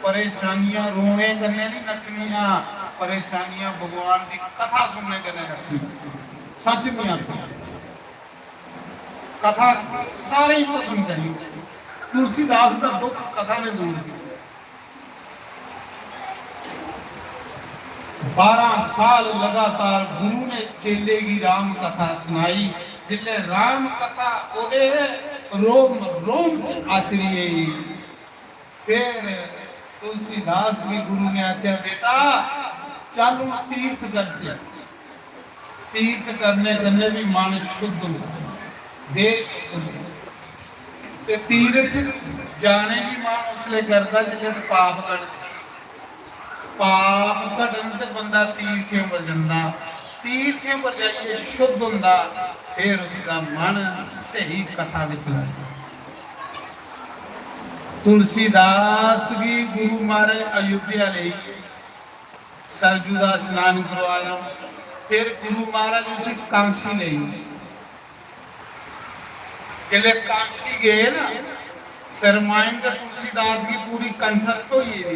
ਪਰੇਸ਼ਾਨੀਆਂ ਰੋਣੇ ਕਰਨੇ ਨਹੀਂ ਨੱਠਣੀਆਂ, ਪਰੇਸ਼ਾਨੀਆਂ ਭਗਵਾਨ ਦੀ ਕਥਾ ਸੁਣਨੇ ਕਰਨੇ ਨੱਠਣੀਆਂ। ਸੱਚ ਨਹੀਂ ਆਖਿਆ ਕਥਾ ਸਾਰੇ ਹੀ ਪਸੰਦ ਕਰੀ। तुलसीदास का दुख कथा ने दूर किया। 12 साल लगातार गुरु ने चेले की राम कथा सुनाई। जिले राम कथा ओदे रोम रोम आचरी। फिर तुलसीदास भी गुरु ने आख्या बेटा चलो तीर्थ कर। तीर्थ करने भी मन शुद्ध होता, देश ते तीर्थ जाने की मन उसले करता जिले पाप कट। पाप कटन ते बंदा तीर्थों पर जाता, तीर्थों पर जाइए शुद्ध होता, फिर उसका मन सही कथा विच लगता। तुलसीदास भी गुरु महाराज अयोध्या ले सरजू का स्नान करवाया। फिर गुरु महाराज उसे कांसी ले जिले काशी गए ना तो रामायण का तुलसीदास की पूरी कंठस्थ हुई है।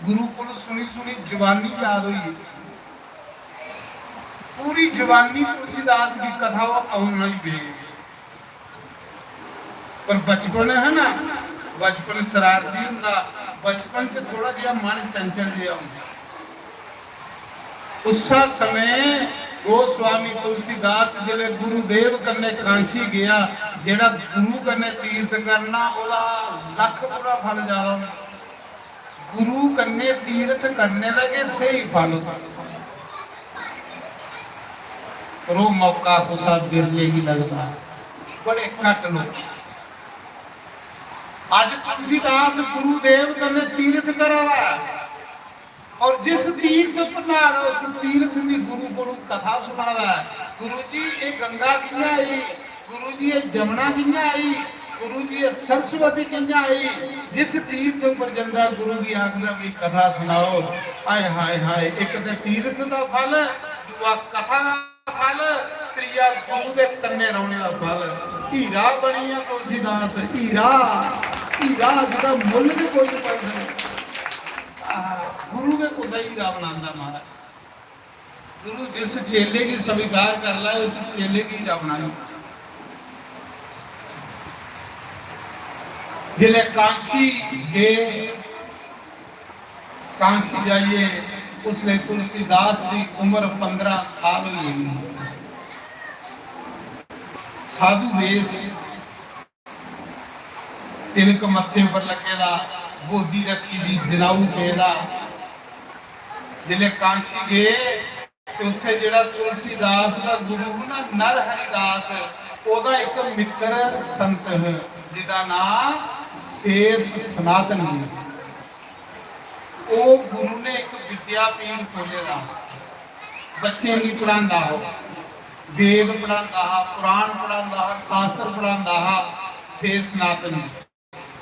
गुरु को सुनी जवानी याद हुई, पूरी जवानी तुलसीदास की कथा वो आना ही पे। पर बचपन है ना, बचपन शरारती होंगे, बचपन से थोड़ा जिहा मन चंचल जिहा होंदा। उस समय गोस्वामी तुलसीदास जिले गुरुदेव कन्ने कांशी गया, जेड़ा गुरु कन्ने तीर्थ करना ओदा लख गुना फल ज्यादा। गुरु कन्ने तीर्थ करने लगे सही फल होता, पर वो मौका कुसा बिरले ही लगता, बड़े घट लोग। आज तुलसीदास गुरुदेव कन्ने तीर्थ करा रहा, और जिस तीर्थ पर ना उस तीर्थ की गुरु को कथा सुना रहा है। गुरु जी ये गंगा किया आई, गुरु जी ये जमुना किया आई, गुरु जी ये सरस्वती किया आई। जिस तीर्थ पर जंदा गुरु की आज्ञा भी कथा सुनाओ। हाय हाय हाय, एक तो तीर्थ का फल, दूआ कथा का फल, त्रीया गुरु के कन्ने रोने का फल। हीरा बनिया तुलसीदास, हीरा हीरा जिहदा मुल भी कोई नहीं पाता। गुरु के खुदा ही हीरा बनाता महाराज। गुरु जिस चेले की स्वीकार कर ला उस चेले की हीरा बनाई। जिले काशी गए, काशी जाइए, उसने तुलसीदास की उम्र 15 साल हुई। साधु वेश, तिलक मत्थे पर लगेगा, गोदी रखी दी, जनाऊ पेदा। जिले काशी गए तो उत्थे जेड़ा तुलसीदास का गुरु ना नर हरिदास, ओदा एक मित्र संत है जिदा नाम शेष सनातन है। ओ गुरु ने एक विद्यापीठ खोलेगा, बच्चे भी पढ़ांदा हो, वेद पढ़ांदा हा, पुराण पढ़ांदा हा, शास्त्र पढ़ांदा हा। शेष सनातन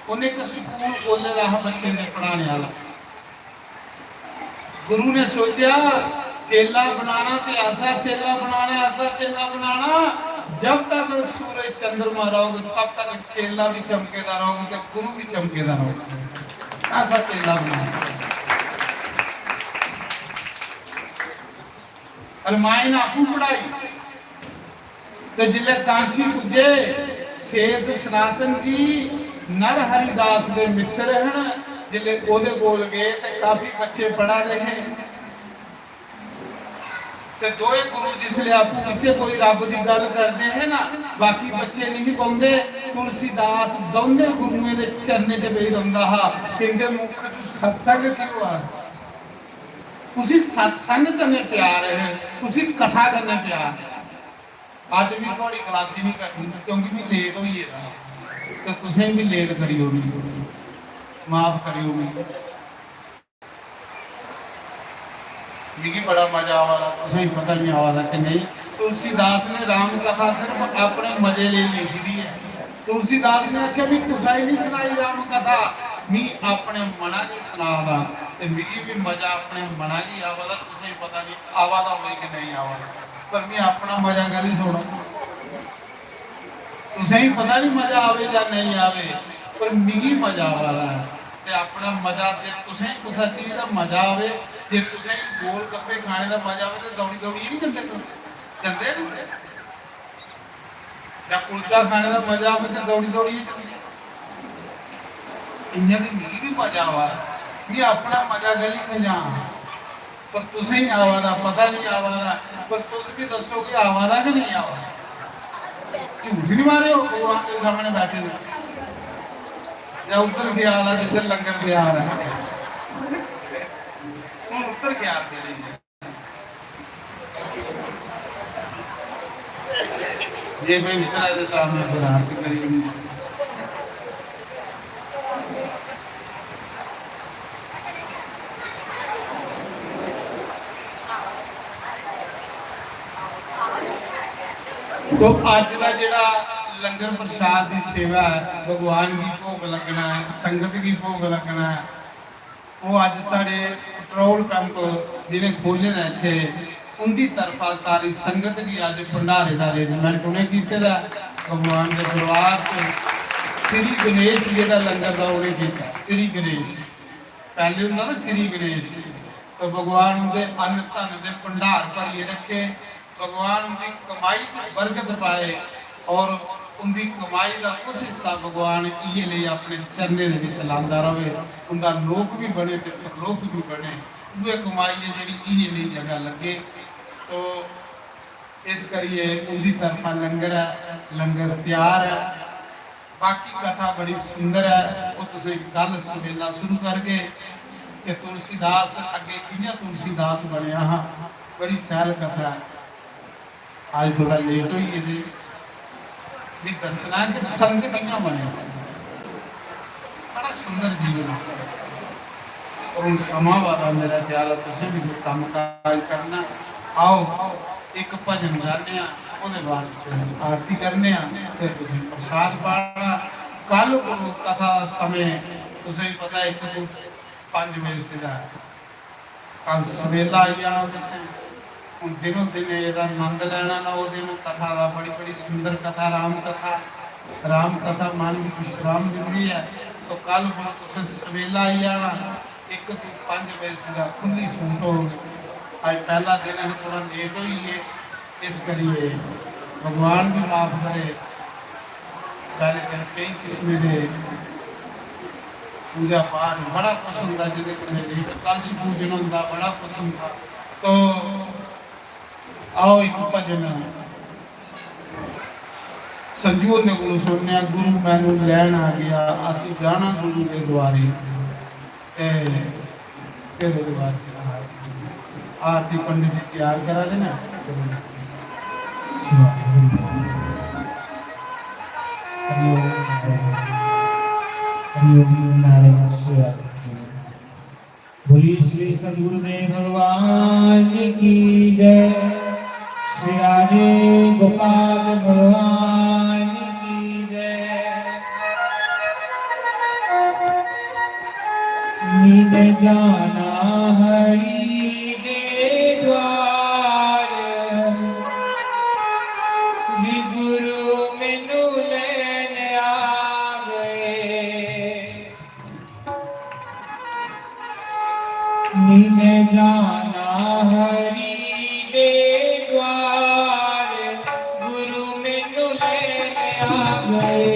उन्हें एक स्कूल खोले रहा बच्चे ने पढ़ाने वाला। गुरु ने सोचा चेला बनाना तो ऐसा चेला बनाना, ऐसा चेला बनाना, जब तक सूरज चंद्रमा रहोगे तब तक चेला भी चमकेदा रहोगे तो गुरु भी चमकेदा रहोगे। ऐसा चेला बनाना। रामायण आपू पढ़ाई तो जिले काशी पुजे शेष सनातन जी नर हरिदास के मित्र हैं जिले ओदे कोल गए तो काफी बच्चे पढ़ा रहे ते दोए गुरु जिसले आपू पीछे कोई रब की गल करते हैं ना बाकी बच्चे नहीं पाते तुलसीदास दोनों गुरुओं के चरने च बेही रहा हा कहते मुख तू सत्संग क्यों आ तुसी सत्संग करने प्यार है तुसी कथा करने प्यार है अज भी थोड़ी क्लास ही नहीं करनी क्योंकि मैं लेट हो तो तुसें भी लेट करियो माफ करियो मुझे बड़ा मजा आवा तुसें पता नहीं आवा कि नहीं तुलसीदास ने राम कथा सिर्फ अपने मजे लिए लिखी दी है तुलसीदास ने आख्या भी तुसा ही नहीं सुनाई राम कथा मी अपने मना की सुना ते मिगी भी मजा अपने मना की आवा तुसें पता नहीं आवा हो कि नहीं आवा पर मैं अपना मजा गल ही छोड़ा तुसें ही पता नहीं मजा आवे या नहीं आवे पर मिगी मजा आवा ते अपना मजा ते तुसें कुछ चीज का मजा आवे जे तुसें गोल गप्पे खाने का मजा आवे तो दौड़ी दौड़ी नहीं जंदे जंदे या कुलचा खाने का मजा आवे तो दौड़ी दौड़ी इन्ना की मिगी भी मजा आवा मैं अपना मजा गली में जा पर तुसें ही आवा पता नहीं आवा पर तुस भी दसो कि आवा कि नहीं आवा झूठ नहीं मारे हो भगवान के सामने बैठे हो या उधर ख्याल है जिधर लंगर ख्याल है उधर ख्याल करेंगे ये भाई इधर आए तो सामने फिर आरती करेंगे तो अज का जोड़ा लंगर प्रसाद की सेवा है भगवान की भोग लगना है संगत की भोग लगना है वो अज साढ़े पेट्रोल पंप जिन्हें खोले इतने उनकी तरफा सारी संगत की अज भंडारे का अरेंजमेंट उन्हें किया भगवान के दरबार से श्री गणेश जो लंगर का उन्हें किया श्री गणेश पहले होंगे ना श्री गणेश तो भगवान उनके अन्न धन के भंडार भरिए रखे भगवान उनकी कमाई च बरकत पाए और उनकी कमाई का कुछ हिस्सा भगवान ये ले अपने चरने लाता रहे उनका लोक भी बने तो परलोक भी बने वो कमाई है जी ये ले जगह लगे तो इस करिए उनकी तरफा लंगर है लंगर तैयार है बाकी कथा बड़ी सुंदर है वो तुम कल सवेला शुरू करके कि तुलसीदास अगे कि तुलसीदास बनया हाँ बड़ी सैल कथा है आज थोड़ा लेट हुई है भी दसना कि संत कियां बने बड़ा सुंदर जीवन और उन समा वाला मेरा ख्याल है तुसें भी काम काज करना आओ एक भजन गाने ਉਹਦੇ बाद आरती करने फिर तुम प्रसाद पाना कल कथा समय तुसें पता 1 ਤੋਂ 5 बजे से कल सवेला आई जाना तुसें हम दिनों दिन यदा आनंद लेना ना वो दिन कथा का बड़ी बड़ी सुंदर कथा राम कथा मन की विश्राम मिलती है तो कल हम तुम सवेला आई जाना 1 ਤੋਂ 5 बजे से खुली सूट हो आज पहला दिन है थोड़ा लेट हुई है इस करिए भगवान भी माफ करे पहले दिन कई किस्म के पूजा पाठ बड़ा पसंद है जिन्हें कलश पूजन होता बड़ा पसंद था तो आओ एक भजन संजू ने को सुनने गुरु मैनू लैन आ गया असी जाना गुरु के द्वारे फिर बाद आरती पंडित जी तैयार करा देना बोली श्री सदगुरुदेव भगवान की जय श्री राधे गोपाल भगवान की जय नींद जाना हरि के द्वार जी गुरु मैनू लैन आ गए नींद जाना हरि दे द्वार गुरु मैनू लैन आ गए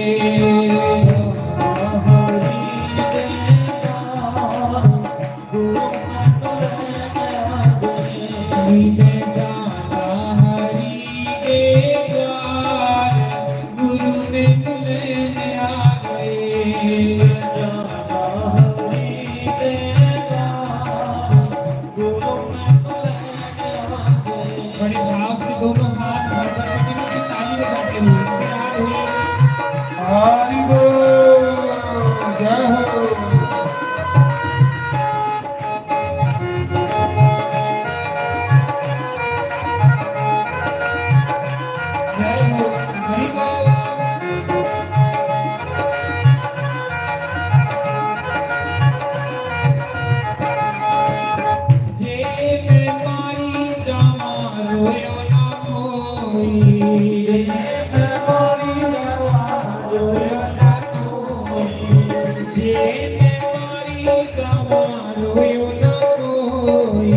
जे मैं मारी जावा रोयो ना कोई,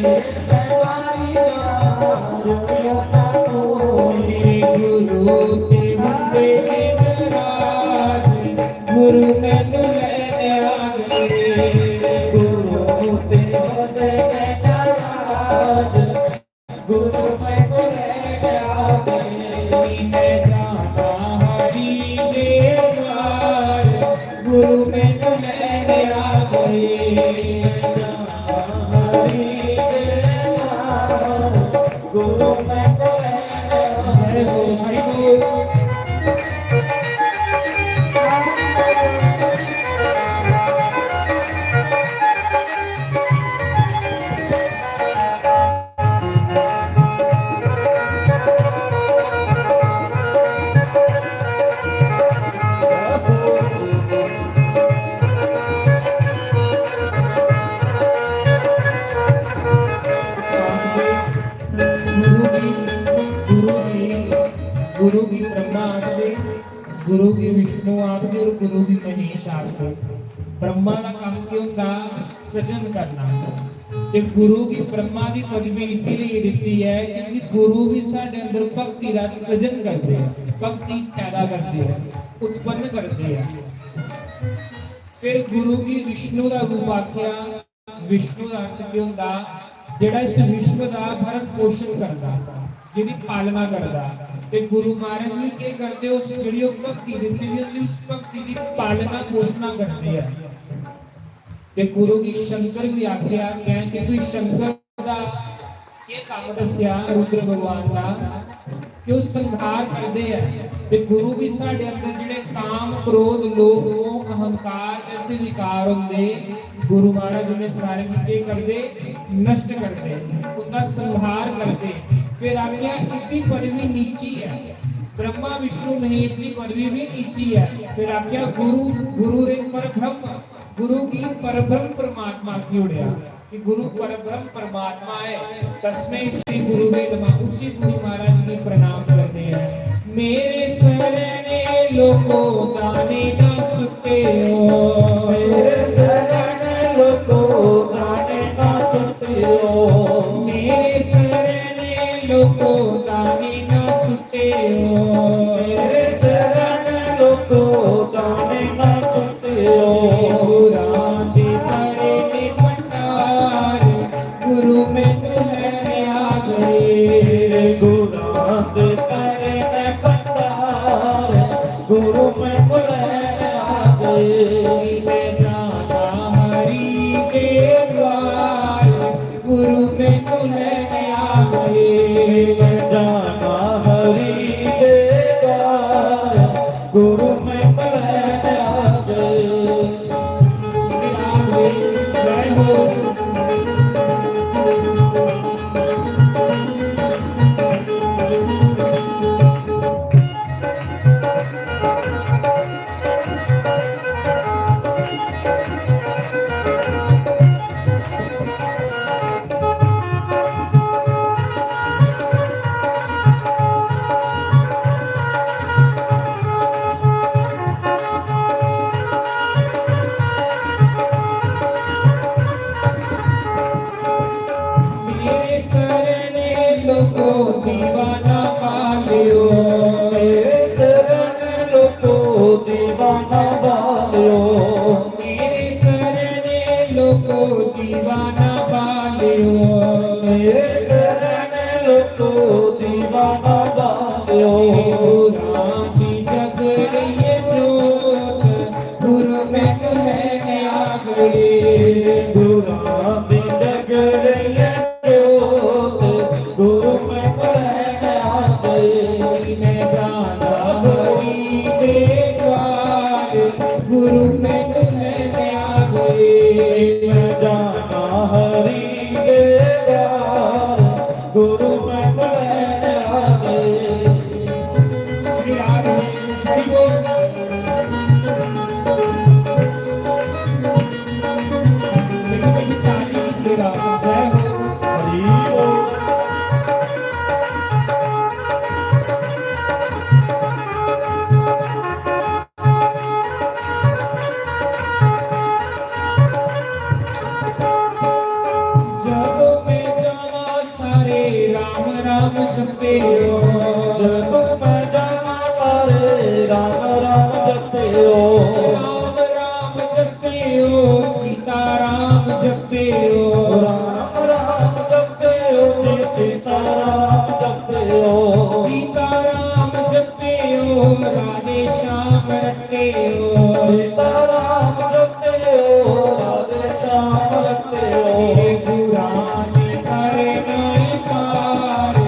मैं मारी जावा रोयो ना कोई। गुरु ते हुंदे नाराज, गुरु मैनू लैने आ गए। गुरु ते हुंदे नाराज, गुरु मैनू लैने आ गए। मैं जाना हरि दे द्वार, गुरु मैनू लैने आ गए। हरि दे द्वार, गुरु मैनू लैने आ गए। हरि बोल। गुरु की ब्रह्मा आखदे, गुरु की विष्णु आखदे और गुरु की महेश आखदे। ब्रह्मा का काम की हुंदा सृजन करना, ते गुरु की ब्रह्मा की पदवी इसीलिए दी है क्योंकि गुरु भी साडे अंदर भक्ति का सृजन करते हैं, भक्ति पैदा करते हैं, उत्पन्न करते हैं। फिर गुरु की विष्णु का रूप आख्या। विष्णु का अर्थ क्या हुंदा? जिहड़ा इस विश्व का भरण पोषण करता, जिहदी पालना करता। ते गुरु महाराज भी क्या करते? उस जिहड़ी भक्ति दित्ती होंदी उस भक्ति की पालना पोषणा करते हैं। ते गुरु की शंकर भी आख्या कि कोई शंकर का ये काम दस्या रुद्र भगवान का कि वो संहार करते हैं। ते गुरु भी साडे अंदर जिहड़े काम क्रोध लोभ मोह अहंकार जैसे विकार होंदे, गुरु महाराज ने सारे क्या करते? नष्ट करते, उनका संहार करते। फिर आज्ञा इतनी पदवी नीची है, ब्रह्मा विष्णु महेश की पदवी भी नीची है। फिर आज्ञा गुरु, गुरु रे परब्रह्म, गुरु की परब्रह्म परमात्मा की उड़िया कि गुरु परब्रह्म परमात्मा है। तस्मै श्री गुरुवे नमः। उसी गुरु महाराज की प्रणाम करते हैं। मेरे शरणे लोको दाने ना सुते हो, मेरे शरणे लोको दाने ना सुते हो। मेरे शरणे लोको दाने ना सुते हो, मेरे शरण लोको दाने ना सुते हो। गुरां दे परे ने भंडार, गुरु मैनू लैने आ गए। गुरां दे परे ने भंडार, गुरु मैनू लैने आ गए। मैं जाना हरि के द्वार, गुरु मैनू लैने आ गए। मैं जाना हरि के द्वार, गुरु मैनू लैने आ गए। जय हो। मेरे शरणे लोको दीवाना पालियो, मेरे शरण लोको दीवाना पालियो। मेरे शरणे लोको दीवाना पालियो, मेरे शरण लोको दीवाना पालियो। गुरां की जग रही जोत, गुरु मैनू लैने आ गए। गुरां की जग रही गुरु मैनू लैने आ गए। मैं जाना हरि के द्वार, गुरु मैनू लैने आ गए। मैं जाना हरि के द्वार, गुरु मैनू लैने आ गए। श्री हरि बोल। मेरी ताली से राम जय हो। हरि बोल। जपियो राम राम जपियो सीता राम जपियो राम राम जपियो जी सीता राम जपियो सीता राम जपियो राधे श्याम रटियो सीता राम जपियो राधे श्याम रटियो गुराने करे नहीं पार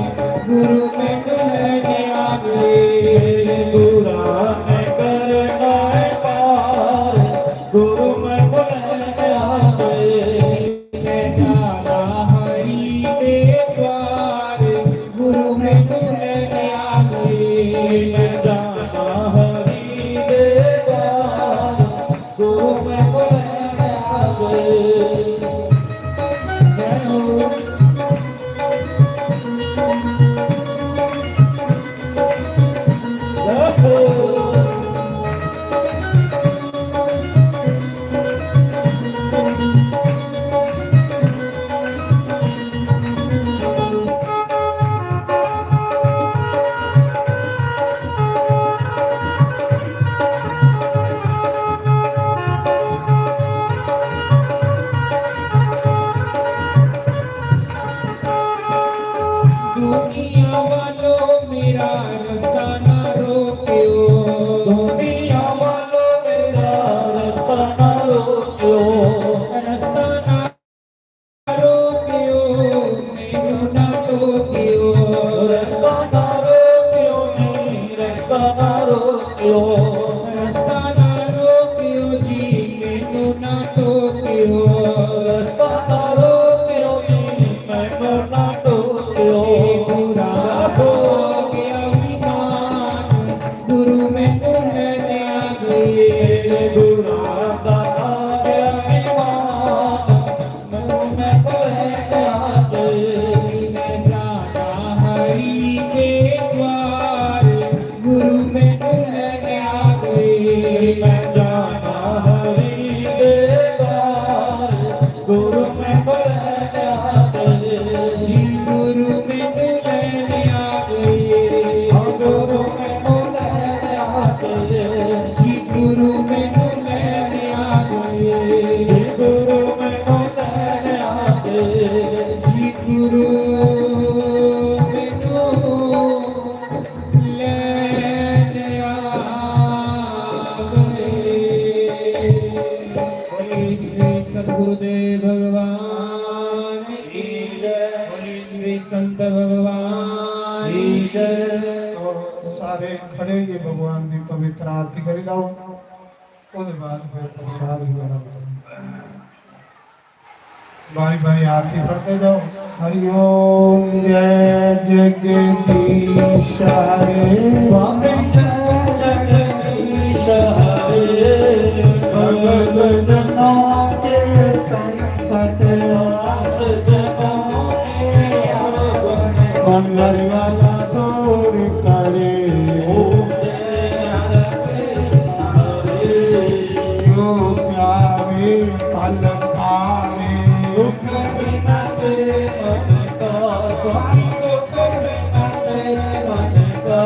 गुरु में दुल्हन आगे गुराने करना पार गुरु में बुलाने आवे मैं जाना हरि के द्वार गुरु में दुल्हन आगे मैं जाना हरि दे द्वार गुरु में बुलाने आवे जय हो दुनिया वालों मेरा रास्ता ना रोकियो दुनिया वालों मेरा रास्ता ना रोकियो रास्ता ना रोकियो मैनू ना टोकियो रास्ता ना रोकियो जी रास्ता ना रोकियो रास्ता ना रोकियो जी मैनू ना टोकियो रास्ता ना रोकियो जी मैनू ना टोकियो बुरा हो गया विमान गुरु में दुल्हन आ गई गुरा दाता गया ईमान मैं बुलाने आ गए मैं जाना हरि के द्वार गुरु में दुल्हन आ गई मैं जाना हरि दे द्वार गुरु में बुलाने आ गए जी गुरु में दुल्हन आ गई गुरु में बुलाने आ गए जी गुरु में दुल्हन आ गई गुरु में बुलाने आ गए जी गुरु में दुल्हन आ गए बोलिए श्री सद्गुरुदेव भगवान की जय बोलिए श्री संत भगवान की जय ਸਾਰੇ ਖੜੇ ਹੀ ਭਗਵਾਨ ਦੀ ਪਵਿੱਤਰ ਆਰਤੀ ਕਰੀ ਲਾਓ ਉਹਦੇ ਬਾਅਦ ਫਿਰ ਪ੍ਰਸ਼ਾਦ ਵਗੈਰਾ ਬਾਰੀ ਬਾਰੀ ਆਰਤੀ ਪੜ੍ਹਦੇ ਜਾਓ ਹਰੀ ਓਮ ਜੈ ਜਗਦੀਸ਼ ਹਰੇ स्वामी जगदीश हरे भगत जनों के संकट आस से मंगल वाला दूर करे जो प्यारे फल पावे दुख बिना से मन का स्वामी दुख बिना से मन का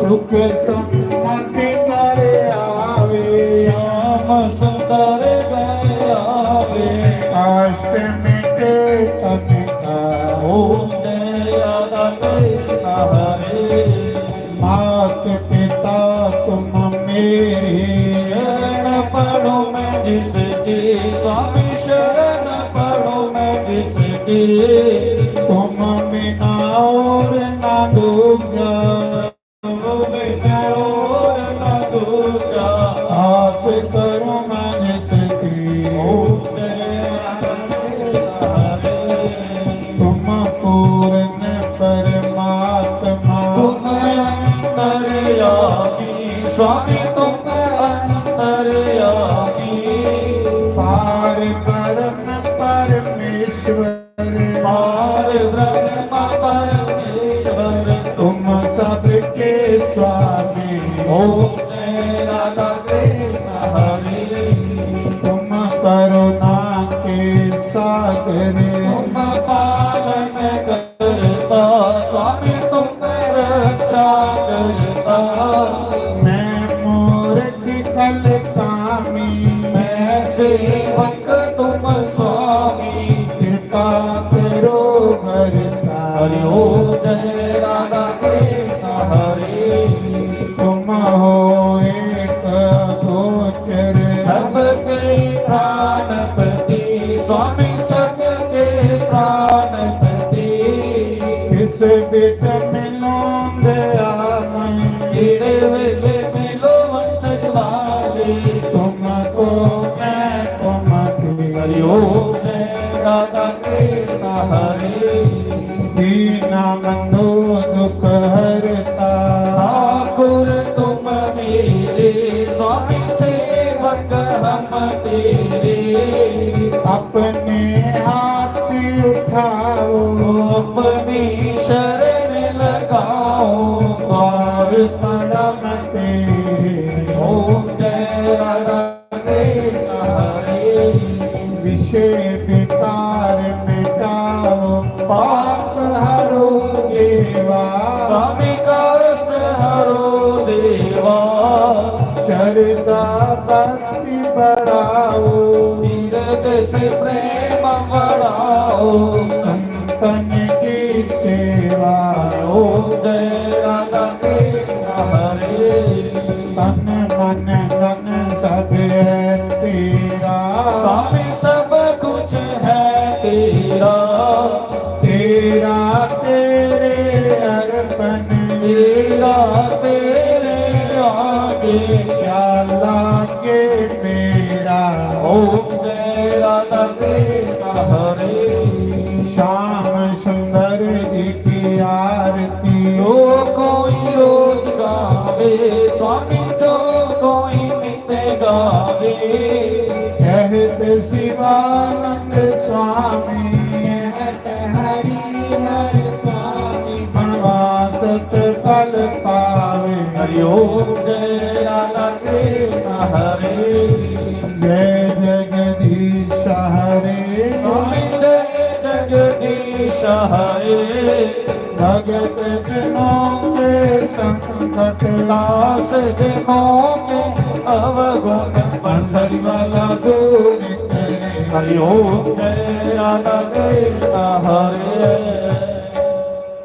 सुख सम्मति करे आवे श्याम सुंदर करे आवे कष्ट मिटे तन का ओम जय राधा कृष्ण हरे मात पिता तुम मेरे शरण पढ़ो मैं जिसकी स्वामी शरण पढ़ो मैं जिसकी तुम बिना और ना दूजा तुम बिना और ना दूजा आस करो मैं जिसकी ओम जय राधा कृष्ण हरे तुम पूर्ण परमात्मा तुम अंतर्यामी स्वामी तुम अंतर्यामी पार ब्रह्म परमेश्वर पार ब्रह्म परमेश्वर तुम सबके स्वामी ओम जय राधा कृष्ण हरे तुम करुणा के सागर तुम पालन करता स्वामी तुम रक्षा करता मैं मोर सेवक तुम स्वामी, कृपा करो भरता। हरि ओम जय राधा कृष्ण हरे। तुम हो एक गोचर सबके प्राणपति, स्वामी सबके प्राणपति। किस बिट मिलो दयामय, एड़े वेले मिलो वंशज वाले। तुमको मैं तुमके, हरि ओम जय राधा कृष्ण हरे। दीना बंधु दुख हरता, ठाकुर तुम मेरे, स्वामी सेवक हम तेरे। अपने हाथ उठाओ, अपनी शरण लगाओ, द्वार तड़म तेरे। ओम जय राधा कृष्ण हरे। विषय विकार मिटाओ, पाप हरो देवा, स्वामी कष्ट हरो देवा। श्रद्धा भक्ति बढ़ाओ, हृदय से प्रेम बढ़ाओ, संतन की सेवा। ओम जय राधा कृष्ण हरे। तन मन धन सब है तेरा, स्वामी सब कुछ है तेरा। तेरा तेरे अर्पण, तेरा तेरे आगे, क्या लागे मेरा। ओम जय राधा कृष्ण हरे। श्याम सुंदर जी की आरती, जो कोई रोज गावे, स्वामी जो कोई नित्य गावे। कहते शिवानंद स्वामी, हरि हर स्वामी, वनवासत फल पावे। हरि ओम जय राधा कृष्ण हरे। जय जगदीश हरे, स्वामी जय जगदीश हरे। भगत जनों के संकट, दास जनों के अवगुण, बंसरी वाला दूर करे। हरि ओम जय राधा कृष्ण हरे।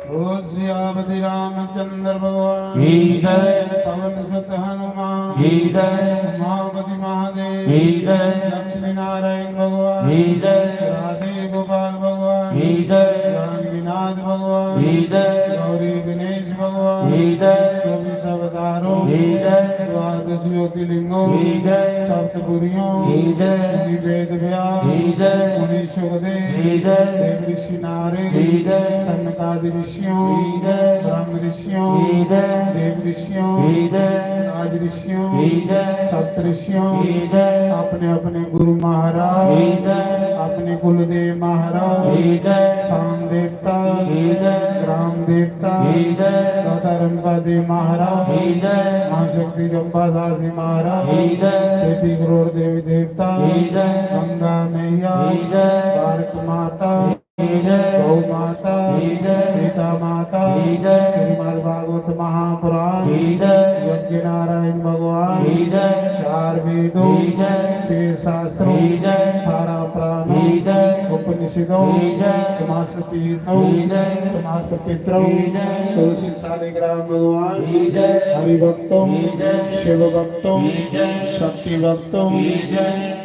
ओ श्यामति रामचंद्र भगवान की जय। पवन सुत हनुमान की जय। उमापति महादेव की जय। लक्ष्मी नारायण भगवान की जय। राधे गोपाल भगवान की जय। जानकीनाथ भगवान की जय। गौरी गणेश भगवान की जय। 24 अवतारों की जय। द्वादश ज्योतिर्लिंगों की जय। सप्तपुरियों की जय। वेद व्यास की जय। मुनि सुखदेव की जय। देव ऋषि नारद की जय। सनकादि ऋषियों की जय। ब्रह्म ऋषियों की जय। देव ऋषियों की जय। राज ऋषियों की जय। सप्त ऋषियों की जय। अपने अपने गुरु महाराज की जय। अपने कुलदेव महाराज की जय। स्थान देवता की जय। ग्राम देवता की जय। दाता रंपा देव महाराज की जय। मां शक्ति जम्बा सासी महाराज की जय। 33 करोड़ देवी देवता की जय। गंगा मैया की जय। भारत माता की जय। गौ माता की जय। सीता माता की जय। श्रीमद् भागवत महापुराण की जय। यज्ञ नारायण भगवान की जय। 4 वेदों की जय। 6 शास्त्रों की जय। 18 पुराणों की जय। उपनिषदों की जय। समस्त तीर्थों की जय। समस्त पितरों की जय। तुलसी शालिग्राम भगवान की जय। हरि भक्तों की जय। शिव भक्तों की जय। शक्ति भक्तों की जय।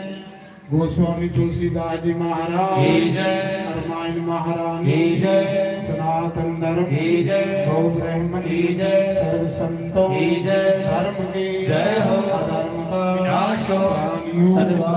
गोस्वामी तुलसीदास जी महाराज की जय। रामायण महारानी की जय। सनातन धर्म की जय। गौ ब्राह्मण की जय। सर्व संतों की जय। धर्म की जय हो, अधर्म का विनाश हो।